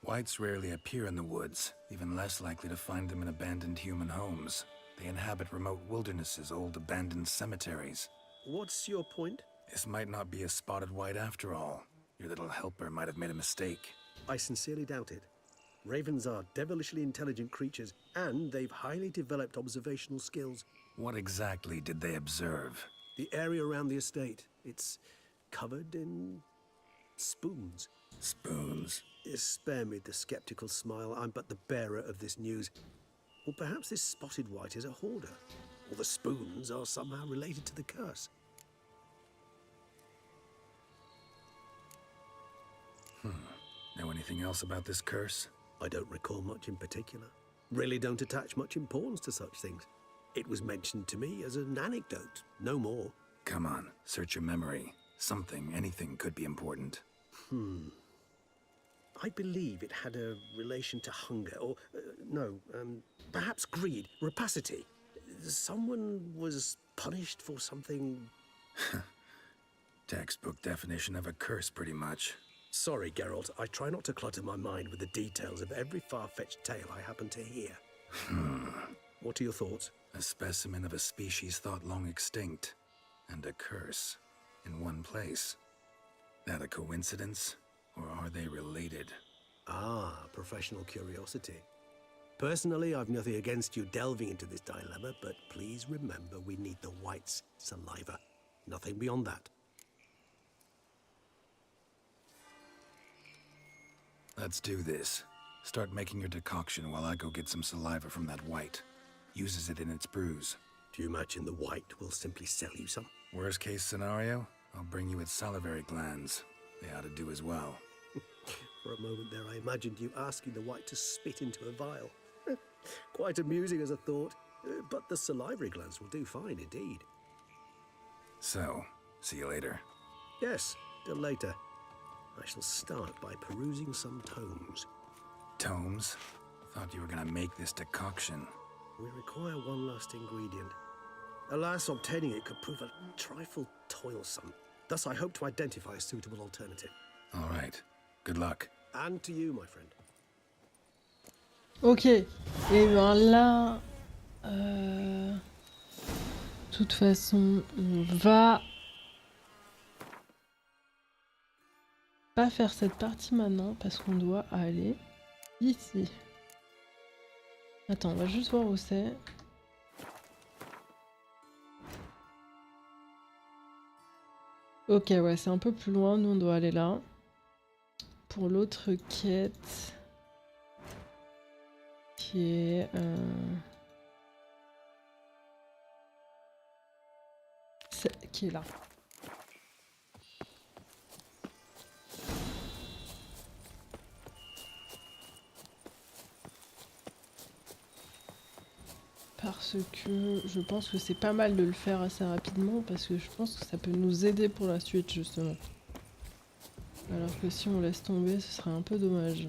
Whites rarely appear in the woods, even less likely to find them in abandoned human homes. They inhabit remote wildernesses, old abandoned cemeteries. What's your point? This might not be a spotted white after all. Your little helper might have made a mistake. I sincerely doubt it. Ravens are devilishly intelligent creatures, and they've highly developed observational skills. What exactly did they observe? The area around the estate. It's covered in spoons. Spoons? Spare me the skeptical smile. I'm but the bearer of this news. Or perhaps this spotted white is a hoarder. Or the spoons are somehow related to the curse. Know anything else about this curse? I don't recall much in particular. Really don't attach much importance to such things. It was mentioned to me as an anecdote, no more. Come on, search your memory. Something, anything could be important. I believe it had a relation to hunger, or perhaps greed, rapacity. Someone was punished for something... Textbook definition of a curse, pretty much. Sorry, Geralt. I try not to clutter my mind with the details of every far-fetched tale I happen to hear. What are your thoughts? A specimen of a species thought long extinct, and a curse in one place. That a coincidence, or are they related? Ah, professional curiosity. Personally, I've nothing against you delving into this dilemma, but please remember we need the white's saliva. Nothing beyond that. Let's do this. Start making your decoction while I go get some saliva from that white. Uses it in its brews. Do you imagine the white will simply sell you some? Worst case scenario, I'll bring you its salivary glands. They ought to do as well. For a moment there, I imagined you asking the white to spit into a vial. Quite amusing as a thought, but the salivary glands will do fine indeed. So, see you later. Yes, till later. I shall start by perusing some tomes. Tomes? Thought you were gonna make this decoction. We require one last ingredient. Alas, obtaining it could prove a trifle toilsome. Thus, I hope to identify a suitable alternative. All right. Good luck. And to you, my friend. Ok. Et ben là... De toute façon, on va... pas faire cette partie maintenant parce qu'on doit aller ici. Attends, on va juste voir où c'est. Ok, ouais, c'est un peu plus loin. Nous, on doit aller là. Pour l'autre quête... Qui est... qui est là. Parce que je pense que c'est pas mal de le faire assez rapidement parce que je pense que ça peut nous aider pour la suite justement. Alors que si on laisse tomber, ce serait un peu dommage.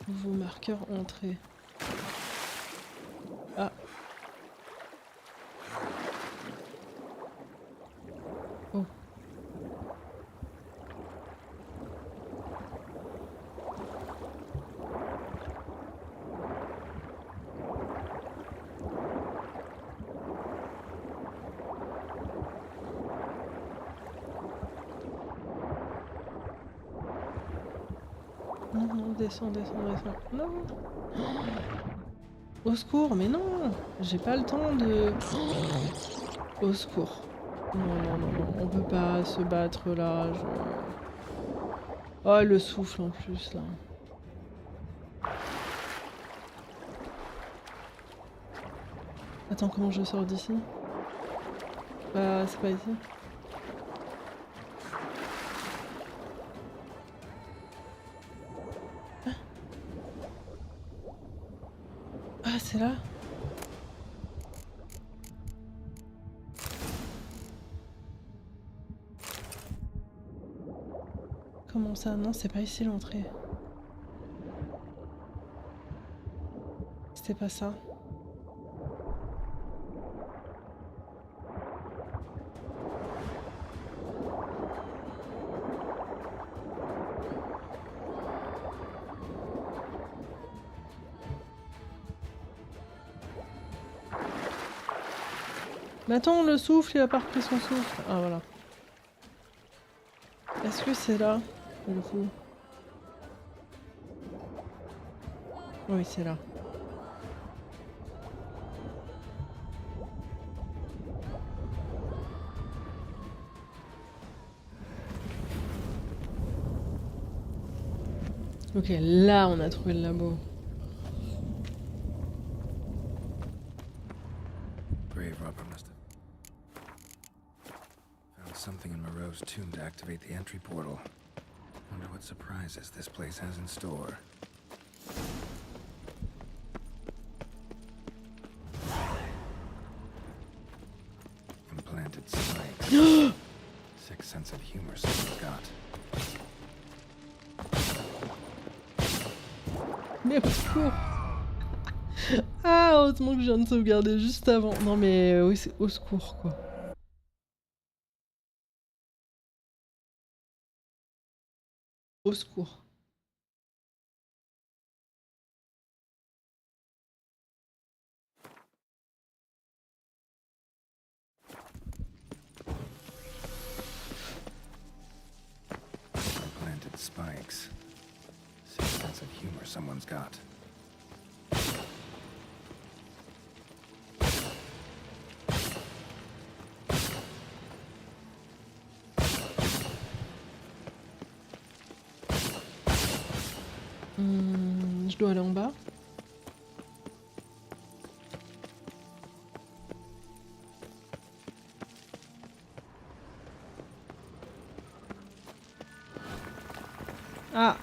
Nouveau marqueur entrée. Ah. Oh. Non, non, descends, descends, descends. Non. Au secours, mais non. J'ai pas le temps de... Au secours. Non, non, non, non, on peut pas se battre là. Oh, le souffle en plus là. Attends, comment je sors d'ici? Bah, c'est pas ici. Ah, c'est là? Comment ça? Non, c'est pas ici l'entrée. C'était pas ça. Mais attends, le souffle, il a pas repris son souffle. Ah, voilà. Est-ce que c'est là, du coup? Oui, c'est là. Ok, là, on a trouvé le labo. Grave robber must have found something in Moreau's tomb to activate the entry portal. Wonder what surprises this place has in store. Implanted spikes. Sick sense of humor someone's got. Mais au secours! Ah, heureusement que je viens de sauvegarder juste avant. Non mais oui, c'est au secours quoi. Au secours. Implanted spikes. Sick sense of humor someone's got. Je dois aller en bas. Ah!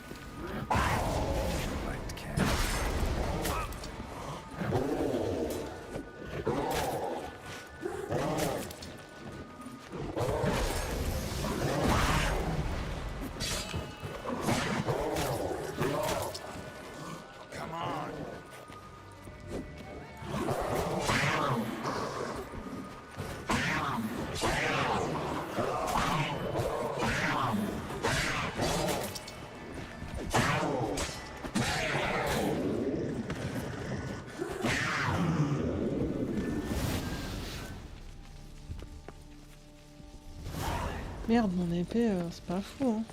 Merde, mon épée, c'est pas fou, hein.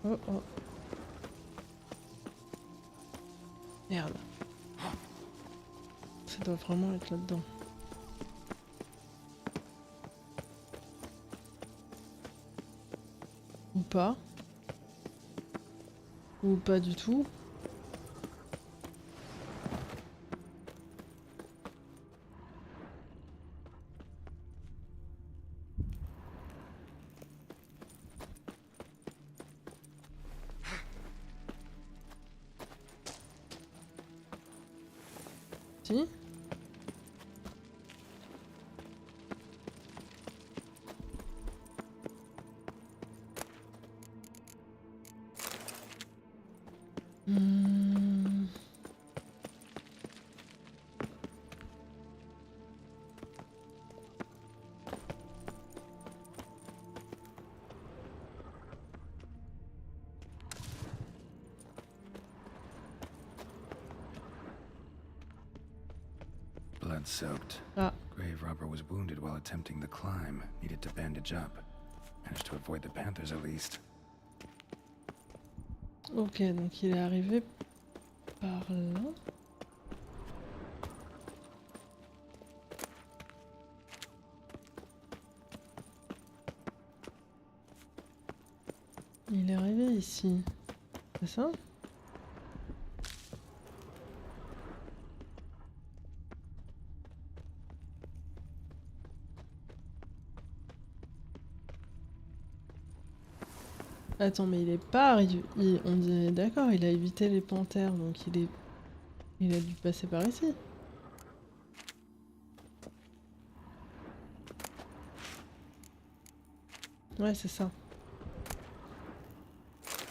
Oh oh. Merde. ça doit vraiment être là-dedans. Ou pas. Ou pas du tout. Si. Blood-soaked. Ah. Grave robber was wounded while attempting the climb. Needed to bandage up. Managed to avoid the panthers at least. Ok, donc il est arrivé par là. Il est arrivé ici. C'est ça? Attends, mais il est pas arrivé. On dirait d'accord, il a évité les panthères, donc il a dû passer par ici. Ouais, c'est ça.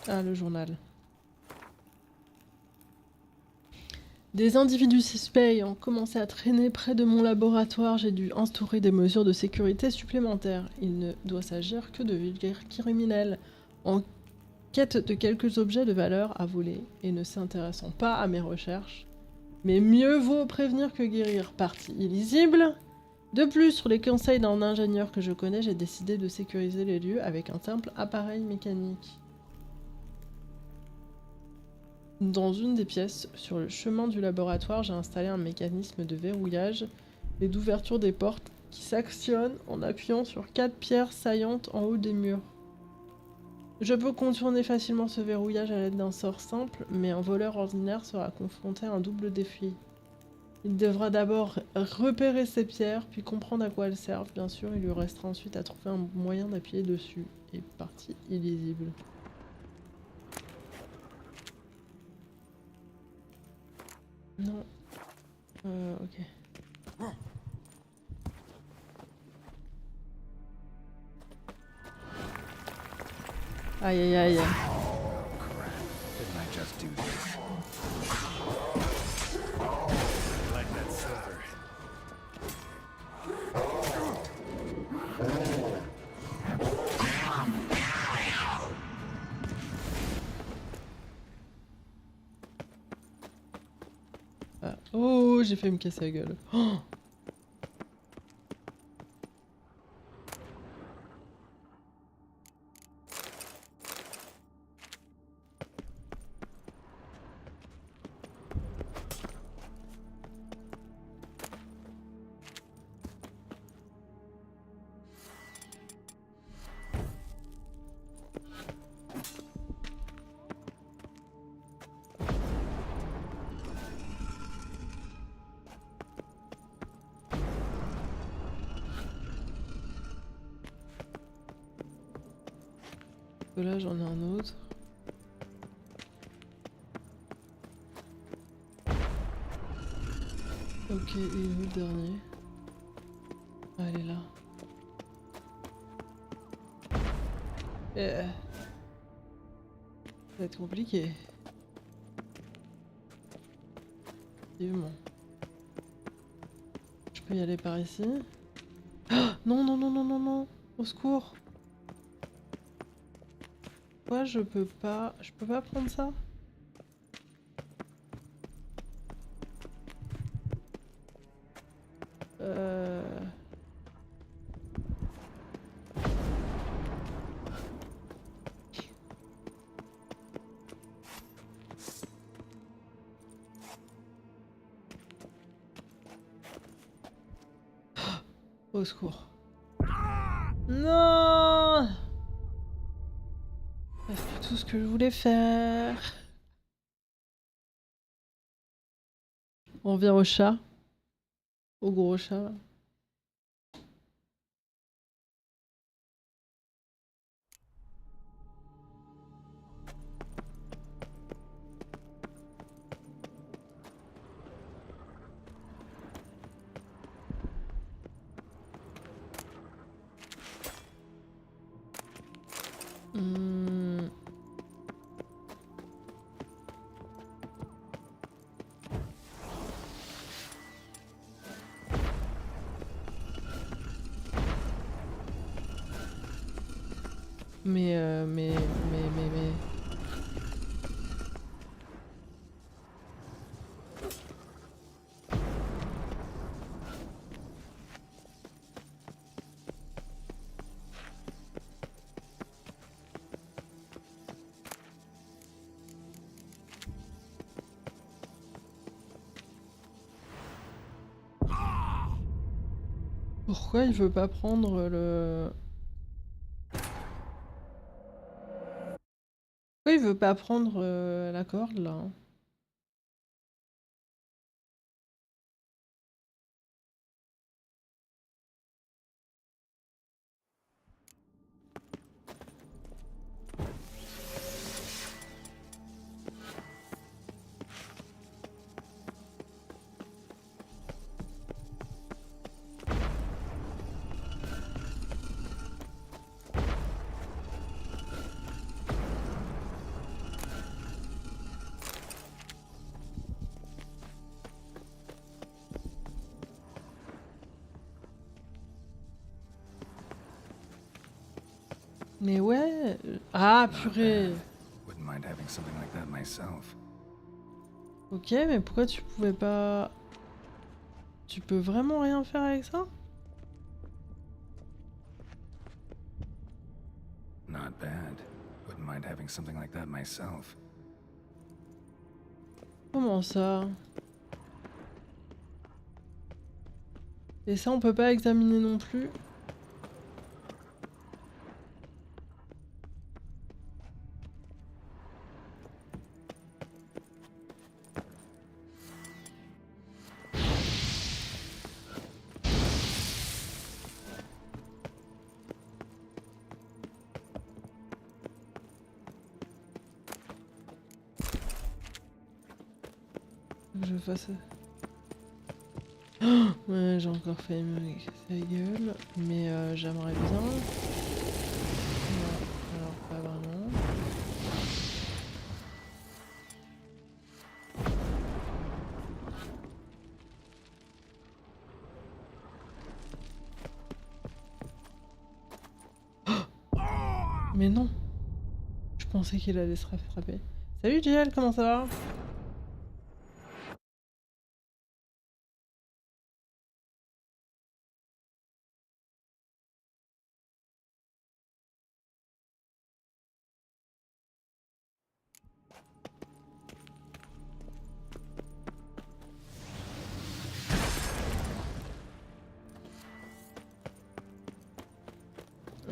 Ah, le journal. Des individus suspects ont commencé à traîner près de mon laboratoire. J'ai dû instaurer des mesures de sécurité supplémentaires. Il ne doit s'agir que de vulgaires criminels en quête de quelques objets de valeur à voler et ne s'intéressant pas à mes recherches. Mais mieux vaut prévenir que guérir. Partie illisible. De plus, sur les conseils d'un ingénieur que je connais, j'ai décidé de sécuriser les lieux avec un simple appareil mécanique. Dans une des pièces, sur le chemin du laboratoire, j'ai installé un mécanisme de verrouillage et d'ouverture des portes qui s'actionne en appuyant sur 4 pierres saillantes en haut des murs. Je peux contourner facilement ce verrouillage à l'aide d'un sort simple, mais un voleur ordinaire sera confronté à un double défi. Il devra d'abord repérer ces pierres, puis comprendre à quoi elles servent. Bien sûr, il lui restera ensuite à trouver un moyen d'appuyer dessus. Et partie illisible. Non. Ok. Aïe aïe aïe. Ah. Oh, j'ai fait me casser la gueule. Oh. Là j'en ai un autre. Ok, et le dernier. Ah, elle est là. Ça va être compliqué. Effectivement. Je peux y aller par ici. Ah non, non, non, non, non, non. Au secours. Pourquoi je peux pas prendre ça? Au secours. Non! J'ai fait tout ce que je voulais faire. On revient au chat. Au gros chat. Mais... Pourquoi il veut pas prendre le... Pourquoi il veut pas prendre la corde là? Mais ouais... Ah, purée! Wouldn't mind having something like that myself. Ok, mais pourquoi tu pouvais pas... Tu peux vraiment rien faire avec ça? Not bad. Wouldn't mind having something like that myself. Comment ça? Et ça, on peut pas examiner non plus? Que je fasse... Oh ouais, j'ai encore failli me casser la gueule, mais j'aimerais bien... Non, alors pas vraiment. Mais non! Je pensais qu'il allait se rattraper. Salut JL, comment ça va?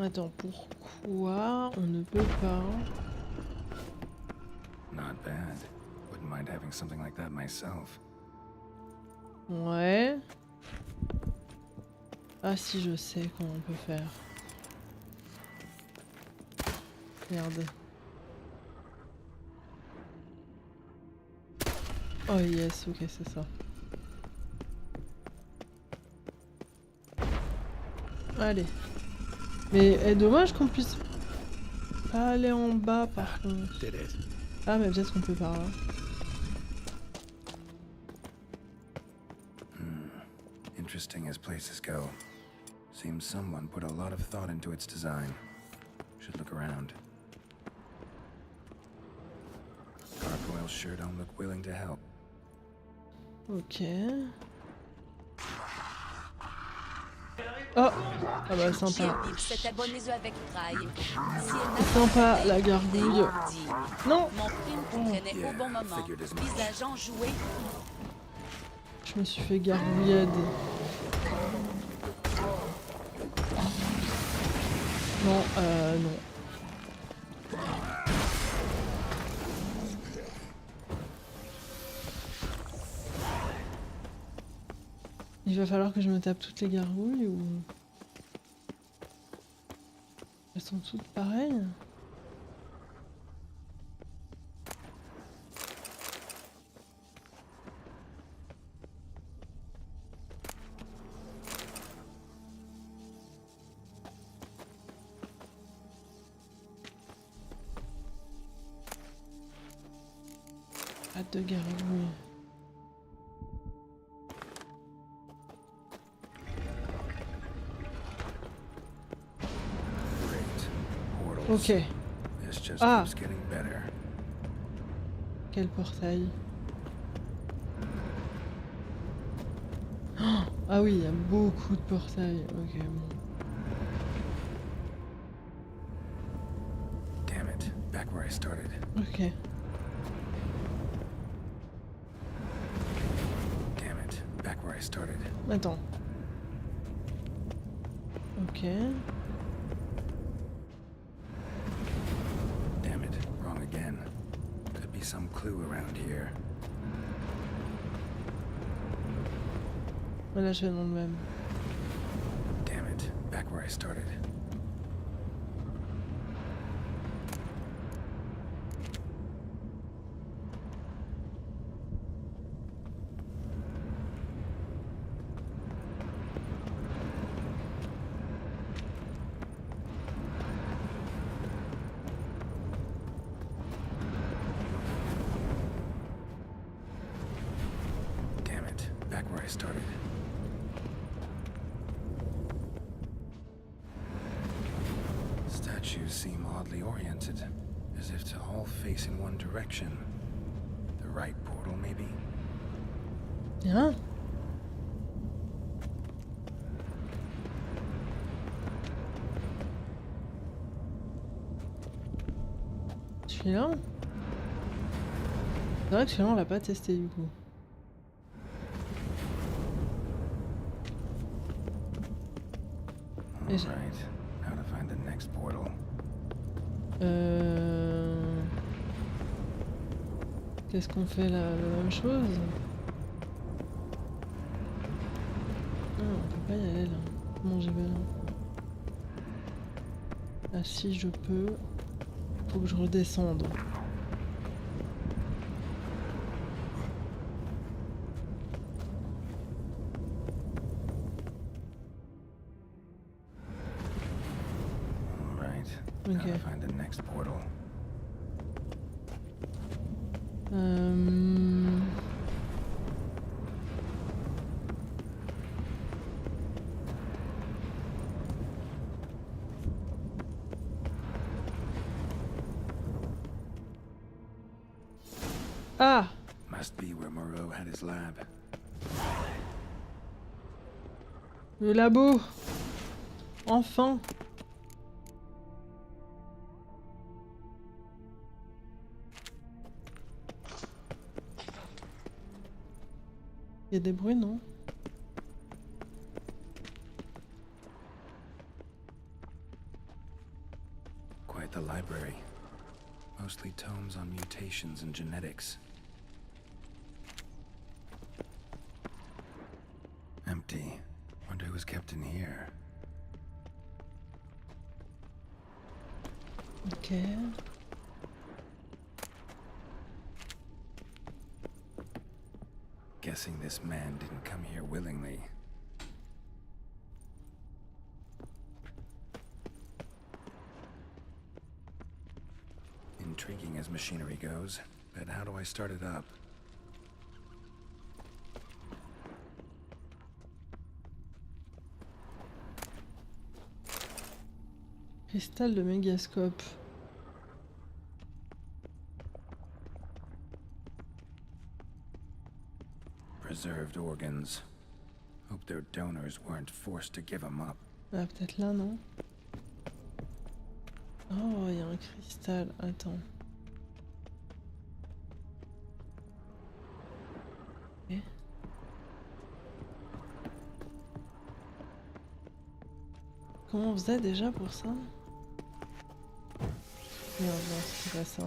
Attends, pourquoi on ne peut pas... Not bad. Wouldn't mind having something like that myself. Ouais. Ah si, je sais comment on peut faire. Merde. Oh yes, ok, c'est ça. Allez. Mais dommage qu'on puisse pas aller en bas par contre. Ah mais peut-être qu'on peut par là. Interesting as places go. Seems someone put a lot of thought into its design. Should look around. Gargoyles sure don't look willing to help. Ok. Oh! Ah bah sympa. Sympa la gargouille. Non! Je me suis fait gargouillade. Non, non. Il va falloir que je me tape toutes les gargouilles ou... Elles sont toutes pareilles? Pas de gargouilles. Ok. Ah! Quel portail. Oh, ah oui, il y a beaucoup de portails. Ok, bon. Damn it, back where I started. Ok. Damn it, back where I started. Attends. Ok. Damn it, wrong again. Could be some clue around here. Voilà, je vais dans le même. Damn it, back where I started. Damn it, back where I started. Statues seem oddly oriented, as if to all face in one direction. The right portal, maybe? Hein? Celui-là? C'est vrai que celui-là on l'a pas testé du coup. Alright, how to find the next portal. Qu'est-ce qu'on fait là? La même chose? Ah, on peut pas y aller là. Comment j'y vais là? Ah si je peux. Faut que je redescende. Alright, Okay. how to find the next portal. Ah! Must be where Moreau had his lab. Le labo! Enfin! Il y a des bruits, non? Quite the library. Mostly tomes on mutations and genetics. Empty. Wonder who was kept in here. Ok. Guessing this man didn't come here willingly. Intriguing as machinery goes, but how do I start it up? Cristal de mégascope. Preserved organs. Hope their donors weren't forced to give them up. Ah, peut-être là, non? Oh, il y a un cristal. Attends. Ok. Comment on faisait déjà pour ça? Merde, non, c'était pas ça.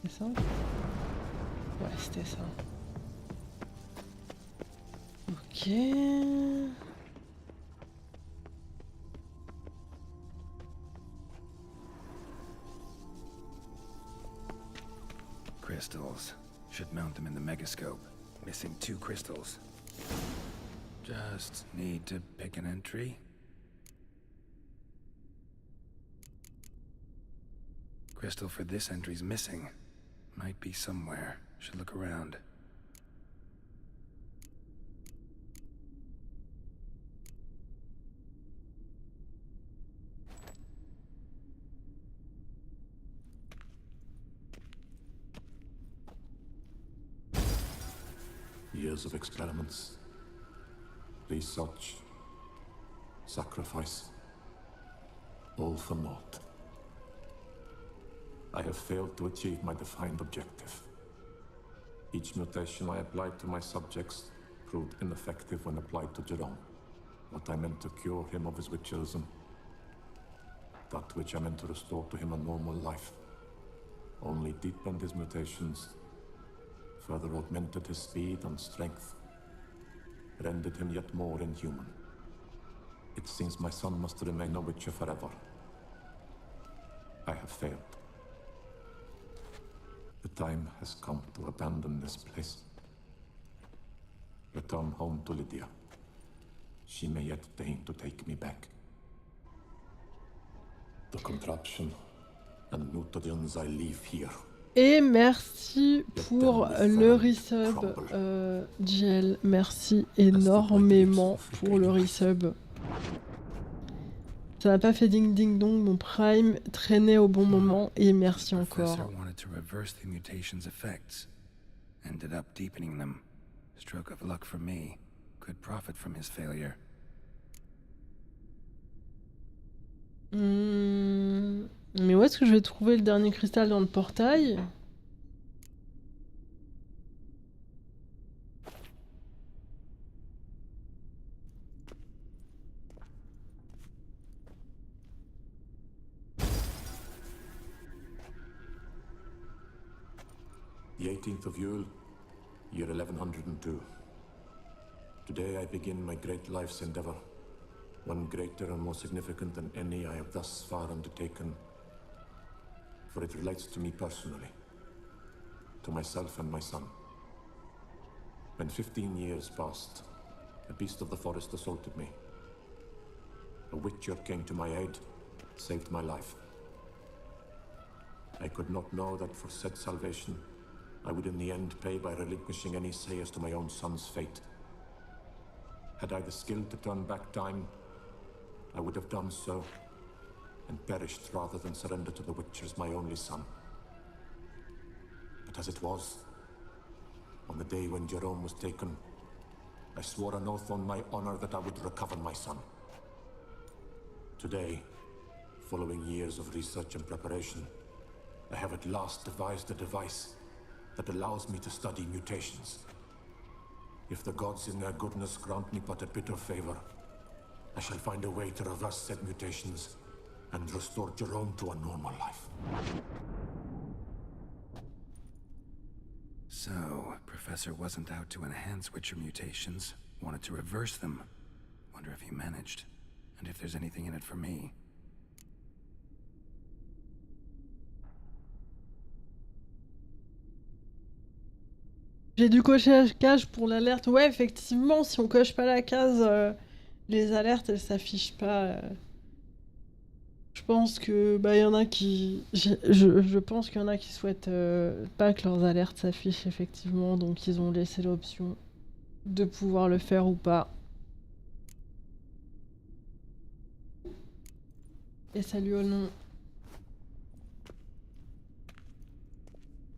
C'est ça? Ouais, c'était ça. Ok. Crystals. Should mount them in the megascope. Missing 2 crystals. Just need to pick an entry. Crystal for this entry's missing. Might be somewhere. Should look around. Years of experiments, research, sacrifice, all for naught. I have failed to achieve my defined objective. Each mutation I applied to my subjects proved ineffective when applied to Jerome. What I meant to cure him of his witcherism, that which I meant to restore to him a normal life, only deepened his mutations, further augmented his speed and strength, rendered him yet more inhuman. It seems my son must remain a witcher forever. I have failed. The time has come to abandon this place. Return home to Lydia. She may yet deign to take me back. The contraption and mutagens I leave here. Et merci pour le resub, Jill. Merci énormément pour le resub. Ça n'a pas fait ding ding dong, mon prime traînait au bon moment et merci encore. Mais où est-ce que je vais trouver le dernier cristal dans le portail? The 18th of Yule, year 1102. Today I begin my great life's endeavor, one greater and more significant than any I have thus far undertaken, for it relates to me personally, to myself and my son. When 15 years passed, a beast of the forest assaulted me. A witcher came to my aid, saved my life. I could not know that for said salvation, I would in the end pay by relinquishing any say as to my own son's fate. Had I the skill to turn back time, I would have done so, and perished rather than surrender to the Witchers my only son. But as it was, on the day when Jerome was taken, I swore an oath on my honor that I would recover my son. Today, following years of research and preparation, I have at last devised a device that allows me to study mutations. If the gods in their goodness grant me but a bit of favor, I shall find a way to reverse said mutations and restore Jerome to a normal life. So, Professor wasn't out to enhance Witcher mutations, wanted to reverse them. Wonder if he managed, and if there's anything in it for me. J'ai dû cocher la case pour l'alerte. Ouais, effectivement, si on coche pas la case, les alertes, elles s'affichent pas. Je pense que y en a qui... Je pense qu'il y en a qui souhaitent pas que leurs alertes s'affichent, effectivement. Donc ils ont laissé l'option de pouvoir le faire ou pas. Et salut au nom.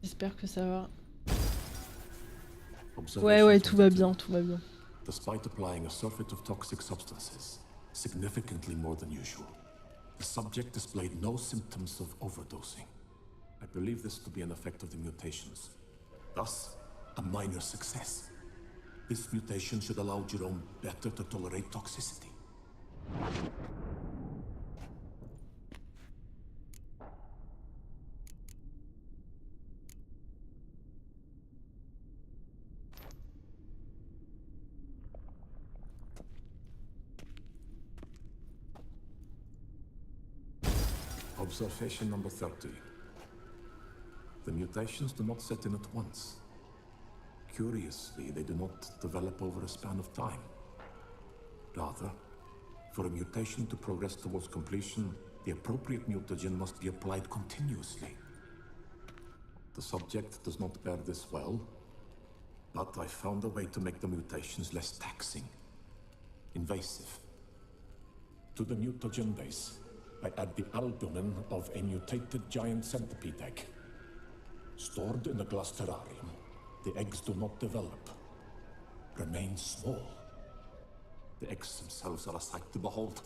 J'espère que ça va. Ouais, tout va bien, tout va bien. Despite applying a surfeit of toxic substances, significantly more than usual, the subject displayed no symptoms of overdosing. I believe this to be an effect of the mutations. Thus, a minor success. This mutation should allow Jerome better to tolerate toxicity. Observation number 30. The mutations do not set in at once. Curiously, they do not develop over a span of time. Rather, for a mutation to progress towards completion, the appropriate mutagen must be applied continuously. The subject does not bear this well, but I found a way to make the mutations less taxing, invasive. To the mutagen base, I add the albumin of a mutated giant centipede egg. Stored in a glass terrarium, the eggs do not develop, remain small. The eggs themselves are a sight to behold.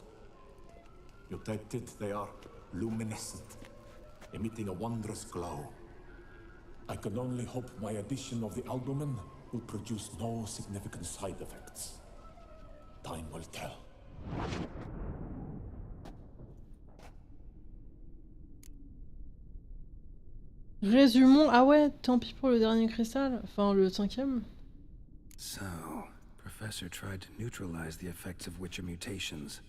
Mutated, they are luminescent, emitting a wondrous glow. I can only hope my addition of the albumin will produce no significant side effects. Time will tell. Résumons. Ah ouais, tant pis pour le dernier cristal. Enfin, le 5e. So, Professor tried to neutralize the effects of Witcher mutations.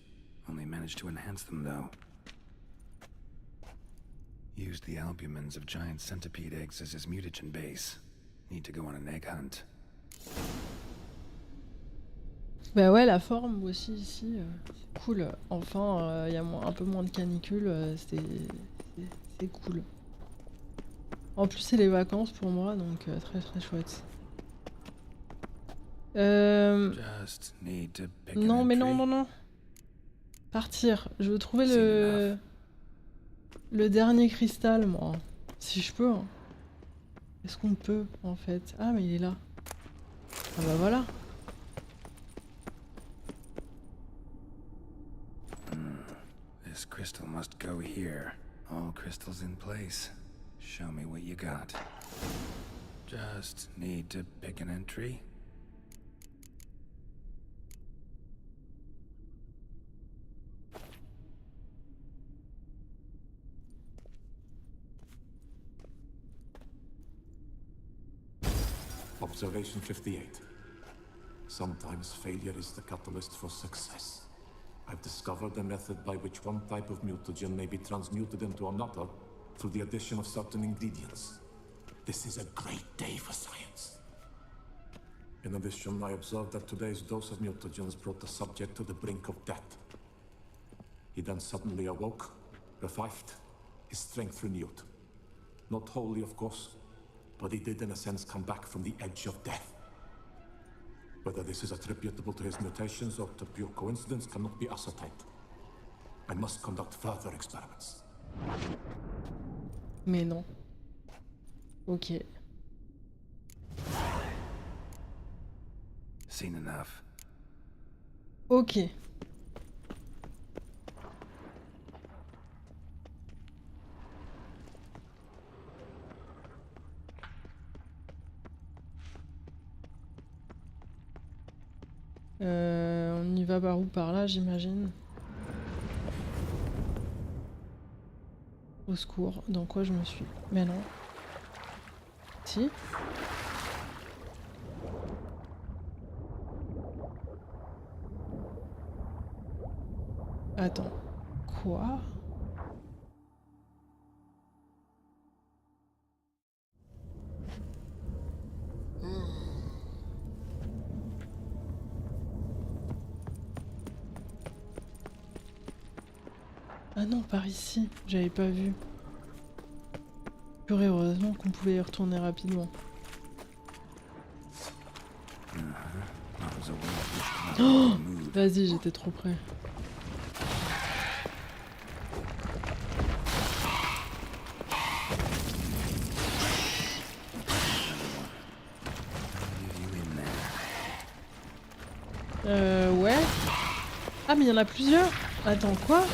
Only managed to enhance them, though. Used the albumins of giant centipede eggs as his mutagen base. Need to go on an egg hunt. Bah ouais, la forme aussi ici, c'est cool. Enfin, il y a un peu moins de canicule, c'est cool. En plus, c'est les vacances pour moi, donc très très chouette. Just need to pick Non, an mais entry. non. Partir. Je veux trouver le dernier cristal, moi. Si je peux. Hein. Est-ce qu'on peut, en fait? Ah, mais il est là. Ah bah voilà. This crystal must go here. All crystals in place. Show me what you got. Just need to pick an entry. Observation 58. Sometimes failure is the catalyst for success. I've discovered a method by which one type of mutagen may be transmuted into another through the addition of certain ingredients. This is a great day for science. In addition, I observed that today's dose of mutagens brought the subject to the brink of death. He then suddenly awoke, revived, his strength renewed. Not wholly, of course, but he did in a sense come back from the edge of death. Whether this is attributable to his mutations or to pure coincidence cannot be ascertained. I must conduct further experiments. Mais non. Ok. Seen enough. Ok. On y va par où? Par là, j'imagine. Au secours. Dans quoi je me suis? Mais non. Si? Attends. Quoi? Ah non, par ici. J'avais pas vu. Purée, heureusement qu'on pouvait y retourner rapidement. Oh, vas-y, j'étais trop près. Ouais. Ah, mais il y en a plusieurs. Attends, quoi?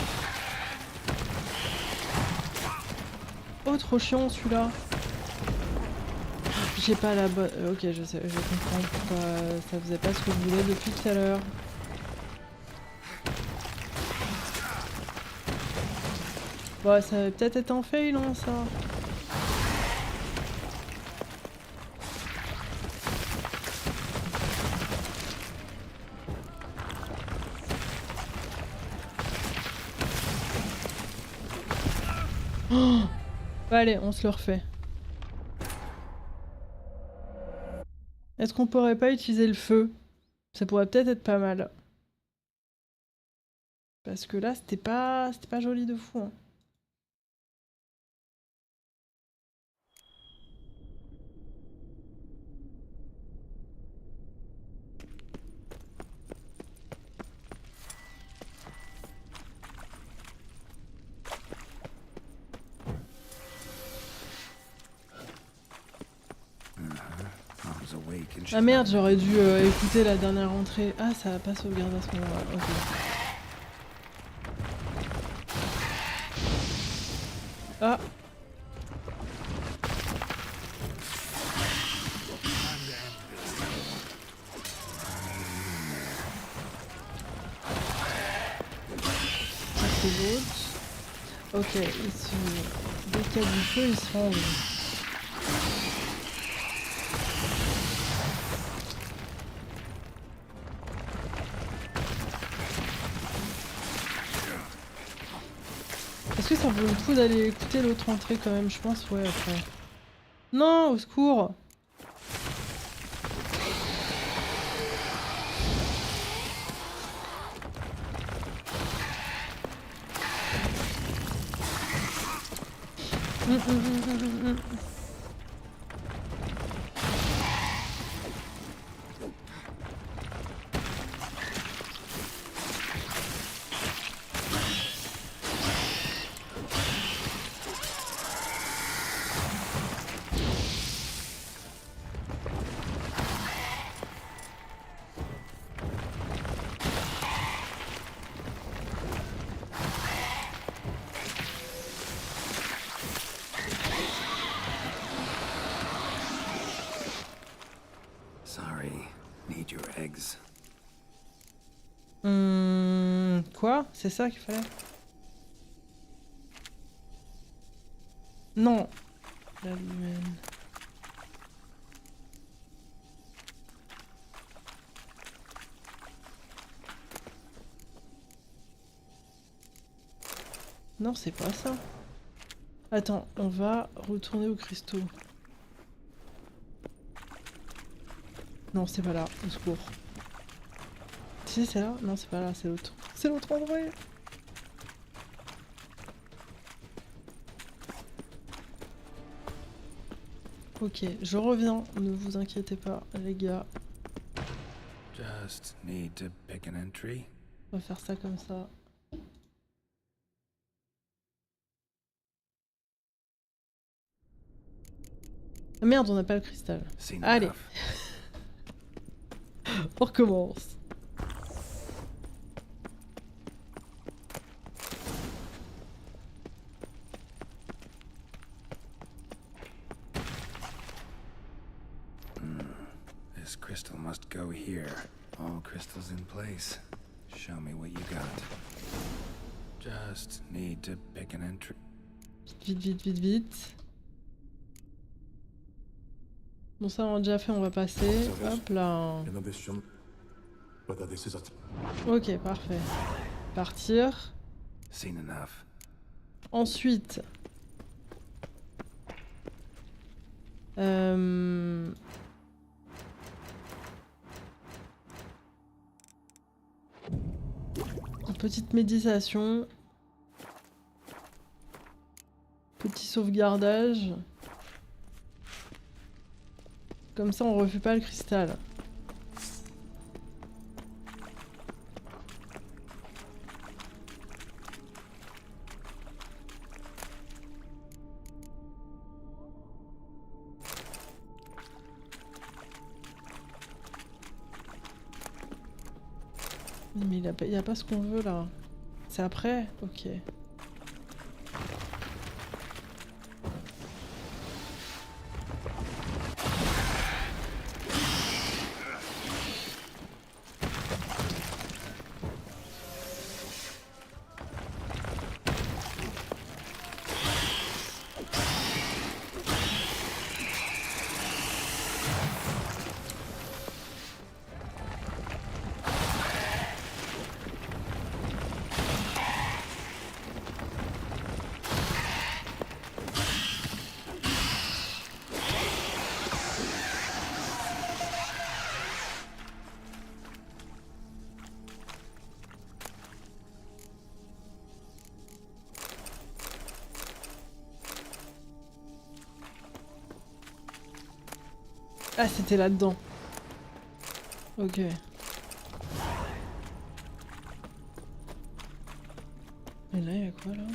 Oh, trop chiant celui-là. J'ai pas la bonne... Ok, je sais, je comprends pourquoi ça faisait pas ce que je voulais depuis tout à l'heure. Bon, ça va peut-être être un fail, non, ça? Oh, allez, on se le refait. Est-ce qu'on pourrait pas utiliser le feu? Ça pourrait peut-être être pas mal. Parce que là, c'était pas joli de fou. Hein. Ah merde, j'aurais dû écouter la dernière entrée. Ah, ça va pas sauvegarder à ce moment-là. Ok. Ah. C'est l'autre. Ok, ici. Dès qu'il y a du feu, il se rend. Est-ce que ça vaut le coup d'aller écouter l'autre entrée quand même? Je pense, ouais, après. Non, au secours! Quoi? C'est ça qu'il fallait? Non. La humaine. Non, c'est pas ça. Attends, on va retourner au cristaux. Non, c'est pas là, au secours. Si, c'est là? Non, c'est pas là, c'est l'autre. C'est l'autre en vrai! Ok, je reviens, ne vous inquiétez pas, les gars. Just need to pick an entry. On va faire ça comme ça. Ah merde, on n'a pas le cristal. Allez. On recommence. This crystal must go here. All crystals in place. Show me what you got. Just need to pick an entry. Vite, vite, vite, vite. Bon, ça on a déjà fait, on va passer. Hop là. Ok, parfait. Partir. Ensuite. Petite méditation. Petit sauvegardage. Comme ça on refait pas le cristal. Mais il y a pas ce qu'on veut là. C'est après? Ok. Ah, c'était là-dedans. Ok. Et là, il y a quoi, là?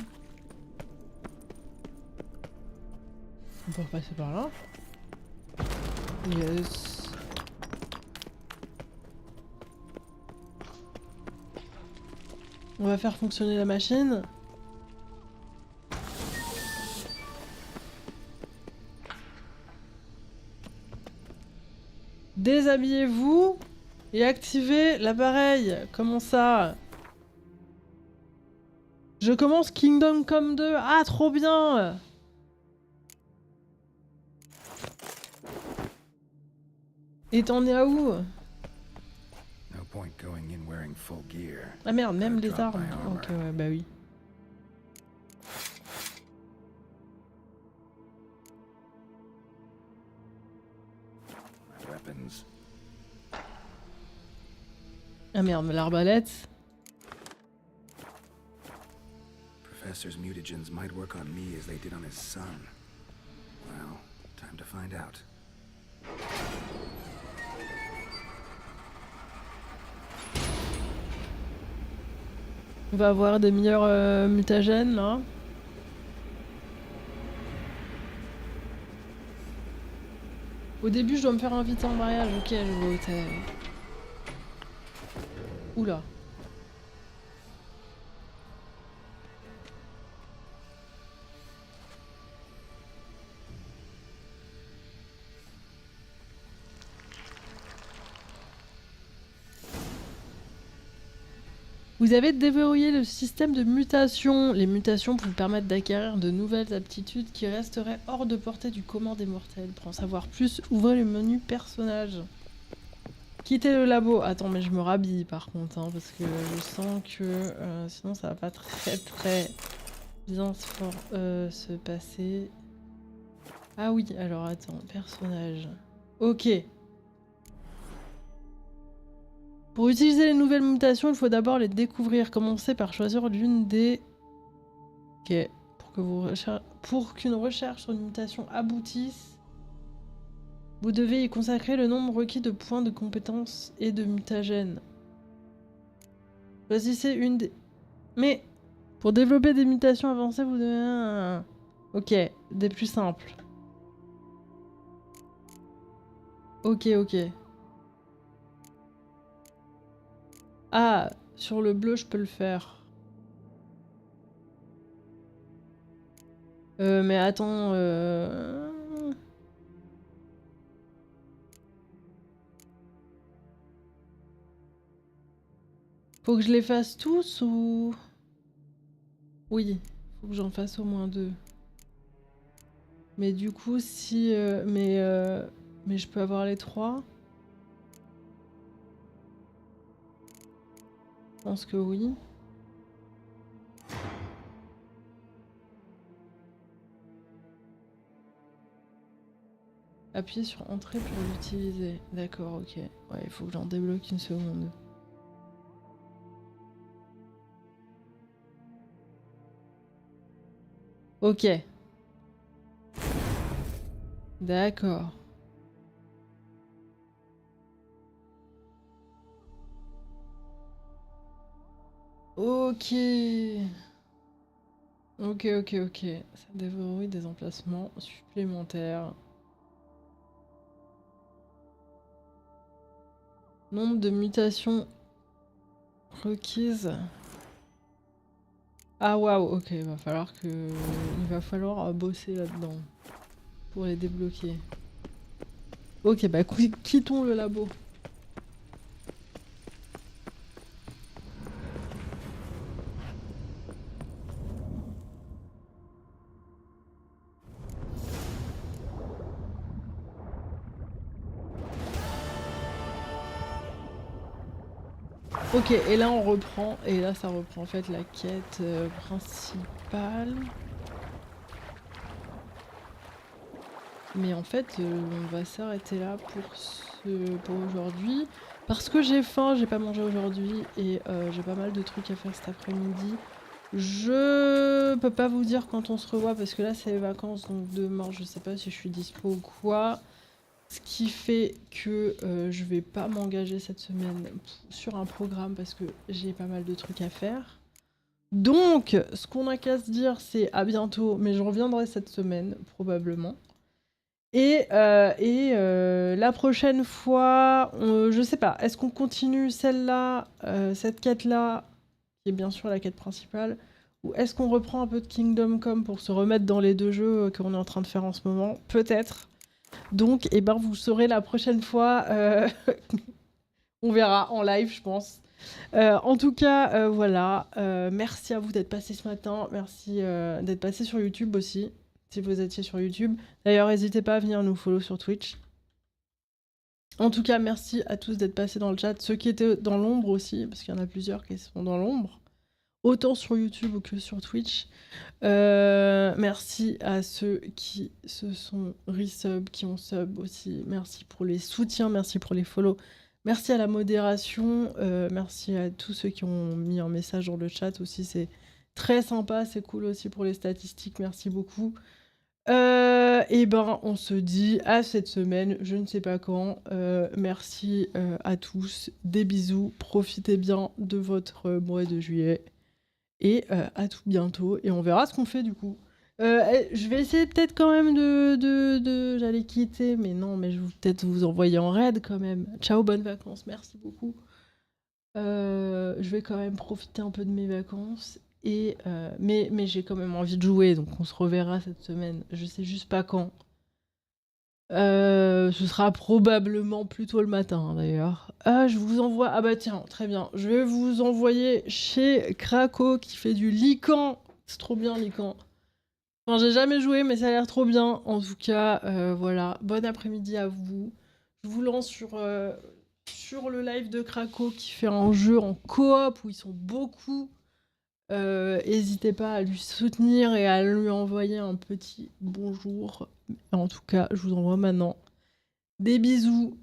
On peut repasser par là? Yes. On va faire fonctionner la machine. Déshabillez-vous et activez l'appareil. Comment ça? Je commence Kingdom Come 2. Ah, trop bien! Et t'en es à où? Ah merde, même les armes. Ok, ouais, bah oui. Ah merde, l'arbalète. Professor's mutagens might work on me as they did on his son. Well, time to find out. On va avoir des meilleurs mutagènes là. Au début, je dois me faire inviter en mariage. Ok, je vais au hôtel. Oula. Vous avez déverrouillé le système de mutation. Les mutations vous permettent d'acquérir de nouvelles aptitudes qui resteraient hors de portée du commun des mortels. Pour en savoir plus, ouvrez le menu personnage. Quittez le labo. Attends, mais je me rhabille par contre, hein, parce que je sens que sinon ça va pas très bien se passer. Ah oui, alors attends, personnage. Ok. Pour utiliser les nouvelles mutations, il faut d'abord les découvrir. Commencez par choisir l'une des... Ok. Pour qu'une recherche sur une mutation aboutisse, vous devez y consacrer le nombre requis de points de compétences et de mutagènes. Choisissez une des... Mais pour développer des mutations avancées, vous devez... Ok, des plus simples. Ok. Ah, sur le bleu, je peux le faire. Mais attends... Faut que je les fasse tous ou... Oui, faut que j'en fasse au moins 2. Mais du coup, si... Mais je peux avoir les 3? Je pense que oui. Appuyez sur entrée pour l'utiliser. D'accord, ok. Ouais, il faut que j'en débloque une seconde. Ok. D'accord. Ok. Ok. Ça déverrouille des emplacements supplémentaires. Nombre de mutations requises. Ah waouh, ok, il va falloir bosser là-dedans pour les débloquer. Ok, bah quittons le labo. Ok, et là on reprend, et là ça reprend en fait la quête principale. Mais en fait, on va s'arrêter là pour aujourd'hui. Parce que j'ai faim, j'ai pas mangé aujourd'hui, et j'ai pas mal de trucs à faire cet après-midi. Je peux pas vous dire quand on se revoit, parce que là c'est les vacances, donc demain je sais pas si je suis dispo ou quoi. Ce qui fait que je vais pas m'engager cette semaine sur un programme parce que j'ai pas mal de trucs à faire. Donc, ce qu'on a qu'à se dire, c'est à bientôt, mais je reviendrai cette semaine, probablement. Et la prochaine fois, je sais pas, est-ce qu'on continue celle-là, cette quête-là, qui est bien sûr la quête principale, ou est-ce qu'on reprend un peu de Kingdom Come pour se remettre dans les deux jeux qu'on est en train de faire en ce moment? Peut-être. Donc, eh ben, vous saurez la prochaine fois. On verra en live, je pense. En tout cas, voilà. Merci à vous d'être passé ce matin. Merci d'être passé sur YouTube aussi, si vous étiez sur YouTube. D'ailleurs, n'hésitez pas à venir nous follow sur Twitch. En tout cas, merci à tous d'être passés dans le chat. Ceux qui étaient dans l'ombre aussi, parce qu'il y en a plusieurs qui sont dans l'ombre. Autant sur YouTube que sur Twitch. Merci à ceux qui se sont resub, qui ont sub aussi. Merci pour les soutiens, merci pour les follow. Merci à la modération, merci à tous ceux qui ont mis un message dans le chat aussi. C'est très sympa, c'est cool aussi pour les statistiques. Merci beaucoup. Et ben, on se dit à cette semaine, je ne sais pas quand. Merci à tous, des bisous. Profitez bien de votre mois de juillet. Et à tout bientôt. Et on verra ce qu'on fait du coup. Je vais essayer peut-être quand même de... J'allais quitter, mais non, mais je vais peut-être vous envoyer en raid quand même. Ciao, bonnes vacances, merci beaucoup. Je vais quand même profiter un peu de mes vacances. Et, mais j'ai quand même envie de jouer, donc on se reverra cette semaine. Je sais juste pas quand. Ce sera probablement plutôt le matin d'ailleurs. Ah, je vous envoie. Ah bah tiens, très bien. Je vais vous envoyer chez Krakow qui fait du Lycan. C'est trop bien Lycan. Enfin, j'ai jamais joué, mais ça a l'air trop bien. En tout cas, voilà. Bon après-midi à vous. Je vous lance sur le live de Krakow qui fait un jeu en coop où ils sont beaucoup. N'hésitez pas à lui soutenir et à lui envoyer un petit bonjour. En tout cas, je vous envoie maintenant des bisous.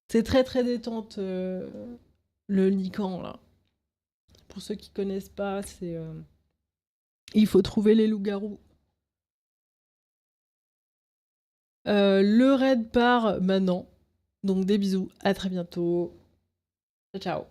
C'est très très détente le Lycan là. Pour ceux qui connaissent pas, c'est il faut trouver les loups-garous. Le raid part maintenant. Donc des bisous, à très bientôt. Ciao ciao.